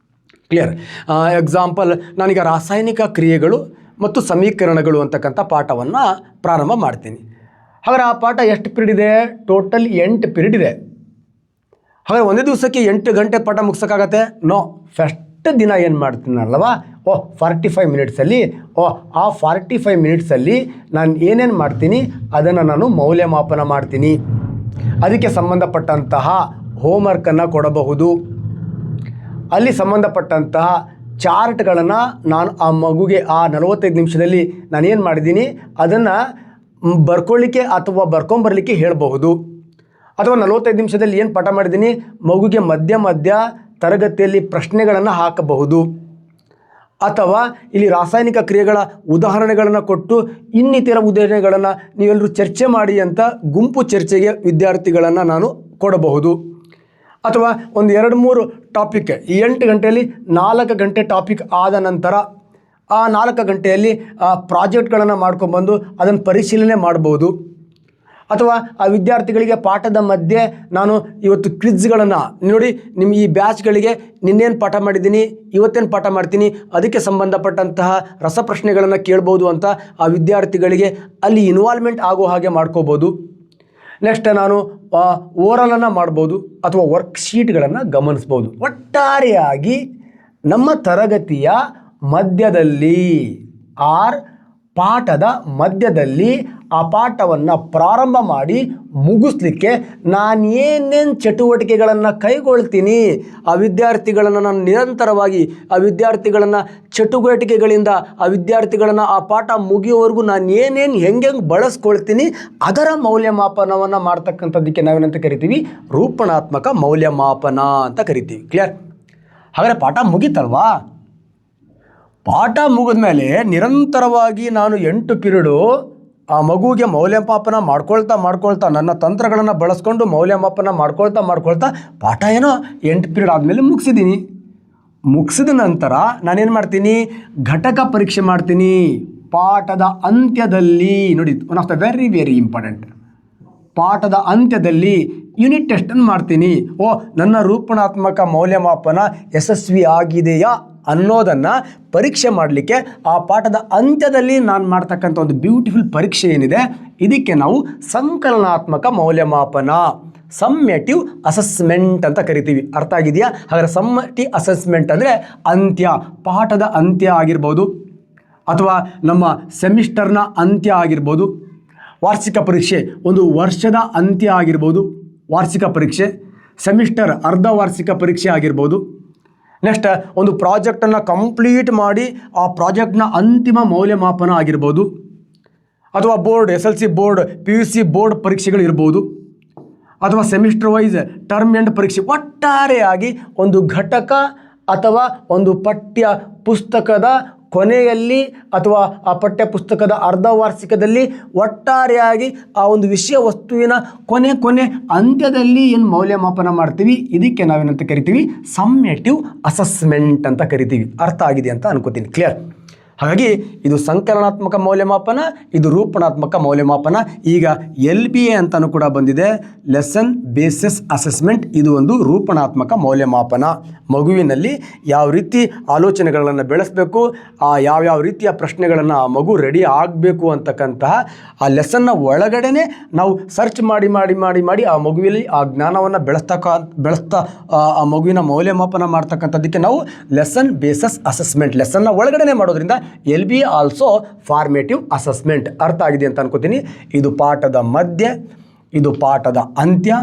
ಕ್ಲಿಯರ್? ಎಕ್ಸಾಂಪಲ್, ನಾನೀಗ ರಾಸಾಯನಿಕ ಕ್ರಿಯೆಗಳು ಮತ್ತು ಸಮೀಕರಣಗಳು ಅಂತಕ್ಕಂಥ ಪಾಠವನ್ನು ಪ್ರಾರಂಭ ಮಾಡ್ತೀನಿ. ಹಾಗಾದ್ರೆ ಆ ಪಾಠ ಎಷ್ಟು ಪೀರಿಯಡ್ ಇದೆ? ಟೋಟಲ್ 8 ಪೀರಿಯಡ್ ಇದೆ. ಹಾಗಾದ್ರೆ ಒಂದೇ ದಿವಸಕ್ಕೆ 8 ಗಂಟೆ ಪಾಠ ಮುಗಿಸೋಕ್ಕಾಗತ್ತೆ? ನೋ. ಫಸ್ಟ್ ದಿನ ಏನು ಮಾಡ್ತೀನಲ್ವಾ, 45 ಮಿನಿಟ್ಸಲ್ಲಿ ಆ 45 ಮಿನಿಟ್ಸಲ್ಲಿ ನಾನು ಏನೇನು ಮಾಡ್ತೀನಿ ಅದನ್ನು ನಾನು ಮೌಲ್ಯಮಾಪನ ಮಾಡ್ತೀನಿ. ಅದಕ್ಕೆ ಸಂಬಂಧಪಟ್ಟಂತಹ ಹೋಮ್ವರ್ಕನ್ನು ಕೊಡಬಹುದು. ಅಲ್ಲಿ ಸಂಬಂಧಪಟ್ಟಂತಹ ಚಾರ್ಟ್ಗಳನ್ನು ನಾನು ಆ ಮಗುಗೆ ಆ 45 ನಿಮಿಷದಲ್ಲಿ ನಾನೇನು ಮಾಡಿದ್ದೀನಿ ಅದನ್ನು ಬರ್ಕೊಳ್ಳಿಕ್ಕೆ ಅಥವಾ ಬರ್ಕೊಂಬರಲಿಕ್ಕೆ ಹೇಳಬಹುದು. ಅಥವಾ 45 ನಿಮಿಷದಲ್ಲಿ ಏನು ಪಾಠ ಮಾಡಿದ್ದೀನಿ ಮಗುಗೆ ಮಧ್ಯ ತರಗತಿಯಲ್ಲಿ ಪ್ರಶ್ನೆಗಳನ್ನು ಹಾಕಬಹುದು. ಅಥವಾ ಇಲ್ಲಿ ರಾಸಾಯನಿಕ ಕ್ರಿಯೆಗಳ ಉದಾಹರಣೆಗಳನ್ನು ಕೊಟ್ಟು ಇನ್ನಿತರ ಉದಾಹರಣೆಗಳನ್ನು ನೀವೆಲ್ಲರೂ ಚರ್ಚೆ ಮಾಡಿ ಅಂತ ಗುಂಪು ಚರ್ಚೆಗೆ ವಿದ್ಯಾರ್ಥಿಗಳನ್ನು ನಾನು ಕೊಡಬಹುದು. ಅಥವಾ ಒಂದು 2-3 ಟಾಪಿಕ್, ಈ 8 ಗಂಟೆಯಲ್ಲಿ 4 ಗಂಟೆ ಟಾಪಿಕ್ ಆದ ನಂತರ ಆ 4 ಗಂಟೆಯಲ್ಲಿ ಪ್ರಾಜೆಕ್ಟ್ಗಳನ್ನು ಮಾಡ್ಕೊಂಡ್ಬಂದು ಅದನ್ನು ಪರಿಶೀಲನೆ ಮಾಡ್ಬೋದು. ಅಥವಾ ಆ ವಿದ್ಯಾರ್ಥಿಗಳಿಗೆ ಪಾಠದ ಮಧ್ಯೆ ನಾನು ಇವತ್ತು ಕ್ವಿಜ್ಗಳನ್ನು ನೋಡಿ, ನಿಮ್ಮ ಈ ಬ್ಯಾಚ್ಗಳಿಗೆ ನಿನ್ನೇನು ಪಾಠ ಮಾಡಿದ್ದೀನಿ, ಇವತ್ತೇನು ಪಾಠ ಮಾಡ್ತೀನಿ, ಅದಕ್ಕೆ ಸಂಬಂಧಪಟ್ಟಂತಹ ರಸಪ್ರಶ್ನೆಗಳನ್ನು ಕೇಳ್ಬೋದು ಅಂತ ಆ ವಿದ್ಯಾರ್ಥಿಗಳಿಗೆ ಅಲ್ಲಿ ಇನ್ವಾಲ್ವ್ಮೆಂಟ್ ಆಗೋ ಹಾಗೆ ಮಾಡ್ಕೋಬೋದು. ನೆಕ್ಸ್ಟ್ ನಾನು ಓರಲನ್ನು ಮಾಡ್ಬೋದು ಅಥವಾ ವರ್ಕ್ಶೀಟ್ಗಳನ್ನು ಗಮನಿಸ್ಬೋದು. ಒಟ್ಟಾರೆಯಾಗಿ ನಮ್ಮ ತರಗತಿಯ ಮಧ್ಯದಲ್ಲಿ ಪಾಠದ ಮಧ್ಯದಲ್ಲಿ ಆ ಪಾಠವನ್ನು ಪ್ರಾರಂಭ ಮಾಡಿ ಮುಗಿಸ್ಲಿಕ್ಕೆ ನಾನು ಏನೇನು ಚಟುವಟಿಕೆಗಳನ್ನು ಕೈಗೊಳ್ತೀನಿ, ಆ ವಿದ್ಯಾರ್ಥಿಗಳನ್ನು ನಾನು ನಿರಂತರವಾಗಿ ಆ ವಿದ್ಯಾರ್ಥಿಗಳನ್ನು ಚಟುವಟಿಕೆಗಳಿಂದ ಆ ವಿದ್ಯಾರ್ಥಿಗಳನ್ನು ಆ ಪಾಠ ಮುಗಿಯೋವರೆಗೂ ನಾನು ಏನೇನು ಹೆಂಗೆ ಬಳಸ್ಕೊಳ್ತೀನಿ ಅದರ ಮೌಲ್ಯಮಾಪನವನ್ನು ಮಾಡ್ತಕ್ಕಂಥದ್ದಕ್ಕೆ ನಾವೇನಂತ ಕರಿತೀವಿ? ರೂಪಣಾತ್ಮಕ ಮೌಲ್ಯಮಾಪನ ಅಂತ ಕರಿತೀವಿ. ಕ್ಲಿಯರ್? ಹಾಗಾದರೆ ಪಾಠ ಮುಗೀತಲ್ವಾ? ಪಾಠ ಮುಗಿದ ಮೇಲೆ ನಿರಂತರವಾಗಿ ನಾನು 8 ಪೀರಿಯಡು ಆ ಮಗುವಿಗೆ ಮೌಲ್ಯಮಾಪನ ಮಾಡ್ಕೊಳ್ತಾ ನನ್ನ ತಂತ್ರಗಳನ್ನು ಬಳಸ್ಕೊಂಡು ಮೌಲ್ಯಮಾಪನ ಮಾಡ್ಕೊಳ್ತಾ ಪಾಠ ಏನೋ 8 ಪೀರಿಯಡ್ ಆದಮೇಲೆ ಮುಗಿಸಿದ್ದೀನಿ. ಮುಗಿಸಿದ ನಂತರ ನಾನೇನು ಮಾಡ್ತೀನಿ? ಘಟಕ ಪರೀಕ್ಷೆ ಮಾಡ್ತೀನಿ. ಪಾಠದ ಅಂತ್ಯದಲ್ಲಿ ನೋಡಿ, one of the very very important, ಪಾಠದ ಅಂತ್ಯದಲ್ಲಿ ಯೂನಿಟ್ ಟೆಸ್ಟನ್ನು ಮಾಡ್ತೀನಿ. ನನ್ನ ರೂಪಣಾತ್ಮಕ ಮೌಲ್ಯಮಾಪನ ಯಶಸ್ವಿ ಆಗಿದೆಯಾ ಅನ್ನೋದನ್ನು ಪರೀಕ್ಷೆ ಮಾಡಲಿಕ್ಕೆ ಆ ಪಾಠದ ಅಂತ್ಯದಲ್ಲಿ ನಾನು ಮಾಡ್ತಕ್ಕಂಥ ಒಂದು ಬ್ಯೂಟಿಫುಲ್ ಪರೀಕ್ಷೆ ಏನಿದೆ ಇದಕ್ಕೆ ನಾವು ಸಂಕಲನಾತ್ಮಕ ಮೌಲ್ಯಮಾಪನ, ಸಮ್ಮೇಟಿವ್ ಅಸೆಸ್ಮೆಂಟ್ ಅಂತ ಕರಿತೀವಿ. ಅರ್ಥ ಆಗಿದೆಯಾ? ಹಾಗಾದರೆ ಸಮ್ಮೇಟಿವ್ ಅಸೆಸ್ಮೆಂಟ್ ಅಂದರೆ ಅಂತ್ಯ, ಪಾಠದ ಅಂತ್ಯ ಆಗಿರ್ಬೋದು, ಅಥವಾ ನಮ್ಮ ಸೆಮಿಸ್ಟರ್ನ ಅಂತ್ಯ ಆಗಿರ್ಬೋದು, ವಾರ್ಷಿಕ ಪರೀಕ್ಷೆ ಒಂದು ವರ್ಷದ ಅಂತ್ಯ ಆಗಿರ್ಬೋದು, ವಾರ್ಷಿಕ ಪರೀಕ್ಷೆ, ಸೆಮಿಸ್ಟರ್ ಅರ್ಧ ವಾರ್ಷಿಕ ಪರೀಕ್ಷೆ ಆಗಿರ್ಬೋದು. ನೆಕ್ಸ್ಟ್ ಒಂದು ಪ್ರಾಜೆಕ್ಟನ್ನು ಕಂಪ್ಲೀಟ್ ಮಾಡಿ ಆ ಪ್ರಾಜೆಕ್ಟ್ನ ಅಂತಿಮ ಮೌಲ್ಯಮಾಪನ ಆಗಿರ್ಬೋದು, ಅಥವಾ board SLC board PUC board ಪರೀಕ್ಷೆಗಳು ಇರ್ಬೋದು, ಅಥವಾ ಸೆಮಿಸ್ಟರ್ ವೈಸ್ ಟರ್ಮ್ ಎಂಡ್ ಪರೀಕ್ಷೆ. ಒಟ್ಟಾರೆಯಾಗಿ ಒಂದು ಘಟಕ ಅಥವಾ ಒಂದು ಪಠ್ಯ ಪುಸ್ತಕದ ಕೊನೆಯಲ್ಲಿ ಅಥವಾ ಆ ಪಠ್ಯ ಪುಸ್ತಕದ ಅರ್ಧ ವಾರ್ಷಿಕದಲ್ಲಿ ಒಟ್ಟಾರೆಯಾಗಿ ಆ ಒಂದು ವಿಷಯ ವಸ್ತುವಿನ ಕೊನೆ ಅಂತ್ಯದಲ್ಲಿ ಏನು ಮೌಲ್ಯಮಾಪನ ಮಾಡ್ತೀವಿ ಇದಕ್ಕೆ ನಾವೇನಂತ ಕರಿತೀವಿ? ಸಮ್ಮೇಟಿವ್ ಅಸೆಸ್ಮೆಂಟ್ ಅಂತ ಕರಿತೀವಿ. ಅರ್ಥ ಆಗಿದೆ ಅಂತ ಅನ್ಕೋತೀನಿ. ಕ್ಲಿಯರ್? ಹಾಗಾಗಿ ಇದು ಸಂಕಲನಾತ್ಮಕ ಮೌಲ್ಯಮಾಪನ, ಇದು ರೂಪಣಾತ್ಮಕ ಮೌಲ್ಯಮಾಪನ. ಈಗ LBA ಅಂತಲೂ ಕೂಡ ಬಂದಿದೆ, ಲೆಸನ್ ಬೇಸಿಸ್ ಅಸೆಸ್ಮೆಂಟ್. ಇದು ಒಂದು ರೂಪಣಾತ್ಮಕ ಮೌಲ್ಯಮಾಪನ. ಮಗುವಿನಲ್ಲಿ ಯಾವ ರೀತಿ ಆಲೋಚನೆಗಳನ್ನು ಬೆಳೆಸಬೇಕು, ಯಾವ್ಯಾವ ರೀತಿಯ ಪ್ರಶ್ನೆಗಳನ್ನು ಆ ಮಗು ರೆಡಿ ಆಗಬೇಕು ಅಂತಕ್ಕಂತಹ ಆ ಲೆಸನ್ನ ಒಳಗಡೆನೆ ನಾವು ಸರ್ಚ್ ಮಾಡಿ ಆ ಮಗುವಿನಲ್ಲಿ ಆ ಜ್ಞಾನವನ್ನು ಬೆಳೆಸ್ತಾ ಆ ಮಗುವಿನ ಮೌಲ್ಯಮಾಪನ ಮಾಡ್ತಕ್ಕಂಥದ್ದಕ್ಕೆ ನಾವು ಲೆಸನ್ ಬೇಸಸ್ ಅಸೆಸ್ಮೆಂಟ್, ಲೆಸನ್ನ ಒಳಗಡೆನೆ ಮಾಡೋದ್ರಿಂದ LBA ಆಲ್ಸೋ ಫಾರ್ಮೇಟಿವ್ ಅಸೆಸ್ಮೆಂಟ್. ಅರ್ಥ ಆಗಿದೆ ಅಂತ ಅನ್ಕೋತೀನಿ. ಇದು ಪಾಠದ ಮಧ್ಯ, ಇದು ಪಾಠದ ಅಂತ್ಯ,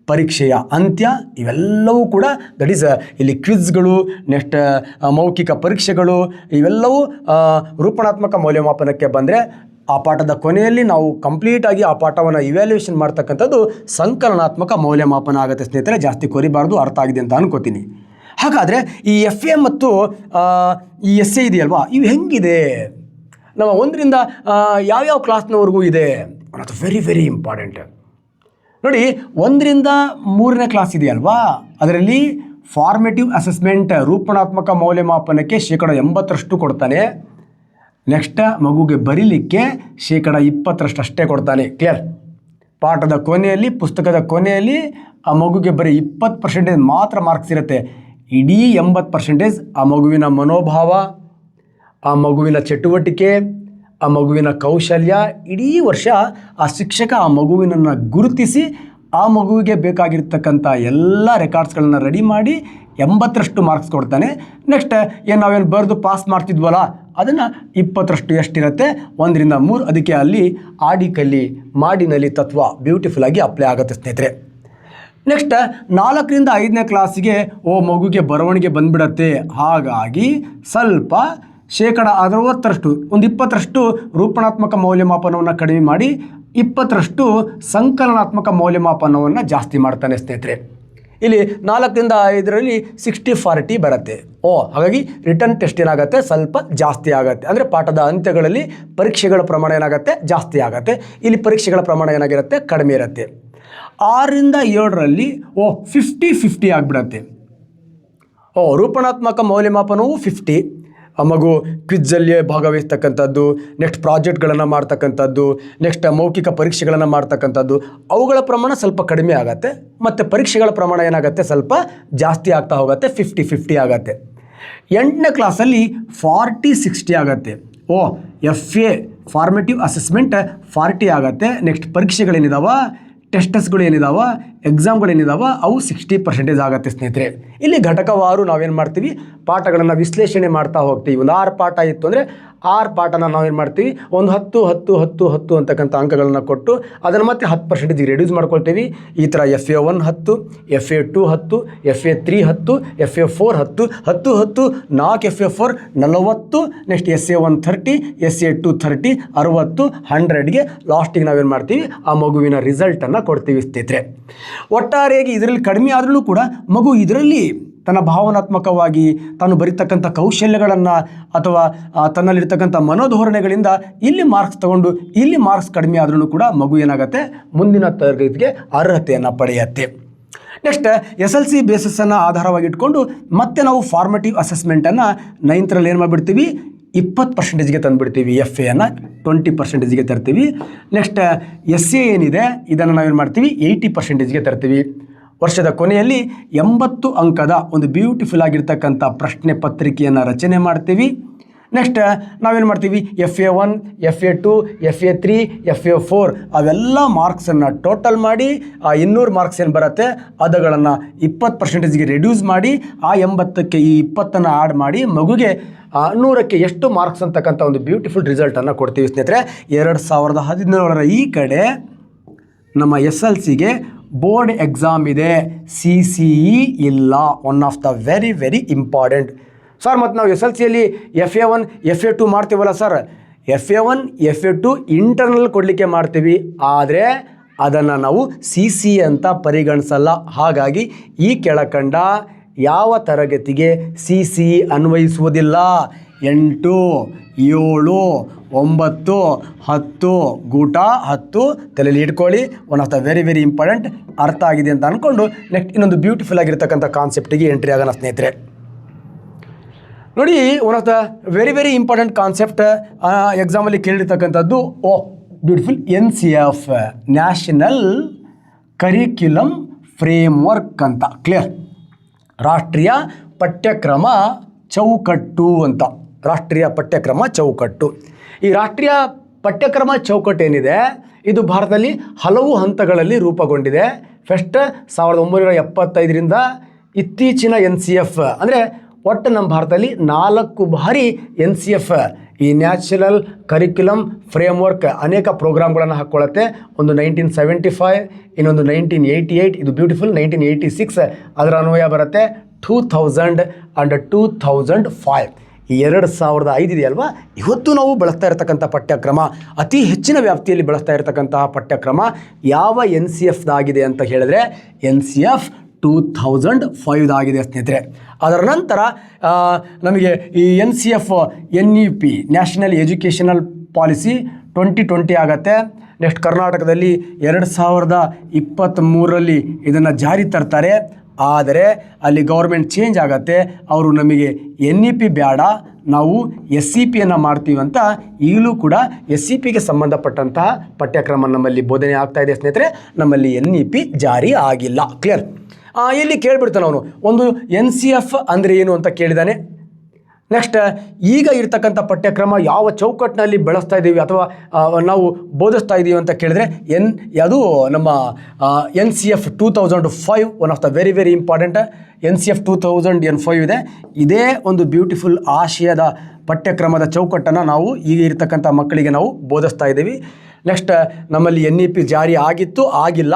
ಪರೀಕ್ಷೆಯ ಅಂತ್ಯ, ಇವೆಲ್ಲವೂ ಕೂಡ ದಟ್ ಈಸ್ ಇಲ್ಲಿ ಕ್ವಿಜ್ಗಳು, ನೆಕ್ಸ್ಟ್ ಮೌಖಿಕ ಪರೀಕ್ಷೆಗಳು, ಇವೆಲ್ಲವೂ ರೂಪಣಾತ್ಮಕ ಮೌಲ್ಯಮಾಪನಕ್ಕೆ ಬಂದರೆ ಆ ಪಾಠದ ಕೊನೆಯಲ್ಲಿ ನಾವು ಕಂಪ್ಲೀಟಾಗಿ ಆ ಪಾಠವನ್ನು ಇವ್ಯಾಲ್ಯೂಯೇಷನ್ ಮಾಡ್ತಕ್ಕಂಥದ್ದು ಸಂಕಲನಾತ್ಮಕ ಮೌಲ್ಯಮಾಪನ ಆಗುತ್ತೆ ಸ್ನೇಹಿತರೆ. ಜಾಸ್ತಿ ಕೊರಿಬಾರ್ದು, ಅರ್ಥ ಆಗಿದೆ ಅಂತ ಅನ್ಕೋತೀನಿ. ಹಾಗಾದರೆ ಈ FA ಮತ್ತು ಈ SA ಇದೆಯಲ್ವಾ, ಇವು ಹೆಂಗಿದೆ, ನಾವು 1ರಿಂದ ಯಾವ್ಯಾವ ಕ್ಲಾಸ್ನವರೆಗೂ ಇದೆ ಅನ್ನೋದು ವೆರಿ ವೆರಿ ಇಂಪಾರ್ಟೆಂಟ್. ನೋಡಿ, 1ರಿಂದ 3ನೇ ಕ್ಲಾಸ್ ಇದೆಯಲ್ವಾ, ಅದರಲ್ಲಿ ಫಾರ್ಮೇಟಿವ್ ಅಸೆಸ್ಮೆಂಟ್ ರೂಪಣಾತ್ಮಕ ಮೌಲ್ಯಮಾಪನಕ್ಕೆ 80% ಕೊಡ್ತಾನೆ. ನೆಕ್ಸ್ಟ್ ಮಗುಗೆ ಬರೀಲಿಕ್ಕೆ 20% ಅಷ್ಟೇ ಕೊಡ್ತಾನೆ. ಕ್ಲಿಯರ್? ಪಾಠದ ಕೊನೆಯಲ್ಲಿ, ಪುಸ್ತಕದ ಕೊನೆಯಲ್ಲಿ ಆ ಮಗುಗೆ ಬರೀ 20% ಮಾತ್ರ ಮಾರ್ಕ್ಸ್ ಇರುತ್ತೆ. ಇಡೀ 80% ಆ ಮಗುವಿನ ಮನೋಭಾವ, ಆ ಮಗುವಿನ ಚಟುವಟಿಕೆ, ಆ ಮಗುವಿನ ಕೌಶಲ್ಯ, ಇಡೀ ವರ್ಷ ಆ ಶಿಕ್ಷಕ ಆ ಮಗುವಿನನ್ನು ಗುರುತಿಸಿ ಆ ಮಗುವಿಗೆ ಬೇಕಾಗಿರ್ತಕ್ಕಂಥ ಎಲ್ಲ ರೆಕಾರ್ಡ್ಸ್ಗಳನ್ನು ರೆಡಿ ಮಾಡಿ 80% ಮಾರ್ಕ್ಸ್ ಕೊಡ್ತಾನೆ. ನೆಕ್ಸ್ಟ್ ನಾವೇನು ಬರೆದು ಪಾಸ್ ಮಾಡ್ತಿದ್ವಲ್ಲ, ಅದನ್ನು 20% ಎಷ್ಟಿರುತ್ತೆ, 1ರಿಂದ 3. ಅದಕ್ಕೆ ಅಲ್ಲಿ ಆಡಿ ಕಲಿ ಮಾಡಿನಲ್ಲಿ ತತ್ವ ಬ್ಯೂಟಿಫುಲ್ ಆಗಿ ಅಪ್ಲೈ ಆಗುತ್ತೆ ಸ್ನೇಹಿತರೆ. ನೆಕ್ಸ್ಟ್ 4ರಿಂದ 5ನೇ ಕ್ಲಾಸಿಗೆ ಮಗುಗೆ ಬರವಣಿಗೆ ಬಂದ್ಬಿಡತ್ತೆ. ಹಾಗಾಗಿ ಸ್ವಲ್ಪ 60%, ಒಂದು 20% ರೂಪಣಾತ್ಮಕ ಮೌಲ್ಯಮಾಪನವನ್ನು ಕಡಿಮೆ ಮಾಡಿ 20% ಸಂಕಲನಾತ್ಮಕ ಮೌಲ್ಯಮಾಪನವನ್ನು ಜಾಸ್ತಿ ಮಾಡ್ತಾನೆ ಸ್ನೇಹಿತರೆ. ಇಲ್ಲಿ 4ರಿಂದ 5ರಲ್ಲಿ 60-40 ಬರುತ್ತೆ. ಹಾಗಾಗಿ ರಿಟರ್ನ್ ಟೆಸ್ಟ್ ಏನಾಗುತ್ತೆ, ಸ್ವಲ್ಪ ಜಾಸ್ತಿ ಆಗುತ್ತೆ. ಅಂದರೆ ಪಾಠದ ಅಂತ್ಯಗಳಲ್ಲಿ ಪರೀಕ್ಷೆಗಳ ಪ್ರಮಾಣ ಏನಾಗುತ್ತೆ, ಜಾಸ್ತಿ ಆಗುತ್ತೆ. ಇಲ್ಲಿ ಪರೀಕ್ಷೆಗಳ ಪ್ರಮಾಣ ಏನಾಗಿರುತ್ತೆ, ಕಡಿಮೆ ಇರುತ್ತೆ. 6ರಿಂದ 7ರಲ್ಲಿ 50-50 ಆಗಿಬಿಡತ್ತೆ. ರೂಪಣಾತ್ಮಕ ಮೌಲ್ಯಮಾಪನವು 50, ಆ ಮಗು ಕ್ವಿಜ್ಜಲ್ಲಿ ಭಾಗವಹಿಸ್ತಕ್ಕಂಥದ್ದು, ನೆಕ್ಸ್ಟ್ ಪ್ರಾಜೆಕ್ಟ್ಗಳನ್ನು ಮಾಡ್ತಕ್ಕಂಥದ್ದು, ನೆಕ್ಸ್ಟ್ ಮೌಖಿಕ ಪರೀಕ್ಷೆಗಳನ್ನು ಮಾಡ್ತಕ್ಕಂಥದ್ದು, ಅವುಗಳ ಪ್ರಮಾಣ ಸ್ವಲ್ಪ ಕಡಿಮೆ ಆಗುತ್ತೆ. ಮತ್ತು ಪರೀಕ್ಷೆಗಳ ಪ್ರಮಾಣ ಏನಾಗುತ್ತೆ, ಸ್ವಲ್ಪ ಜಾಸ್ತಿ ಆಗ್ತಾ ಹೋಗುತ್ತೆ, 50-50 ಆಗುತ್ತೆ. 8ನೇ ಕ್ಲಾಸಲ್ಲಿ 40-60 ಆಗುತ್ತೆ. FA ಫಾರ್ಮೇಟಿವ್ ಅಸೆಸ್ಮೆಂಟ್ 40 ಆಗುತ್ತೆ. ನೆಕ್ಸ್ಟ್ ಪರೀಕ್ಷೆಗಳೇನಿದಾವ, ಟೆಸ್ಟಸ್ಗಳು ಏನಿದಾವ, ಎಕ್ಸಾಮ್ಗಳೇನಿದಾವ, ಅವು 60% ಆಗುತ್ತೆ ಸ್ನೇಹಿತರೆ. ಇಲ್ಲಿ ಘಟಕವಾರು ನಾವೇನು ಮಾಡ್ತೀವಿ, ಪಾಠಗಳನ್ನು ವಿಶ್ಲೇಷಣೆ ಮಾಡ್ತಾ ಹೋಗ್ತೀವಿ. ಒಂದು 6 ಪಾಠ ಇತ್ತು ಅಂದರೆ 6 ಪಾಠನ ನಾವೇನು ಮಾಡ್ತೀವಿ, ಒಂದು 10 ಅಂತಕ್ಕಂಥ ಅಂಕಗಳನ್ನು ಕೊಟ್ಟು ಅದನ್ನು ಮತ್ತೆ 10% ರೆಡ್ಯೂಸ್ ಮಾಡ್ಕೊಳ್ತೀವಿ. ಈ ಥರ FA1 10, FA2 10, FA3 10, FA4 10, 10, 4 FA4 40, next SA1 30, SA2 30, 60, 100ಗೆ ಲಾಸ್ಟಿಗೆ ನಾವೇನು ಮಾಡ್ತೀವಿ, ಆ ಮಗುವಿನ ರಿಸಲ್ಟನ್ನು ಕೊಡ್ತೀವಿ ಸ್ನೇಹಿತರೆ. ಒಟ್ಟಾರೆಯಾಗಿ ಇದರಲ್ಲಿ ಕಡಿಮೆ ಆದ್ರೂ ಕೂಡ ಮಗು ಇದರಲ್ಲಿ ತನ್ನ ಭಾವನಾತ್ಮಕವಾಗಿ ತಾನು ಬರೀತಕ್ಕಂಥ ಕೌಶಲ್ಯಗಳನ್ನು ಅಥವಾ ತನ್ನಲ್ಲಿರ್ತಕ್ಕಂಥ ಮನೋಧೋರಣೆಗಳಿಂದ ಇಲ್ಲಿ ಮಾರ್ಕ್ಸ್ ತಗೊಂಡು ಇಲ್ಲಿ ಮಾರ್ಕ್ಸ್ ಕಡಿಮೆ ಆದ್ರೂ ಕೂಡ ಮಗು ಏನಾಗುತ್ತೆ, ಮುಂದಿನ ತರಗತಿಗೆ ಅರ್ಹತೆಯನ್ನು ಪಡೆಯುತ್ತೆ. ನೆಕ್ಸ್ಟ್ SLC ಬೇಸಿಸನ್ನು ಆಧಾರವಾಗಿ ಇಟ್ಕೊಂಡು ಮತ್ತೆ ನಾವು ಫಾರ್ಮೇಟಿವ್ ಅಸೆಸ್ಮೆಂಟನ್ನು 9ರಲ್ಲಿ ಏನು ಮಾಡಿಬಿಡ್ತೀವಿ, 20%ಗೆ ತಂದುಬಿಡ್ತೀವಿ. FAಯನ್ನು 20%ಗೆ ತರ್ತೀವಿ. ನೆಕ್ಸ್ಟ್ SA ಏನಿದೆ ಇದನ್ನು ನಾವೇನು ಮಾಡ್ತೀವಿ, 80%ಗೆ ತರ್ತೀವಿ. ವರ್ಷದ ಕೊನೆಯಲ್ಲಿ 80 ಅಂಕದ ಒಂದು ಬ್ಯೂಟಿಫುಲ್ ಆಗಿರ್ತಕ್ಕಂಥ ಪ್ರಶ್ನೆ ಪತ್ರಿಕೆಯನ್ನು ರಚನೆ ಮಾಡ್ತೀವಿ. ನೆಕ್ಸ್ಟ್ ನಾವೇನು ಮಾಡ್ತೀವಿ, FA1, FA2, FA3, FA4 ಅವೆಲ್ಲ ಮಾರ್ಕ್ಸನ್ನು ಟೋಟಲ್ ಮಾಡಿ ಆ 200 ಮಾರ್ಕ್ಸ್ ಏನು ಬರುತ್ತೆ ಅದಗಳನ್ನು 20%ಗೆ ರೆಡ್ಯೂಸ್ ಮಾಡಿ ಆ 80ಕ್ಕೆ ಈ 20ಅನ್ನು ಆ್ಯಡ್ ಮಾಡಿ ಮಗುಗೆ 100ಕ್ಕೆ ಎಷ್ಟು ಮಾರ್ಕ್ಸ್ ಅಂತಕ್ಕಂಥ ಒಂದು ಬ್ಯೂಟಿಫುಲ್ ರಿಸಲ್ಟನ್ನು ಕೊಡ್ತೀವಿ ಸ್ನೇಹಿತರೆ. 2017ರ ಈ ಕಡೆ ನಮ್ಮ SLCಗೆ ಬೋರ್ಡ್ ಎಕ್ಸಾಮ್ ಇದೆ, CCE ಇಲ್ಲ. One of the very very important. Sir ಮತ್ತು ನಾವು SLCಯಲ್ಲಿ FA1, FA2 ಮಾಡ್ತೀವಲ್ಲ ಸರ್, FA1, FA2 ಇಂಟರ್ನಲ್ ಕೊಡಲಿಕ್ಕೆ ಮಾಡ್ತೀವಿ, ಆದರೆ ಅದನ್ನು ನಾವು CCE ಅಂತ ಪರಿಗಣಿಸಲ್ಲ. ಹಾಗಾಗಿ ಈ ಕೆಳಕಂಡ ಯಾವ ತರಗತಿಗೆ CCE ಅನ್ವಯಿಸುವುದಿಲ್ಲ. 8, 7, 9, 10 ಗೂಟ 10 ತಲೆಯಲ್ಲಿ ಇಟ್ಕೊಳ್ಳಿ. One of the very very important. ಅರ್ಥ ಆಗಿದೆ ಅಂತ ಅಂದ್ಕೊಂಡು ನೆಕ್ಸ್ಟ್ ಇನ್ನೊಂದು ಬ್ಯೂಟಿಫುಲ್ ಆಗಿರ್ತಕ್ಕಂಥ ಕಾನ್ಸೆಪ್ಟಿಗೆ ಎಂಟ್ರಿ ಆಗೋಣ ಸ್ನೇಹಿತರೆ. ನೋಡಿ, one of the very very important concept ಎಕ್ಸಾಮಲ್ಲಿ ಕೇಳಿರ್ತಕ್ಕಂಥದ್ದು beautiful NCF national curriculum framework ಅಂತ. ಕ್ಲಿಯರ್? ರಾಷ್ಟ್ರೀಯ ಪಠ್ಯಕ್ರಮ ಚೌಕಟ್ಟು ಅಂತ. ರಾಷ್ಟ್ರೀಯ ಪಠ್ಯಕ್ರಮ ಚೌಕಟ್ಟು. ಈ ರಾಷ್ಟ್ರೀಯ ಪಠ್ಯಕ್ರಮ ಚೌಕಟ್ಟು ಏನಿದೆ ಇದು ಭಾರತದಲ್ಲಿ ಹಲವು ಹಂತಗಳಲ್ಲಿ ರೂಪುಗೊಂಡಿದೆ. ಫಸ್ಟ್ 1975ರಿಂದ ಇತ್ತೀಚಿನ NCF ಅಂದರೆ ಒಟ್ಟು ನಮ್ಮ ಭಾರತದಲ್ಲಿ 4 ಬಾರಿ NCF ಈ ನ್ಯಾಷನಲ್ ಕರಿಕ್ಯುಲಮ್ ಫ್ರೇಮ್ವರ್ಕ್ ಅನೇಕ ಪ್ರೋಗ್ರಾಮ್ಗಳನ್ನು ಹಾಕ್ಕೊಳ್ಳುತ್ತೆ. ಒಂದು 1975, ಇನ್ನೊಂದು 1988, ಇದು ಬ್ಯೂಟಿಫುಲ್ 1986 ಅದರ ಅನ್ವಯ ಬರುತ್ತೆ. 2000 and 2005 2005 ಇದೆಯಲ್ವಾ, ಇವತ್ತು ನಾವು ಬಳಸ್ತಾ ಇರತಕ್ಕಂಥ ಪಠ್ಯಕ್ರಮ, ಅತಿ ಹೆಚ್ಚಿನ ವ್ಯಾಪ್ತಿಯಲ್ಲಿ ಬಳಸ್ತಾ ಇರತಕ್ಕಂತಹ ಪಠ್ಯಕ್ರಮ ಯಾವ NCFದಾಗಿದೆ ಅಂತ ಹೇಳಿದ್ರೆ NCF 2005 ಸ್ನೇಹಿತರೆ. ಅದರ ನಂತರ ನಮಗೆ ಈ NCF NEP national educational policy 2020 ಆಗುತ್ತೆ. ನೆಕ್ಸ್ಟ್ ಕರ್ನಾಟಕದಲ್ಲಿ 2023ರಲ್ಲಿ ಇದನ್ನು ಜಾರಿ ತರ್ತಾರೆ. ಆದರೆ ಅಲ್ಲಿ ಗೌರ್ಮೆಂಟ್ ಚೇಂಜ್ ಆಗುತ್ತೆ. ಅವರು ನಮಗೆ NEP ಬೇಡ, ನಾವು SCPಯನ್ನು ಮಾಡ್ತೀವಿ ಅಂತ ಈಗಲೂ ಕೂಡ SCPಗೆ ಸಂಬಂಧಪಟ್ಟಂತಹ ಪಠ್ಯಕ್ರಮ ನಮ್ಮಲ್ಲಿ ಬೋಧನೆ ಆಗ್ತಾ ಇದೆ ಸ್ನೇಹಿತರೆ. ನಮ್ಮಲ್ಲಿ NEP ಜಾರಿ ಆಗಿಲ್ಲ. ಕ್ಲಿಯರ್? ಇಲ್ಲಿ ಕೇಳಿಬಿಡ್ತಾನೆ ಅವನು, ಒಂದು NCF ಅಂದರೆ ಏನು ಅಂತ ಕೇಳಿದ್ದಾನೆ. ನೆಕ್ಸ್ಟ್ ಈಗ ಇರ್ತಕ್ಕಂಥ ಪಠ್ಯಕ್ರಮ ಯಾವ ಚೌಕಟ್ಟಿನಲ್ಲಿ ಬೆಳೆಸ್ತಾ ಇದ್ದೀವಿ ಅಥವಾ ನಾವು ಬೋಧಿಸ್ತಾ ಇದ್ದೀವಿ ಅಂತ ಕೇಳಿದ್ರೆ ಅದು ನಮ್ಮ NCF 2005 one of the very very important NCF 2005 ಇದೆ. ಇದೇ ಒಂದು ಬ್ಯೂಟಿಫುಲ್ ಆಶಯದ ಪಠ್ಯಕ್ರಮದ ಚೌಕಟ್ಟನ್ನು ನಾವು ಈಗ ಇರ್ತಕ್ಕಂಥ ಮಕ್ಕಳಿಗೆ ನಾವು ಬೋಧಿಸ್ತಾ ಇದ್ದೀವಿ. ನೆಕ್ಸ್ಟ್ ನಮ್ಮಲ್ಲಿ NEP ಜಾರಿ ಆಗಿತ್ತು, ಆಗಿಲ್ಲ.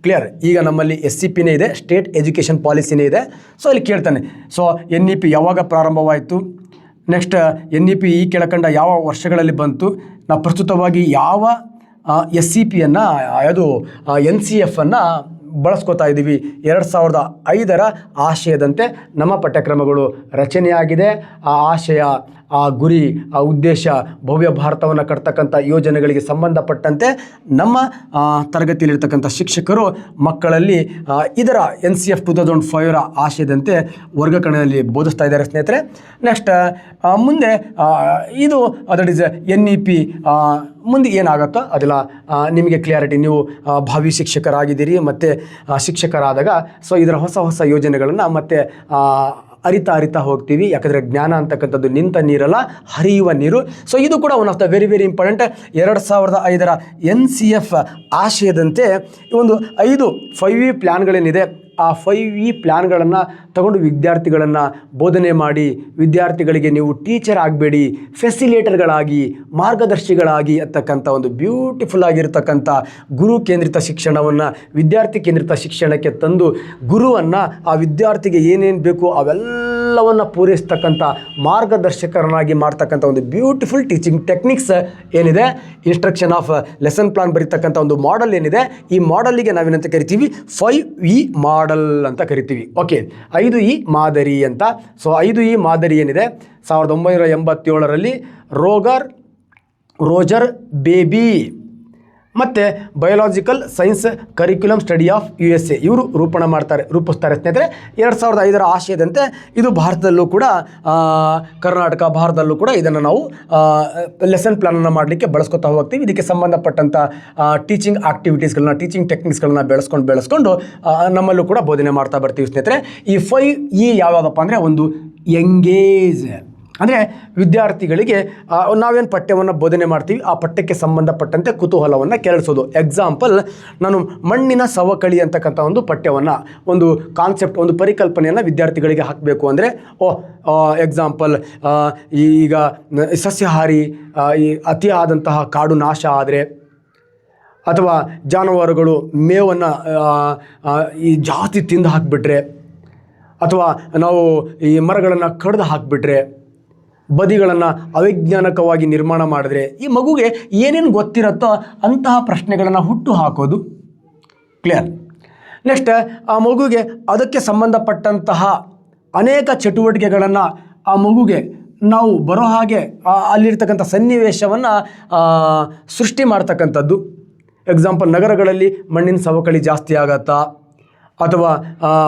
ಕ್ಲಿಯರ್? ಈಗ ನಮ್ಮಲ್ಲಿ SCPನೇ ಇದೆ, ಸ್ಟೇಟ್ ಎಜುಕೇಷನ್ ಪಾಲಿಸಿನೇ ಇದೆ. ಸೊ ಇಲ್ಲಿ ಕೇಳ್ತಾನೆ, ಸೊ NEP ಯಾವಾಗ ಪ್ರಾರಂಭವಾಯಿತು, ನೆಕ್ಸ್ಟ್ NEP ಈ ಕೆಳಕಂಡ ಯಾವ ವರ್ಷಗಳಲ್ಲಿ ಬಂತು, ನಾವು ಪ್ರಸ್ತುತವಾಗಿ ಯಾವ SCPಯನ್ನು ಅದು NCFನ್ನು ಬಳಸ್ಕೋತಾ ಇದ್ದೀವಿ. 2005ರ ಆಶಯದಂತೆ ನಮ್ಮ ಪಠ್ಯಕ್ರಮಗಳು ರಚನೆಯಾಗಿದೆ. ಆ ಆಶಯ, ಆ ಗುರಿ, ಆ ಉದ್ದೇಶ, ಭವ್ಯ ಭಾರತವನ್ನು ಕಟ್ತಕ್ಕಂಥ ಯೋಜನೆಗಳಿಗೆ ಸಂಬಂಧಪಟ್ಟಂತೆ ನಮ್ಮ ತರಗತಿಯಲ್ಲಿರ್ತಕ್ಕಂಥ ಶಿಕ್ಷಕರು ಮಕ್ಕಳಲ್ಲಿ ಇದರ NCF 2005ರ ಆಶಯದಂತೆ ವರ್ಗಕರಣದಲ್ಲಿ ಬೋಧಿಸ್ತಾ ಇದ್ದಾರೆ ಸ್ನೇಹಿತರೆ. ನೆಕ್ಸ್ಟ್ ಮುಂದೆ ಇದು ದಟ್ ಈಸ್ NEP ಮುಂದೆ ಏನಾಗುತ್ತೋ ಅದೆಲ್ಲ ನಿಮಗೆ ಕ್ಲಿಯಾರಿಟಿ. ನೀವು ಭಾವಿ ಶಿಕ್ಷಕರಾಗಿದ್ದೀರಿ ಮತ್ತು ಶಿಕ್ಷಕರಾದಾಗ ಸೊ ಇದರ ಹೊಸ ಹೊಸ ಯೋಜನೆಗಳನ್ನು ಮತ್ತೆ ಅರಿತಾ ಹೋಗ್ತೀವಿ. ಯಾಕಂದರೆ ಜ್ಞಾನ ಅಂತಕ್ಕಂಥದ್ದು ನಿಂತ ನೀರಲ್ಲ, ಹರಿಯುವ ನೀರು. ಸೊ ಇದು ಕೂಡ one of the very very important. 2005ರ NCF ಆಶಯದಂತೆ ಒಂದು 5E ಪ್ಲ್ಯಾನ್ಗಳೇನಿದೆ, ಆ 5E ಪ್ಲ್ಯಾನ್ಗಳನ್ನು ತಗೊಂಡು ವಿದ್ಯಾರ್ಥಿಗಳನ್ನು ಬೋಧನೆ ಮಾಡಿ, ವಿದ್ಯಾರ್ಥಿಗಳಿಗೆ ನೀವು ಟೀಚರ್ ಆಗಬೇಡಿ, ಫೆಸಿಲೇಟರ್ಗಳಾಗಿ, ಮಾರ್ಗದರ್ಶಿಗಳಾಗಿ ಅಂತಕ್ಕಂಥ ಒಂದು ಬ್ಯೂಟಿಫುಲ್ ಆಗಿರ್ತಕ್ಕಂಥ ಗುರು ಕೇಂದ್ರಿತ ಶಿಕ್ಷಣವನ್ನು ವಿದ್ಯಾರ್ಥಿ ಕೇಂದ್ರಿತ ಶಿಕ್ಷಣಕ್ಕೆ ತಂದು ಗುರುವನ್ನು ಆ ವಿದ್ಯಾರ್ಥಿಗೆ ಏನೇನು ಬೇಕು ಅವೆಲ್ಲವನ್ನು ಪೂರೈಸ್ತಕ್ಕಂಥ ಮಾರ್ಗದರ್ಶಕರನ್ನಾಗಿ ಮಾಡ್ತಕ್ಕಂಥ ಒಂದು ಬ್ಯೂಟಿಫುಲ್ ಟೀಚಿಂಗ್ ಟೆಕ್ನಿಕ್ಸ್ ಏನಿದೆ, ಇನ್ಸ್ಟ್ರಕ್ಷನ್ ಆಫ್ ಲೆಸನ್ ಪ್ಲಾನ್ ಬರೀತಕ್ಕಂಥ ಒಂದು ಮಾಡೆಲ್ ಏನಿದೆ, ಈ ಮಾಡೆಲ್ಲಿಗೆ ನಾವೇನಂತ ಕರಿತೀವಿ 5E ಮಾಡೆಲ್ ಅಂತ ಕರಿತೀವಿ. ಓಕೆ, 5E ಮಾದರಿ ಅಂತ. ಸೊ 5E ಮಾದರಿ ಏನಿದೆ 1987ರಲ್ಲಿ ರೋಜರ್ ಬೇಬಿ ಮತ್ತು biological science curriculum study of USA ಇವರು ರೂಪಿಸ್ತಾರೆ ಸ್ನೇಹಿತರೆ. 2005ರ ಆಶಯದಂತೆ ಇದು ಭಾರತದಲ್ಲೂ ಕೂಡ ಕರ್ನಾಟಕ ಭಾರತದಲ್ಲೂ ಕೂಡ ಇದನ್ನು ನಾವು ಲೆಸನ್ ಪ್ಲಾನನ್ನು ಮಾಡಲಿಕ್ಕೆ ಬಳಸ್ಕೊತಾ ಹೋಗ್ತೀವಿ. ಇದಕ್ಕೆ ಸಂಬಂಧಪಟ್ಟಂಥ ಟೀಚಿಂಗ್ ಆಕ್ಟಿವಿಟೀಸ್ಗಳನ್ನ, ಟೀಚಿಂಗ್ ಟೆಕ್ನಿಕ್ಸ್ಗಳನ್ನ ಬೆಳೆಸ್ಕೊಂಡು ನಮ್ಮಲ್ಲೂ ಕೂಡ ಬೋಧನೆ ಮಾಡ್ತಾ ಬರ್ತೀವಿ ಸ್ನೇಹಿತರೆ. ಈ 5E ಯಾವುದಪ್ಪ ಅಂದರೆ ಒಂದು ಎಂಗೇಜ್ ಅಂದರೆ ವಿದ್ಯಾರ್ಥಿಗಳಿಗೆ ನಾವೇನು ಪಠ್ಯವನ್ನು ಬೋಧನೆ ಮಾಡ್ತೀವಿ ಆ ಪಠ್ಯಕ್ಕೆ ಸಂಬಂಧಪಟ್ಟಂತೆ ಕುತೂಹಲವನ್ನು ಕೆರಳಿಸೋದು. ಎಕ್ಸಾಂಪಲ್, ನಾನು ಮಣ್ಣಿನ ಸವಕಳಿ ಅಂತಕ್ಕಂಥ ಒಂದು ಪಠ್ಯವನ್ನು, ಒಂದು ಕಾನ್ಸೆಪ್ಟ್, ಒಂದು ಪರಿಕಲ್ಪನೆಯನ್ನು ವಿದ್ಯಾರ್ಥಿಗಳಿಗೆ ಹಾಕಬೇಕು ಅಂದರೆ ಎಕ್ಸಾಂಪಲ್ ಈಗ ಸಸ್ಯಾಹಾರಿ ಈ ಅತಿಯಾದಂತಹ ಕಾಡು ನಾಶ ಆದರೆ ಅಥವಾ ಜಾನುವಾರುಗಳು ಮೇವನ್ನು ಈ ಜಾಸ್ತಿ ತಿಂದು ಹಾಕಿಬಿಟ್ರೆ ಅಥವಾ ನಾವು ಈ ಮರಗಳನ್ನು ಕಡ್ದು ಹಾಕಿಬಿಟ್ರೆ, ಬದಿಗಳನ್ನು ಅವೈಜ್ಞಾನಿಕವಾಗಿ ನಿರ್ಮಾಣ ಮಾಡಿದ್ರೆ ಈ ಮಗುಗೆ ಏನೇನು ಗೊತ್ತಿರುತ್ತೋ ಅಂತಹ ಪ್ರಶ್ನೆಗಳನ್ನು ಹುಟ್ಟು ಹಾಕೋದು. ಕ್ಲಿಯರ್? ನೆಕ್ಸ್ಟ್ ಆ ಮಗುಗೆ ಅದಕ್ಕೆ ಸಂಬಂಧಪಟ್ಟಂತಹ ಅನೇಕ ಚಟುವಟಿಕೆಗಳನ್ನು ಆ ಮಗುಗೆ ನಾವು ಬರೋ ಹಾಗೆ ಅಲ್ಲಿರ್ತಕ್ಕಂಥ ಸನ್ನಿವೇಶವನ್ನು ಸೃಷ್ಟಿ ಮಾಡ್ತಕ್ಕಂಥದ್ದು. ಎಕ್ಸಾಂಪಲ್, ನಗರಗಳಲ್ಲಿ ಮಣ್ಣಿನ ಸವಕಳಿ ಜಾಸ್ತಿ ಆಗತ್ತಾ ಅಥವಾ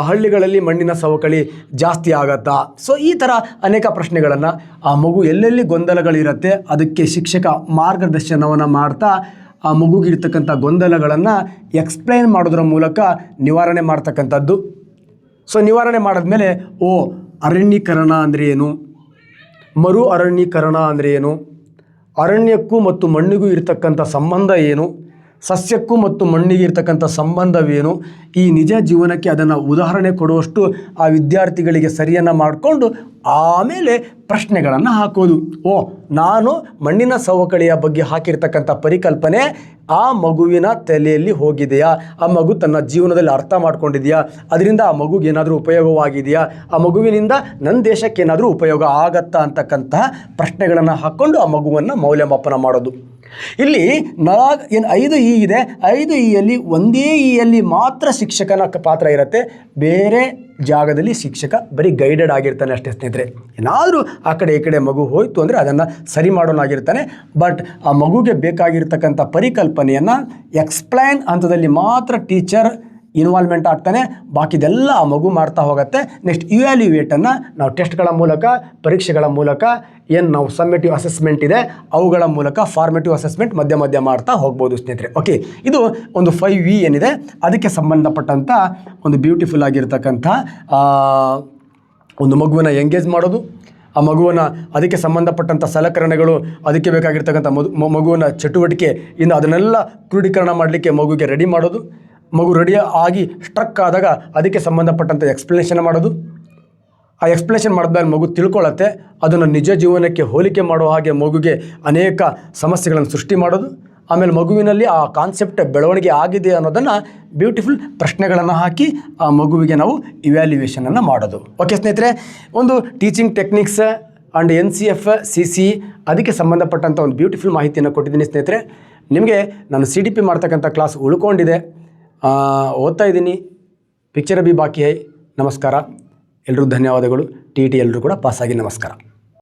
ಹಳ್ಳಿಗಳಲ್ಲಿ ಮಣ್ಣಿನ ಸವಕಳಿ ಜಾಸ್ತಿ ಆಗತ್ತಾ? ಸೊ ಈ ಥರ ಅನೇಕ ಪ್ರಶ್ನೆಗಳನ್ನು ಆ ಮಗು ಎಲ್ಲೆಲ್ಲಿ ಗೊಂದಲಗಳಿರುತ್ತೆ ಅದಕ್ಕೆ ಶಿಕ್ಷಕ ಮಾರ್ಗದರ್ಶನವನ್ನು ಮಾಡ್ತಾ ಆ ಮಗುಗಿರ್ತಕ್ಕಂಥ ಗೊಂದಲಗಳನ್ನು ಎಕ್ಸ್ಪ್ಲೈನ್ ಮಾಡೋದ್ರ ಮೂಲಕ ನಿವಾರಣೆ ಮಾಡ್ತಕ್ಕಂಥದ್ದು. ಸೊ ನಿವಾರಣೆ ಮಾಡಿದ್ಮೇಲೆ ಅರಣ್ಯೀಕರಣ ಅಂದರೆ ಏನು, ಮರು ಅರಣ್ಯೀಕರಣ ಅಂದರೆ ಏನು, ಅರಣ್ಯಕ್ಕೂ ಮತ್ತು ಮಣ್ಣಿಗೂ ಇರತಕ್ಕಂಥ ಸಂಬಂಧ ಏನು, ಸಸ್ಯಕ್ಕೂ ಮತ್ತು ಮಣ್ಣಿಗೆ ಇರ್ತಕ್ಕಂಥ ಸಂಬಂಧವೇನು, ಈ ನಿಜ ಜೀವನಕ್ಕೆ ಅದನ್ನು ಉದಾಹರಣೆ ಕೊಡುವಷ್ಟು ಆ ವಿದ್ಯಾರ್ಥಿಗಳಿಗೆ ಸರಿಯನ್ನು ಮಾಡಿಕೊಂಡು ಆಮೇಲೆ ಪ್ರಶ್ನೆಗಳನ್ನು ಹಾಕೋದು. ನಾನು ಮಣ್ಣಿನ ಸವಕಳಿಯ ಬಗ್ಗೆ ಹಾಕಿರ್ತಕ್ಕಂಥ ಪರಿಕಲ್ಪನೆ ಆ ಮಗುವಿನ ತಲೆಯಲ್ಲಿ ಹೋಗಿದೆಯಾ, ಆ ಮಗು ತನ್ನ ಜೀವನದಲ್ಲಿ ಅರ್ಥ ಮಾಡ್ಕೊಂಡಿದೆಯಾ, ಅದರಿಂದ ಆ ಮಗುಗೆ ಏನಾದರೂ ಉಪಯೋಗವಾಗಿದೆಯಾ, ಆ ಮಗುವಿನಿಂದ ನನ್ನ ದೇಶಕ್ಕೆ ಏನಾದರೂ ಉಪಯೋಗ ಆಗತ್ತಾ ಅಂತಕ್ಕಂತಹ ಪ್ರಶ್ನೆಗಳನ್ನು ಹಾಕ್ಕೊಂಡು ಆ ಮಗುವನ್ನು ಮೌಲ್ಯಮಾಪನ ಮಾಡೋದು. ಇಲ್ಲಿ 5 ಇ ಇದೆ. 5 ಇಯಲ್ಲಿ ಒಂದೇ ಇಯಲ್ಲಿ ಮಾತ್ರ ಶಿಕ್ಷಕನ ಪಾತ್ರ ಇರುತ್ತೆ, ಬೇರೆ ಜಾಗದಲ್ಲಿ ಶಿಕ್ಷಕ ಬರೀ ಗೈಡೆಡ್ ಆಗಿರ್ತಾನೆ ಅಷ್ಟೇ ಸ್ನೇಹಿತರೆ. ಏನಾದರೂ ಆ ಕಡೆ ಈ ಕಡೆ ಮಗು ಹೋಯಿತು ಅಂದರೆ ಅದನ್ನು ಸರಿ ಮಾಡೋನಾಗಿರ್ತಾನೆ. ಬಟ್ ಆ ಮಗುಗೆ ಬೇಕಾಗಿರ್ತಕ್ಕಂಥ ಪರಿಕಲ್ಪನೆಯನ್ನು ಎಕ್ಸ್ಪ್ಲೈನ್ ಹಂತದಲ್ಲಿ ಮಾತ್ರ ಟೀಚರ್ ಇನ್ವಾಲ್ವ್ಮೆಂಟ್ ಆಗ್ತಾನೆ, ಬಾಕಿದೆಲ್ಲ ಆ ಮಗು ಮಾಡ್ತಾ ಹೋಗುತ್ತೆ. ನೆಕ್ಸ್ಟ್ ಇವ್ಯಾಲ್ಯುವೇಟನ್ನು ನಾವು ಟೆಸ್ಟ್ಗಳ ಮೂಲಕ, ಪರೀಕ್ಷೆಗಳ ಮೂಲಕ, ಏನು ನಾವು ಸಮ್ಮೇಟಿವ್ ಅಸೆಸ್ಮೆಂಟ್ ಇದೆ ಅವುಗಳ ಮೂಲಕ ಫಾರ್ಮೇಟಿವ್ ಅಸೆಸ್ಮೆಂಟ್ ಮಧ್ಯ ಮಾಡ್ತಾ ಹೋಗ್ಬೋದು ಸ್ನೇಹಿತರೆ. ಓಕೆ, ಇದು ಒಂದು 5 ಏನಿದೆ ಅದಕ್ಕೆ ಸಂಬಂಧಪಟ್ಟಂಥ ಒಂದು ಬ್ಯೂಟಿಫುಲ್ ಆಗಿರ್ತಕ್ಕಂಥ ಒಂದು ಮಗುವನ್ನು ಎಂಗೇಜ್ ಮಾಡೋದು, ಆ ಮಗುವನ್ನು ಅದಕ್ಕೆ ಸಂಬಂಧಪಟ್ಟಂಥ ಸಲಕರಣೆಗಳು, ಅದಕ್ಕೆ ಬೇಕಾಗಿರ್ತಕ್ಕಂಥ ಮಗುವಿನ ಚಟುವಟಿಕೆ ಇನ್ನು ಅದನ್ನೆಲ್ಲ ಕ್ರೋಢೀಕರಣ ಮಾಡಲಿಕ್ಕೆ ಮಗುಗೆ ರೆಡಿ ಮಾಡೋದು, ಮಗು ರೆಡಿ ಆಗಿ ಸ್ಟ್ರಕ್ ಆದಾಗ ಅದಕ್ಕೆ ಸಂಬಂಧಪಟ್ಟಂಥ ಎಕ್ಸ್ಪ್ಲನೇಷನ್ ಮಾಡೋದು, ಆ ಎಕ್ಸ್ಪ್ಲನೇಷನ್ ಮಾಡಿದ್ಮೇಲೆ ಮಗು ತಿಳ್ಕೊಳ್ಳುತ್ತೆ, ಅದನ್ನು ನಿಜ ಜೀವನಕ್ಕೆ ಹೋಲಿಕೆ ಮಾಡೋ ಹಾಗೆ ಮಗುಗೆ ಅನೇಕ ಸಮಸ್ಯೆಗಳನ್ನು ಸೃಷ್ಟಿ ಮಾಡೋದು, ಆಮೇಲೆ ಮಗುವಿನಲ್ಲಿ ಆ ಕಾನ್ಸೆಪ್ಟ್ ಬೆಳವಣಿಗೆ ಆಗಿದೆ ಅನ್ನೋದನ್ನು ಬ್ಯೂಟಿಫುಲ್ ಪ್ರಶ್ನೆಗಳನ್ನು ಹಾಕಿ ಆ ಮಗುವಿಗೆ ನಾವು ಇವ್ಯಾಲ್ಯುಯೇಷನನ್ನು ಮಾಡೋದು. ಓಕೆ ಸ್ನೇಹಿತರೆ, ಒಂದು teaching techniques and NCF CC ಅದಕ್ಕೆ ಸಂಬಂಧಪಟ್ಟಂಥ ಒಂದು ಬ್ಯೂಟಿಫುಲ್ ಮಾಹಿತಿಯನ್ನು ಕೊಟ್ಟಿದ್ದೀನಿ ಸ್ನೇಹಿತರೆ. ನಿಮಗೆ ನಾನು CDP ಮಾಡ್ತಕ್ಕಂಥ ಕ್ಲಾಸ್ ಉಳ್ಕೊಂಡಿದೆ, ಓದ್ತಾ ಇದ್ದೀನಿ. ಪಿಕ್ಚರ್ ಅಭಿ ಬಾಕಿ ಹೈ. ನಮಸ್ಕಾರ, ಎಲ್ಲರಿಗೂ ಧನ್ಯವಾದಗಳು. TET ಎಲ್ಲರೂ ಕೂಡ ಪಾಸಾಗಿ ನಮಸ್ಕಾರ.